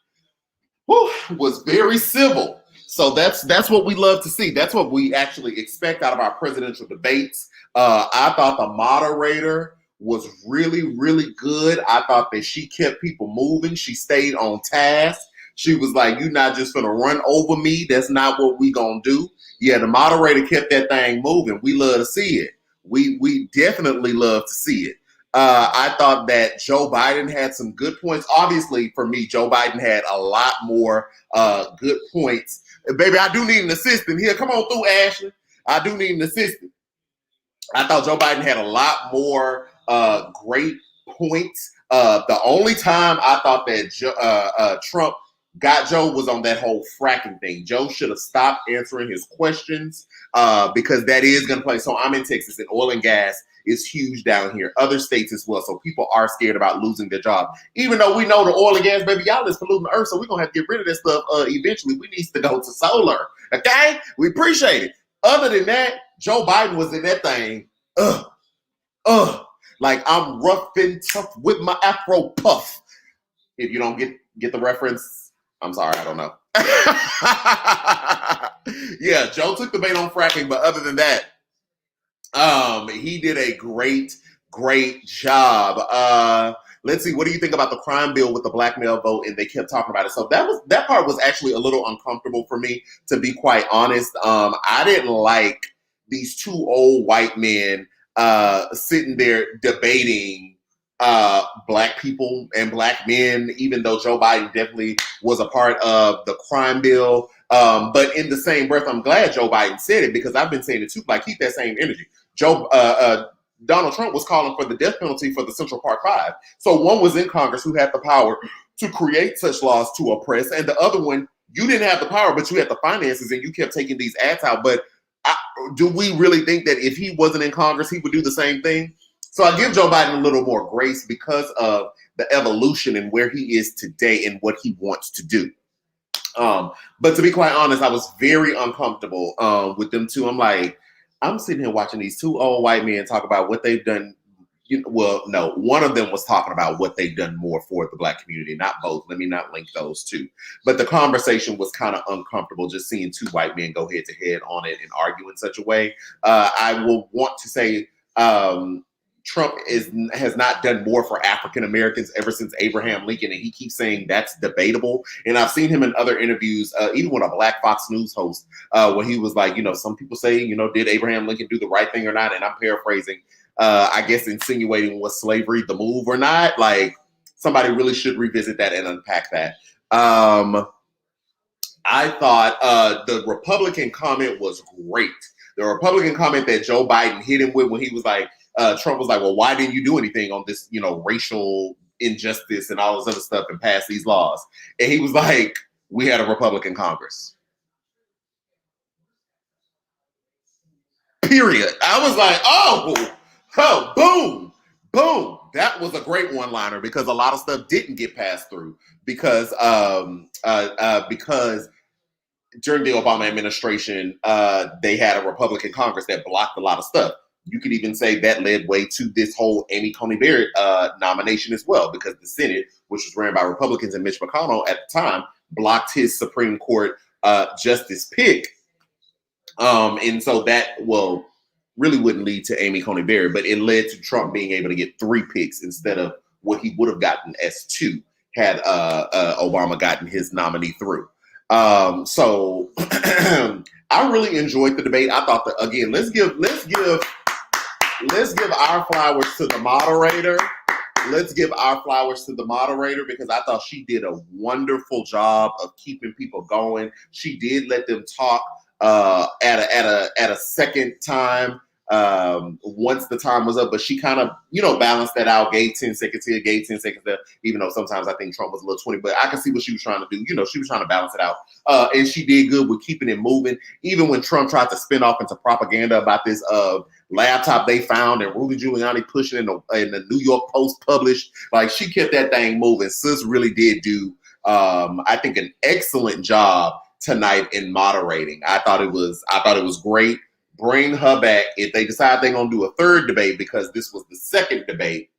was very civil. So that's what we love to see. That's what we actually expect out of our presidential debates. I thought the moderator was really, really good. I thought that she kept people moving. She stayed on task. She was like, you're not just going to run over me. That's not what we going to do. Yeah, the moderator kept that thing moving. We love to see it. We definitely love to see it. I thought that Joe Biden had some good points. Obviously, for me, Joe Biden had a lot more good points. Baby, I do need an assistant here. Come on through, Ashley. I do need an assistant. I thought Joe Biden had a lot more great points. The only time I thought that Trump got Joe was on that whole fracking thing. Joe should have stopped answering his questions because that is going to play. So I'm in Texas, and oil and gas is huge down here. Other states as well. So people are scared about losing their job. Even though we know the oil and gas, baby, y'all is polluting the earth, so we're going to have to get rid of this stuff eventually. We need to go to solar. Okay? We appreciate it. Other than that, Joe Biden was in that thing. Like I'm rough and tough with my Afro puff. If you don't get the reference, I'm sorry, I don't know. Yeah, Joe took the bait on fracking, but other than that, he did a great job. Let's see, what do you think about the crime bill with the black male vote? And they kept talking about it. So that part was actually a little uncomfortable for me, to be quite honest. I didn't like these two old white men sitting there debating black people and black men, even though Joe Biden definitely was a part of the crime bill. But in the same breath, I'm glad Joe Biden said it, because I've been saying it too. Like, keep that same energy. Donald Trump was calling for the death penalty for the Central Park Five. So one was in Congress who had the power to create such laws to oppress, and the other one, you didn't have the power, but you had the finances, and you kept taking these ads out. But do we really think that if he wasn't in Congress, he would do the same thing? So I give Joe Biden a little more grace because of the evolution and where he is today and what he wants to do. But to be quite honest, I was very uncomfortable with them too. I'm sitting here watching these two old white men talk about what they've done. Well, no, one of them was talking about what they've done more for the black community, not both. Let me not link those two. But the conversation was kind of uncomfortable, just seeing two white men go head to head on it and argue in such a way. I will want to say Trump has not done more for African Americans ever since Abraham Lincoln, and he keeps saying that's debatable. And I've seen him in other interviews, even with a Black Fox News host, where he was like, some people say, did Abraham Lincoln do the right thing or not? And I'm paraphrasing, I guess insinuating was slavery the move or not. Like, somebody really should revisit that and unpack that. I thought the Republican comment was great. The Republican comment that Joe Biden hit him with when he was like, Trump was like, well, why didn't you do anything on this, racial injustice and all this other stuff and pass these laws? And he was like, we had a Republican Congress. Period. I was like, boom, boom. That was a great one-liner because a lot of stuff didn't get passed through because during the Obama administration, they had a Republican Congress that blocked a lot of stuff. You could even say that led way to this whole Amy Coney Barrett nomination as well, because the Senate, which was ran by Republicans and Mitch McConnell at the time, blocked his Supreme Court justice pick. And so that, really wouldn't lead to Amy Coney Barrett, but it led to Trump being able to get 3 picks instead of what he would have gotten as 2 had Obama gotten his nominee through. So I really enjoyed the debate. I thought that, again, let's give our flowers to the moderator. Let's give our flowers to the moderator because I thought she did a wonderful job of keeping people going. She did let them talk at a second time once the time was up, but she kind of balanced that out, gave 10 seconds here, gave 10 seconds there, even though sometimes I think Trump was a little 20, but I can see what she was trying to do. She was trying to balance it out, and she did good with keeping it moving, even when Trump tried to spin off into propaganda about this laptop they found and Rudy Giuliani pushing in the New York Post published. Like, she kept that thing moving. Sis really did do I think an excellent job tonight in moderating. I thought it was great. Bring her back if they decide they're gonna do a third debate, because this was the second debate.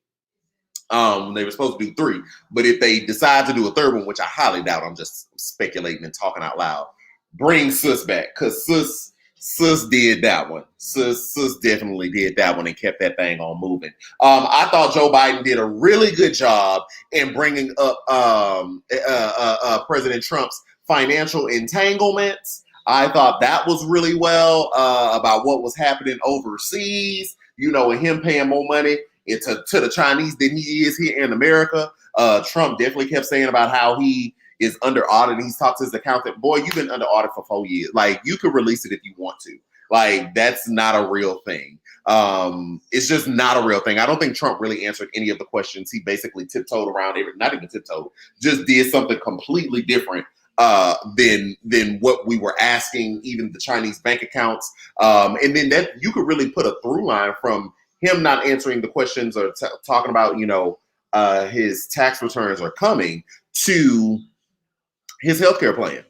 They were supposed to do 3, but if they decide to do a third one, which I highly doubt, I'm just speculating and talking out loud. Bring Sis back, because Sis did that one. Sis definitely did that one and kept that thing on moving. I thought Joe Biden did a really good job in bringing up President Trump's financial entanglements. I thought that was really well about what was happening overseas, and him paying more money to the Chinese than he is here in America. Trump definitely kept saying about how he is under audit. He's talked to his accountant. Boy, you've been under audit for 4 years. Like, you could release it if you want to. Like, that's not a real thing. It's just not a real thing. I don't think Trump really answered any of the questions. He basically tiptoed around not even tiptoed, just did something completely different than what we were asking, even the Chinese bank accounts. And then that you could really put a through line from him not answering the questions or talking about, his tax returns are coming to his healthcare plan.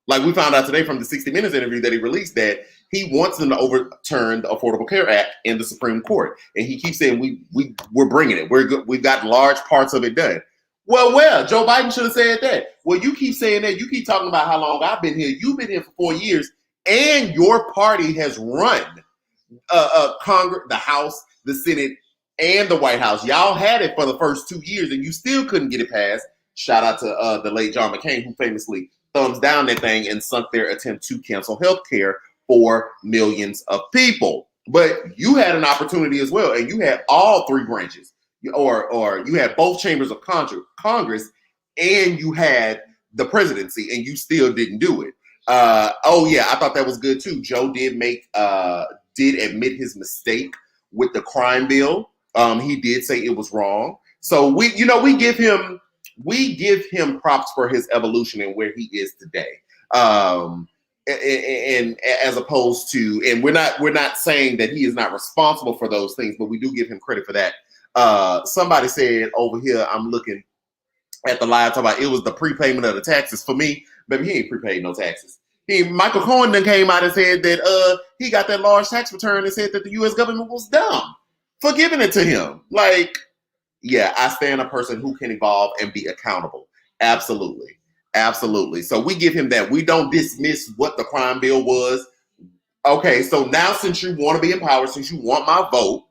Like, we found out today from the 60 Minutes interview that he released that he wants them to overturn the Affordable Care Act in the Supreme Court. And he keeps saying, we're bringing it. We're good. We've got large parts of it done. Well, Joe Biden should have said that. Well, you keep saying that. You keep talking about how long I've been here. You've been here for 4 years, and your party has run Congress, the House, the Senate, and the White House. Y'all had it for the first 2 years, and you still couldn't get it passed. Shout out to the late John McCain, who famously thumbs down that thing and sunk their attempt to cancel health care for millions of people. But you had an opportunity as well, and you had all 3 branches. Or you had both chambers of Congress, and you had the presidency, and you still didn't do it. I thought that was good too. Joe did admit his mistake with the crime bill. He did say it was wrong. So we give him props for his evolution and where he is today. And as opposed to, and we're not saying that he is not responsible for those things, but we do give him credit for that. Somebody said over here, I'm looking at the live talking about it was the prepayment of the taxes. For me, baby, he ain't prepaid no taxes. Michael Cohen then came out and said that he got that large tax return and said that the U.S. government was dumb for giving it to him. Like, yeah, I stand a person who can evolve and be accountable. Absolutely. Absolutely. So we give him that. We don't dismiss what the crime bill was. Okay, so now since you want to be in power, since you want my vote,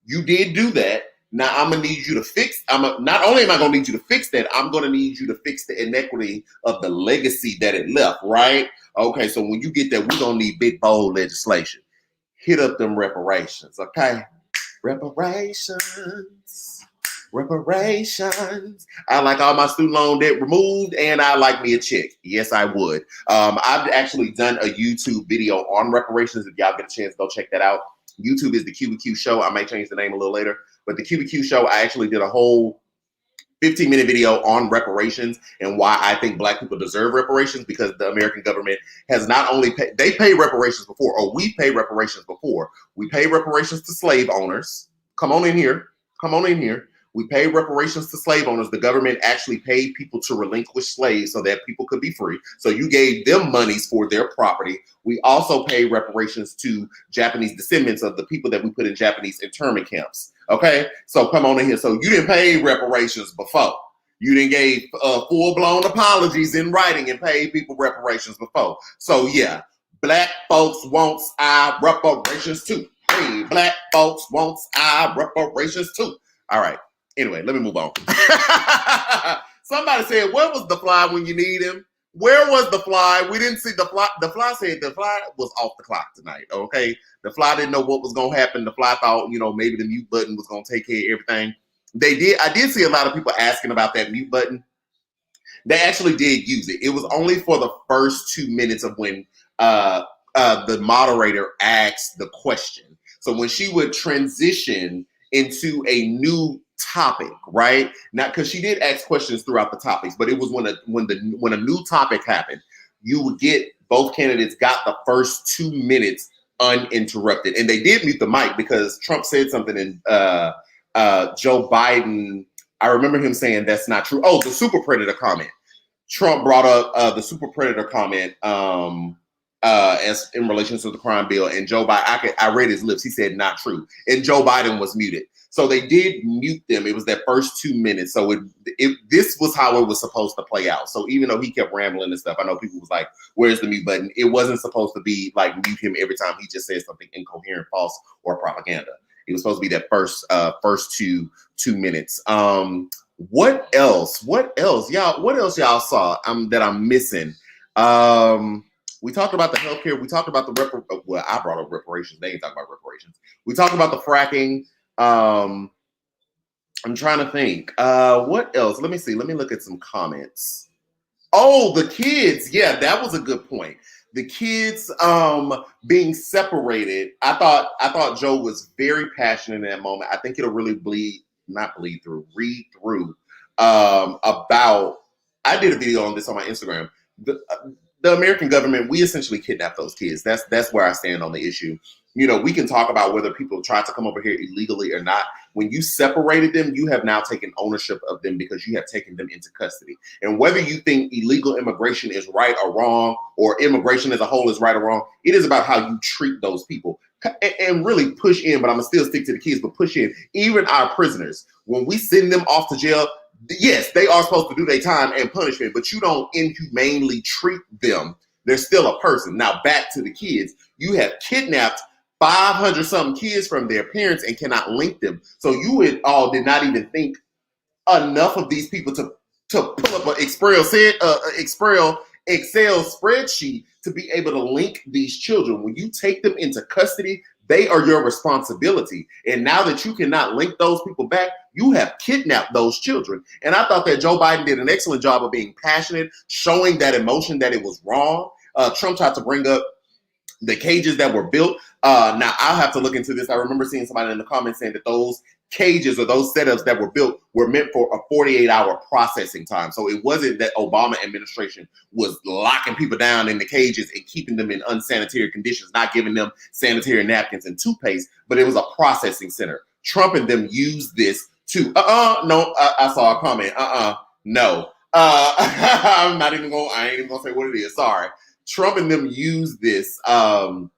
You did do that. Now I'm gonna need you to fix. Not only am I gonna need you to fix that, I'm gonna need you to fix the inequity of the legacy that it left. Right? Okay. So when you get that, we're gonna need big bold legislation. Hit up them reparations. Okay. Reparations. Reparations. I like all my student loan debt removed, and I like me a check. Yes, I would. I've actually done a YouTube video on reparations. If y'all get a chance, go check that out. YouTube is the QBQ Show. I may change the name a little later, but the QBQ Show, I actually did a whole 15-minute video on reparations and why I think Black people deserve reparations, because the American government has not only they paid reparations before, or we paid reparations before. We paid reparations to slave owners. Come on in here. Come on in here. We paid reparations to slave owners. The government actually paid people to relinquish slaves so that people could be free. So you gave them monies for their property. We also paid reparations to Japanese descendants of the people that we put in Japanese internment camps. Okay, so come on in here. So you didn't pay reparations before. You didn't give full-blown apologies in writing and pay people reparations before. So yeah, Black folks wants our reparations too. Hey, Black folks wants our reparations too. All right. Anyway, let me move on. Somebody said, where was the fly when you need him? Where was the fly? We didn't see the fly. The fly said the fly was off the clock tonight, okay? The fly didn't know what was going to happen. The fly thought, maybe the mute button was going to take care of everything. I did see a lot of people asking about that mute button. They actually did use it. It was only for the first 2 minutes of when the moderator asked the question. So when she would transition into a new topic, right? Not because she did ask questions throughout the topics, but it was when a new topic happened, you would get both candidates got the first 2 minutes uninterrupted, and they did mute the mic because Trump said something, and Joe Biden. I remember him saying that's not true. Oh, the super predator comment. Trump brought up the super predator comment as in relation to the crime bill, and Joe Biden. I read his lips. He said not true, and Joe Biden was muted. So they did mute them. It was that first 2 minutes. So this was how it was supposed to play out. So even though he kept rambling and stuff, I know people was like, where's the mute button? It wasn't supposed to be like mute him every time he just said something incoherent, false, or propaganda. It was supposed to be that first two minutes. What else? Y'all, what else y'all saw that I'm missing? We talked about the healthcare. We talked about well, I brought up reparations. They ain't talking about reparations. We talked about the fracking. I'm trying to think. What else? Let me see. Let me look at some comments. Oh, the kids. Yeah, that was a good point. The kids being separated. I thought Joe was very passionate in that moment. I think it'll really read through about. I did a video on this on my Instagram. The American government, we essentially kidnapped those kids. That's where I stand on the issue. We can talk about whether people tried to come over here illegally or not. When you separated them, you have now taken ownership of them because you have taken them into custody. And whether you think illegal immigration is right or wrong, or immigration as a whole is right or wrong, it is about how you treat those people. And really push in, but I'm going to still stick to the kids, but push in. Even our prisoners, when we send them off to jail, yes, they are supposed to do their time and punishment, but you don't inhumanely treat them. They're still a person. Now back to the kids. You have kidnapped 500 something kids from their parents and cannot link them. So you all did not even think enough of these people to pull up an Excel spreadsheet to be able to link these children. When you take them into custody, they are your responsibility. And now that you cannot link those people back, you have kidnapped those children. And I thought that Joe Biden did an excellent job of being passionate, showing that emotion that it was wrong. Trump tried to bring up the cages that were built. Now I'll have to look into this. I remember seeing somebody in the comments saying that those cages or those setups that were built were meant for a 48-hour processing time. So it wasn't that Obama administration was locking people down in the cages and keeping them in unsanitary conditions, not giving them sanitary napkins and toothpaste, but it was a processing center. Trump and them used this to, I saw a comment, no. I ain't even gonna say what it is, sorry. Trump and them used this to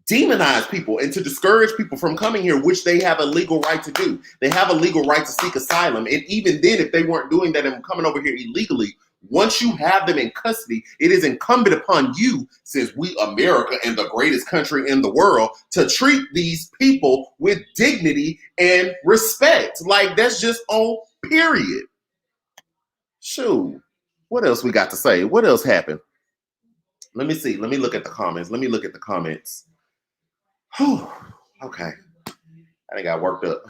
demonize people and to discourage people from coming here, which they have a legal right to do. They have a legal right to seek asylum. And even then, if they weren't doing that and coming over here illegally, Once you have them in custody, it is incumbent upon you, since we, America and the greatest country in the world, to treat these people with dignity and respect. Like, that's just on period. Shoot. What else we got to say? What else happened? Let me see. Let me look at the comments. Whew. Okay. I done got worked up.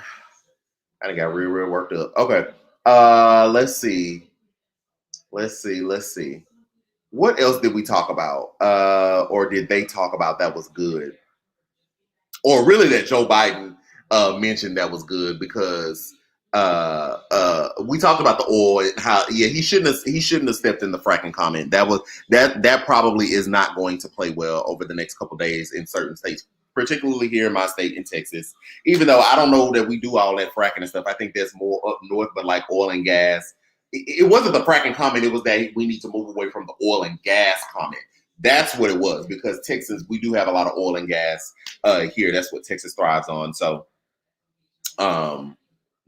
I done got real worked up. Okay. Let's see. What else did we talk about? Or did they talk about that was good? Or really that Joe Biden mentioned that was good, because we talked about the oil and how he shouldn't have stepped in the fracking comment. That probably is not going to play well over the next couple of days in certain states, particularly here in my state in Texas. Even though I don't know that we do all that fracking and stuff, I think there's more up north, but like oil and gas. It wasn't the fracking comment, it was that we need to move away from the oil and gas comment. That's what it was, because Texas, we do have a lot of oil and gas here. That's what Texas thrives on. So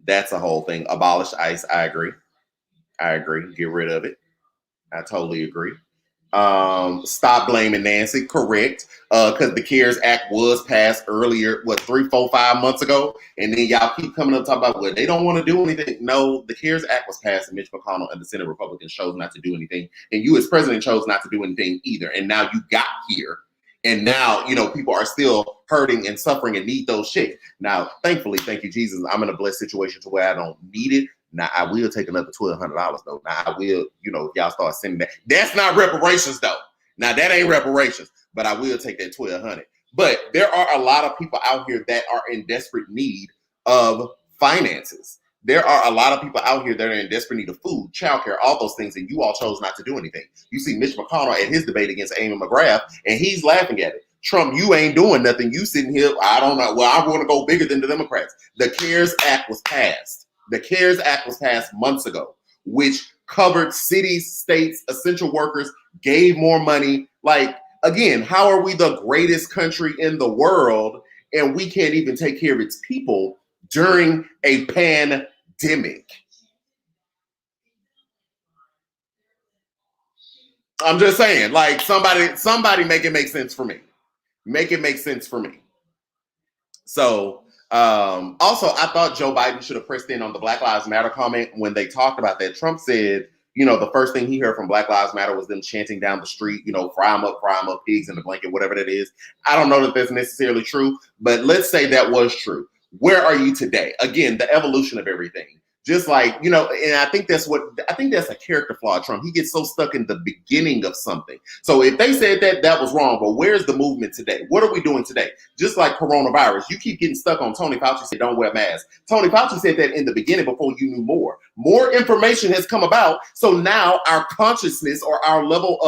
that's a whole thing. Abolish ICE. I agree. Get rid of it. I totally agree. Stop blaming Nancy. Correct. Because the CARES Act was passed earlier, 3, 4, 5 months ago. And then y'all keep coming up talking about, well, they don't want to do anything. No, the CARES Act was passed, and Mitch McConnell and the Senate Republicans chose not to do anything. And you as president chose not to do anything either. And now you got here. And now, people are still hurting and suffering and need those shit. Now, thankfully, thank you, Jesus, I'm in a blessed situation to where I don't need it. Now, I will take another $1,200, though. Now, I will, if y'all start sending that. That's not reparations, though. Now, that ain't reparations, but I will take that $1,200. But there are a lot of people out here that are in desperate need of finances. There are a lot of people out here that are in desperate need of food, childcare, all those things, and you all chose not to do anything. You see Mitch McConnell at his debate against Amy McGrath, and he's laughing at it. Trump, you ain't doing nothing. You sitting here, I don't know. Well, I want to go bigger than the Democrats. The CARES Act was passed. The CARES Act was passed months ago, which covered cities, states, essential workers, gave more money. Like, again, how are we the greatest country in the world and we can't even take care of its people during a pandemic? I'm just saying, like, somebody make it make sense for me. Make it make sense for me. So, also, I thought Joe Biden should have pressed in on the Black Lives Matter comment when they talked about that. Trump said, the first thing he heard from Black Lives Matter was them chanting down the street, fry them up, pigs in the blanket, whatever that is. I don't know that that's necessarily true, but let's say that was true. Where are you today? Again, the evolution of everything. Just like, and I think that's a character flaw, Trump. He gets so stuck in the beginning of something. So if they said that was wrong, but where's the movement today? What are we doing today? Just like coronavirus, you keep getting stuck on Tony Fauci said don't wear masks. Tony Fauci said that in the beginning before you knew more. More information has come about. So now our consciousness or our level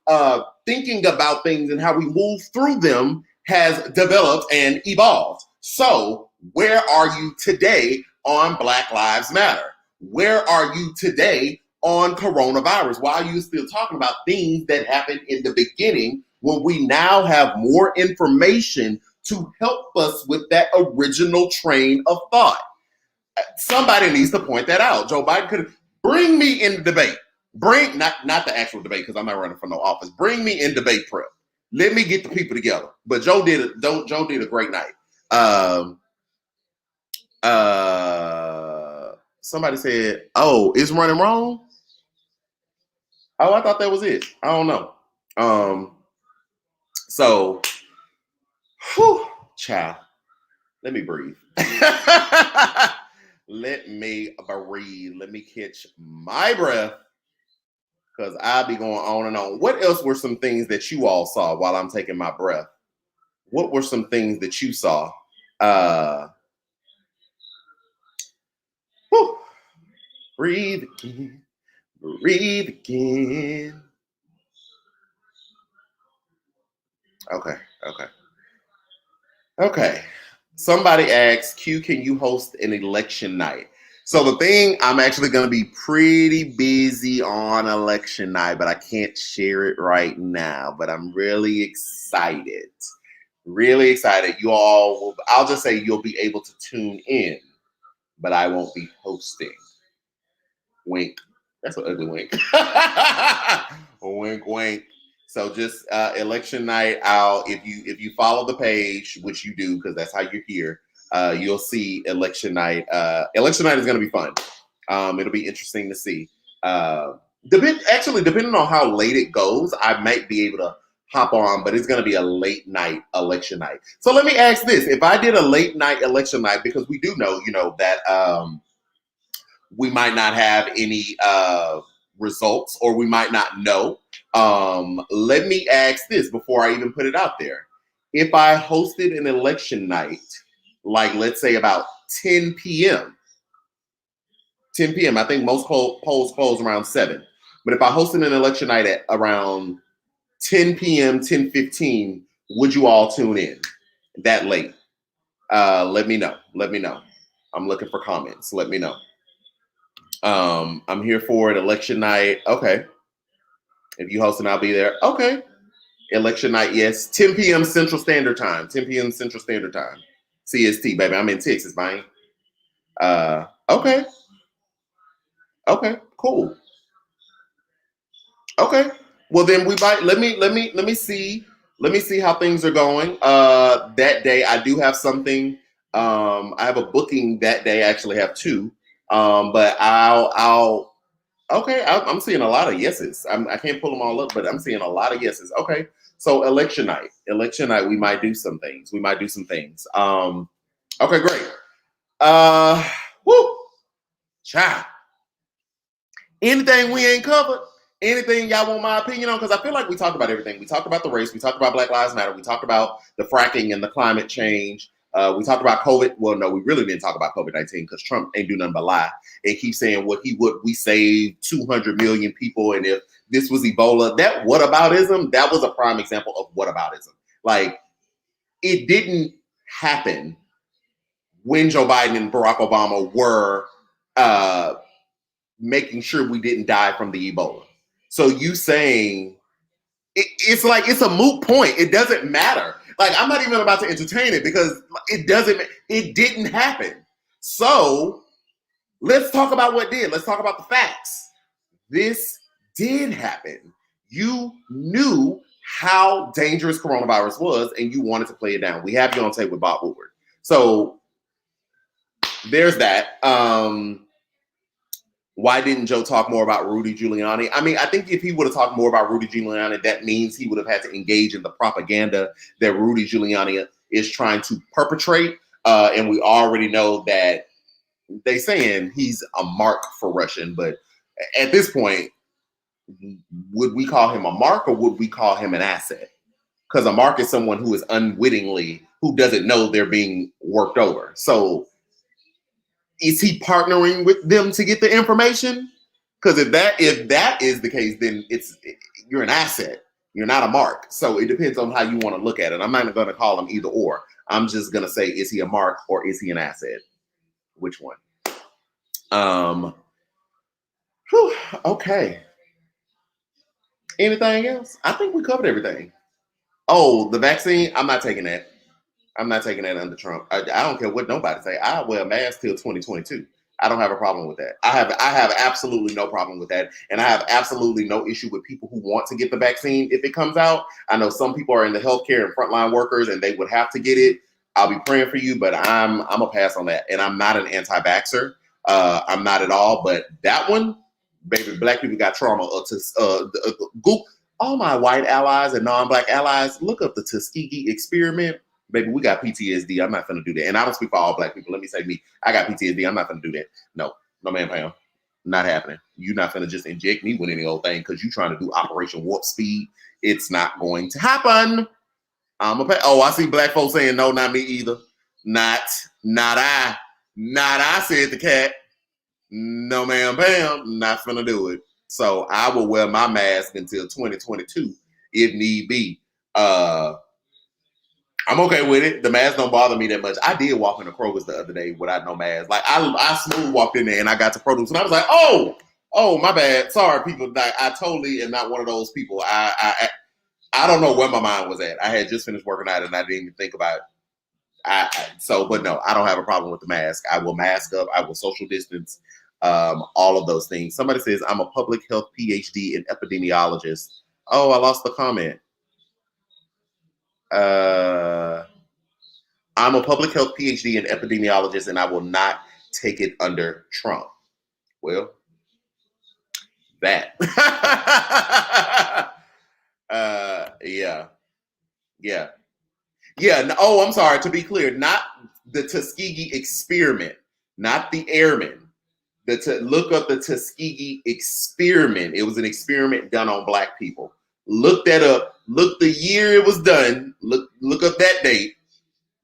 of thinking about things and how we move through them has developed and evolved. So where are you today on Black Lives Matter? Where are you today on coronavirus? Why are you still talking about things that happened in the beginning when we now have more information to help us with that original train of thought? Somebody needs to point that out. Joe Biden could bring me in the debate. Bring not the actual debate, because I'm not running for no office. Bring me in debate prep. Let me get the people together. But Joe did a great night. Somebody said, "Oh, it's running wrong." Oh, I thought that was it. I don't know. So, whew, child, let me breathe. Let me breathe. Let me catch my breath, because I'll be going on and on. What else were some things that you all saw while I'm taking my breath? What were some things that you saw? Whew. Breathe again. Breathe again. Okay. Somebody asked, Q, can you host an election night? So the thing, I'm actually going to be pretty busy on election night, but I can't share it right now. But I'm really excited. Really excited. You all will, I'll just say you'll be able to tune in, but I won't be hosting. Wink, That's an ugly wink. Wink, wink. So just election night out. If you follow the page, which you do because that's how you're here, you'll see election night. Election night is going to be fun. It'll be interesting to see. Depending on how late it goes, I might be able to hop on, but it's going to be a late night election night. So let me ask this: if I did a late night election night, because we do know, that we might not have any results, or we might not know. Let me ask this before I even put it out there. If I hosted an election night, like let's say about 10 p.m., I think most polls close around 7. But if I hosted an election night at around 10 p.m., 10:15, would you all tune in that late? Let me know. I'm looking for comments. Let me know. I'm here for it. Election night. Okay. If you hosting, I'll be there. Okay. Election night, yes. 10 p.m. Central Standard Time. 10 p.m. Central Standard Time. CST, baby. I'm in Texas, man. Okay. Okay. Cool. Okay. Well, then we might let me see how things are going. That day I do have something. I have a booking that day. I actually have 2. But I'll okay. I'm seeing a lot of yeses. I can't pull them all up, but I'm seeing a lot of yeses. Okay. So election night, we might do some things. Okay, great. Whoo, child. Anything we ain't covered? Anything y'all want my opinion on? Because I feel like we talked about everything. We talked about the race. We talked about Black Lives Matter. We talked about the fracking and the climate change. We talked about COVID. Well, no, we really didn't talk about COVID-19 because Trump ain't do nothing but lie and keep saying what he would. We saved 200 million people, and if this was Ebola, that whataboutism, that was a prime example of whataboutism. Like, it didn't happen when Joe Biden and Barack Obama were making sure we didn't die from the Ebola. So you saying it's like it's a moot point. It doesn't matter. Like, I'm not even about to entertain it because it didn't happen. So let's talk about what did. Let's talk about the facts. This did happen. You knew how dangerous coronavirus was and you wanted to play it down. We have you on tape with Bob Woodward. So there's that. Why didn't Joe talk more about Rudy Giuliani? I mean, I think if he would have talked more about Rudy Giuliani, that means he would have had to engage in the propaganda that Rudy Giuliani is trying to perpetrate. And we already know that they saying he's a mark for Russian, but at this point, would we call him a mark or would we call him an asset? Because a mark is someone who is unwittingly, who doesn't know they're being worked over. So is he partnering with them to get the information? Because if that is the case, then you're an asset. You're not a mark. So it depends on how you want to look at it. I'm not going to call him either or. I'm just going to say, is he a mark or is he an asset? Which one? Okay. Anything else? I think we covered everything. Oh, the vaccine. I'm not taking that. I'm not taking that under Trump. I don't care what nobody say. I'll wear a mask till 2022. I don't have a problem with that. I have absolutely no problem with that. And I have absolutely no issue with people who want to get the vaccine if it comes out. I know some people are in the healthcare and frontline workers and they would have to get it. I'll be praying for you, but I'm a pass on that. And I'm not an anti-vaxxer. I'm not at all. But that one, baby, black people got trauma. Google all my white allies and non-black allies. Look up the Tuskegee experiment. Baby, we got PTSD. I'm not going to do that. And I don't speak for all black people. Let me say me. I got PTSD. I'm not going to do that. No, man, Pam. Not happening. You're not going to just inject me with any old thing because you're trying to do Operation Warp Speed. It's not going to happen. I see black folks saying no, not me either. Not I. Not I, said the cat. No, ma'am, Pam. Not going to do it. So I will wear my mask until 2022 if need be. I'm okay with it. The mask don't bother me that much. I did walk into Kroger's the other day without no mask. Like I smooth walked in there and I got to produce and I was like, oh, my bad. Sorry, people. Like, I totally am not one of those people. I don't know where my mind was at. I had just finished working out and I didn't even think about it. But no, I don't have a problem with the mask. I will mask up. I will social distance. all of those things. Somebody says, I'm a public health PhD and epidemiologist. Oh, I lost the comment. I'm a public health PhD and epidemiologist, and I will not take it under Trump. Well, that. Yeah. Oh, I'm sorry. To be clear, not the Tuskegee experiment, not the airmen. Look up the Tuskegee experiment. It was an experiment done on Black people. Look that up. Look the year it was done. Look up that date.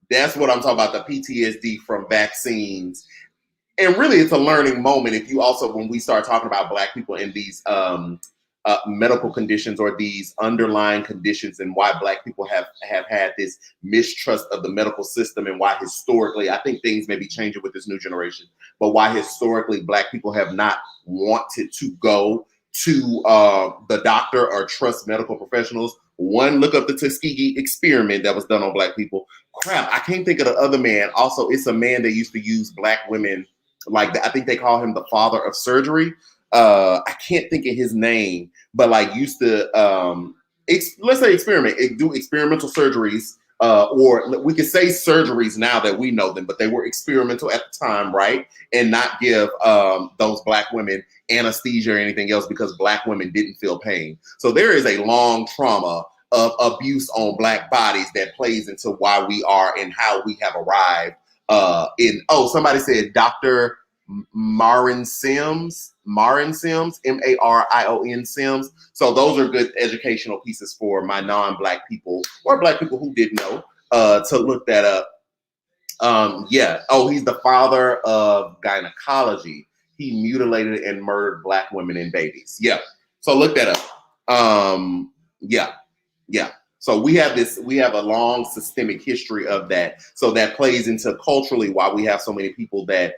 That's what I'm talking about, the PTSD from vaccines. And really, it's a learning moment if you also, when we start talking about Black people in these medical conditions or these underlying conditions, and why Black people have had this mistrust of the medical system, and why historically, I think things may be changing with this new generation, but why historically Black people have not wanted to go to the doctor or trust medical professionals. One, look up the Tuskegee experiment that was done on Black people. Crap, I can't think of the other man. Also, it's a man that used to use Black women, like I think they call him the father of surgery. I can't think of his name, but like used to let's say do experimental surgeries, or we could say surgeries now that we know them, but they were experimental at the time, right? And not give those Black women anesthesia or anything else, because Black women didn't feel pain. So there is a long trauma of abuse on Black bodies that plays into why we are and how we have arrived somebody said Dr. Marin Sims, Marion Sims. So those are good educational pieces for my non-Black people or Black people who didn't know to look that up. He's the father of gynecology. He mutilated and murdered Black women and babies. Yeah. So look that up. Yeah. So we have a long systemic history of that. So that plays into culturally why we have so many people that,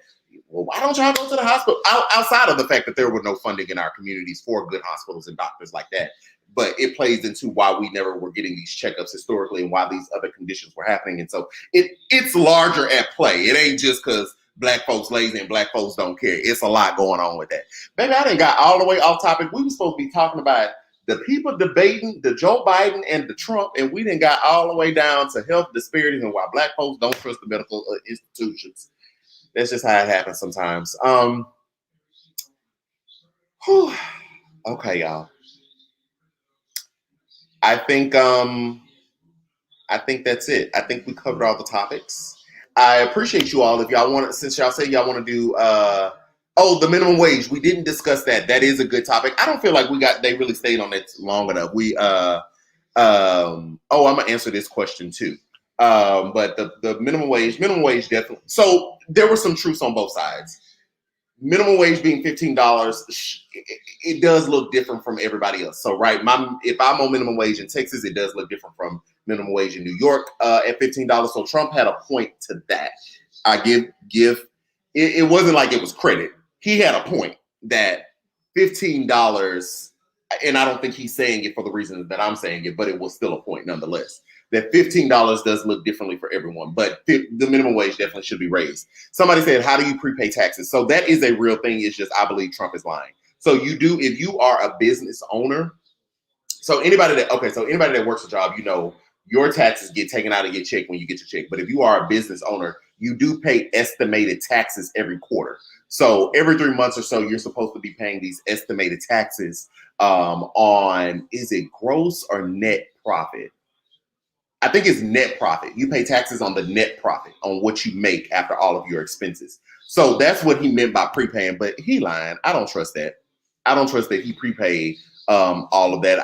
well, why don't y'all go to the hospital? Outside of the fact that there were no funding in our communities for good hospitals and doctors like that. But it plays into why we never were getting these checkups historically and why these other conditions were happening. And so it's larger at play. It ain't just because Black folks lazy and Black folks don't care. It's a lot going on with that. Baby, I done got all the way off topic. We were supposed to be talking about the people debating the Joe Biden and the Trump, and we done got all the way down to health disparities and why Black folks don't trust the medical institutions. That's just how it happens sometimes. Okay, y'all. I think that's it. I think we covered all the topics. I appreciate you all. If y'all want to, since y'all say y'all want to do the minimum wage, we didn't discuss that. That is a good topic. I don't feel like they really stayed on it long enough. I'm gonna answer this question too. But the minimum wage definitely. So there were some truths on both sides. Minimum wage being $15, it does look different from everybody else. So, right, if I'm on minimum wage in Texas, it does look different from minimum wage in New York at $15. So Trump had a point to that. I give. It wasn't like it was credit. He had a point that $15, and I don't think he's saying it for the reason that I'm saying it, but it was still a point nonetheless. That $15 does look differently for everyone, but the minimum wage definitely should be raised. Somebody said, how do you prepay taxes? So that is a real thing. It's just, I believe Trump is lying. So if you are a business owner, so anybody that works a job, your taxes get taken out of your check when you get your check. But if you are a business owner, you do pay estimated taxes every quarter. So every 3 months or so, you're supposed to be paying these estimated taxes on, is it gross or net profit? I think it's net profit. You pay taxes on the net profit, on what you make after all of your expenses. So that's what he meant by prepaying, but he lying. I don't trust that. I don't trust that he prepaid all of that.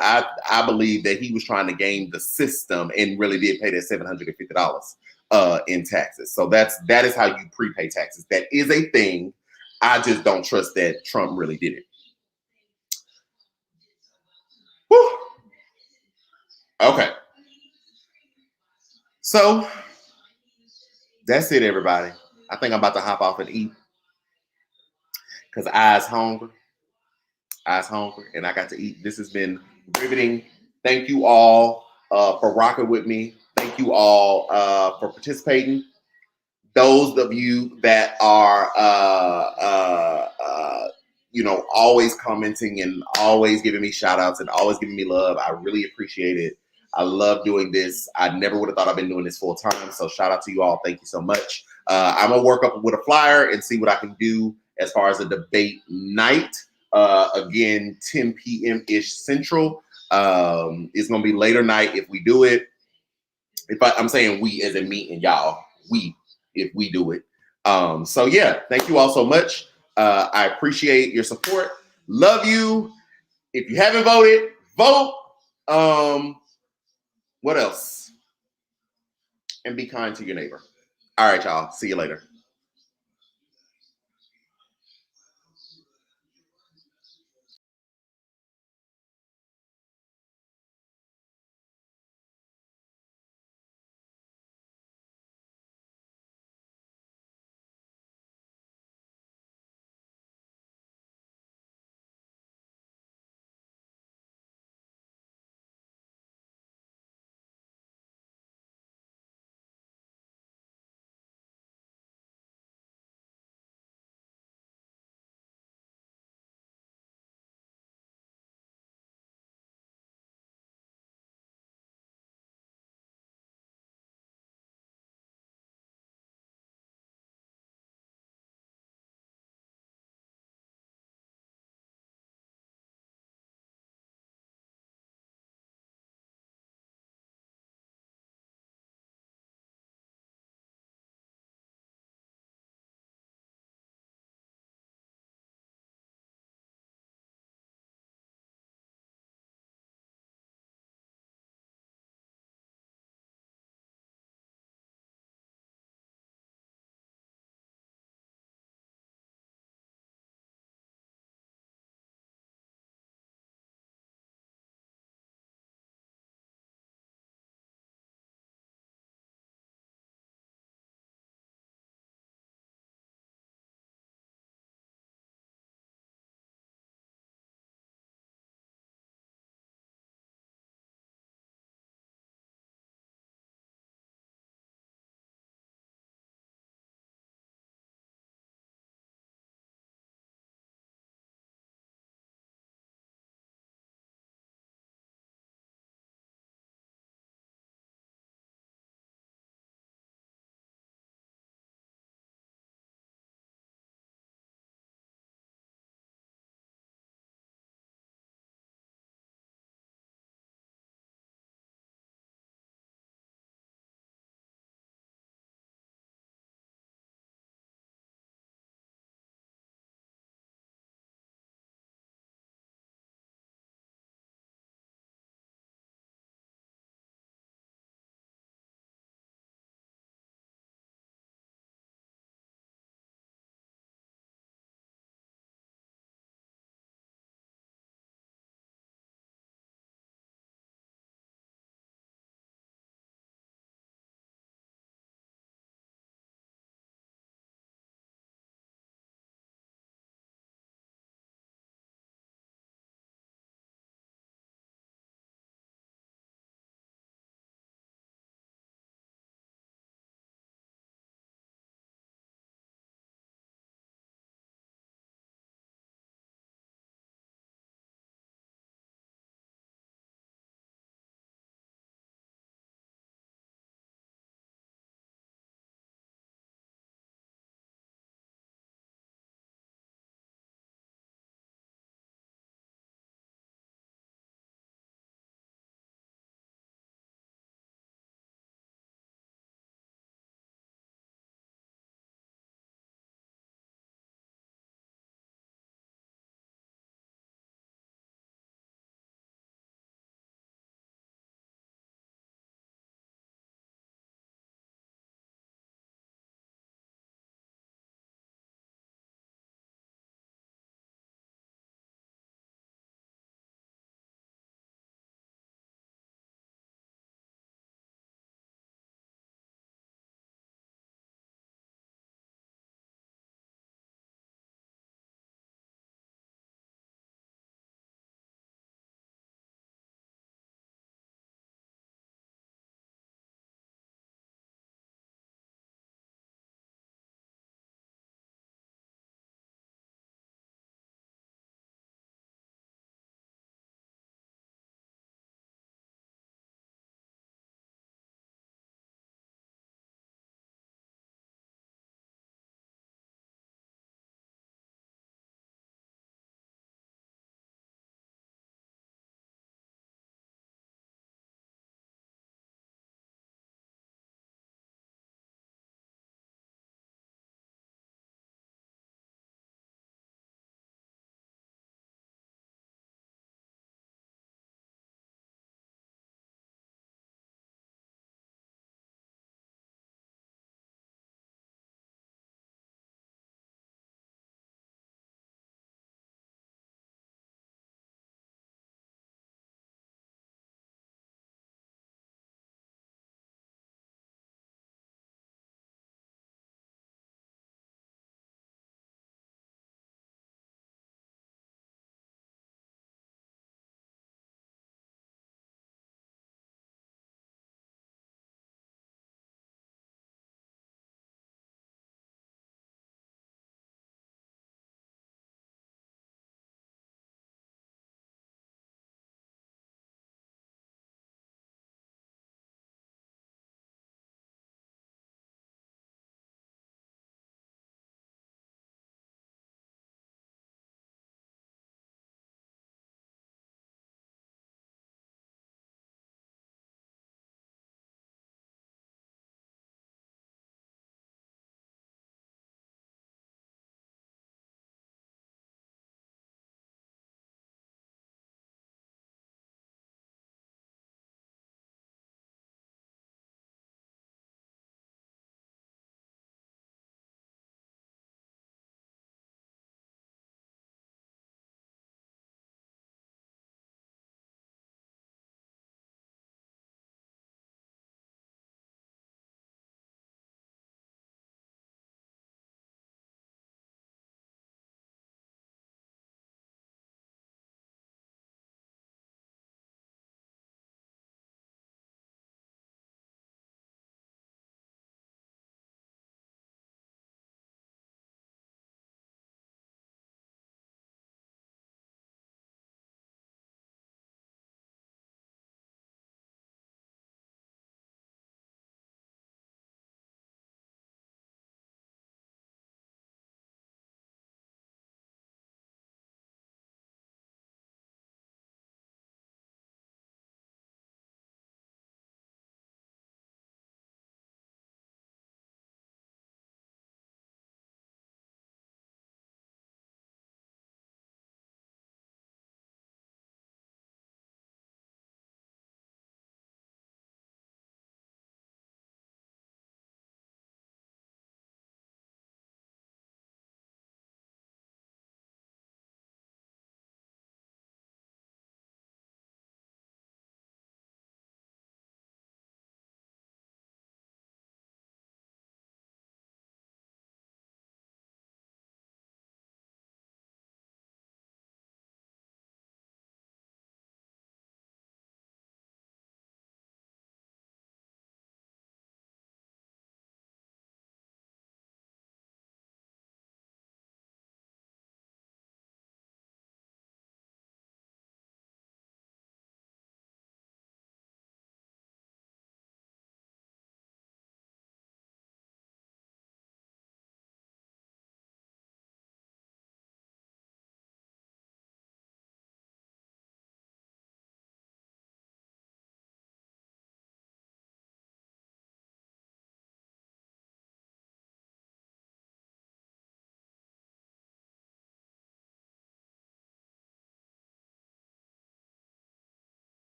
I believe that he was trying to game the system and really did pay that $750 in taxes. So that is how you prepay taxes. That is a thing. I just don't trust that Trump really did it. Whew. Okay. So that's it, everybody. I think I'm about to hop off and eat because eyes hungry, and I got to eat. This has been riveting. Thank you all for rocking with me. Thank you all for participating. those of you that are, always commenting and always giving me shout outs and always giving me love. I really appreciate it. I love doing this. I never would have thought I've been doing this full time. So shout out to you all. Thank you so much. I'm going to work up with a flyer and see what I can do as far as a debate night. Again, 10 p.m.-ish Central. It's going to be later night if we do it. I'm saying we as in me and y'all, if we do it. So yeah, thank you all so much. I appreciate your support. Love you. If you haven't voted, vote. What else? And be kind to your neighbor. All right, y'all. See you later.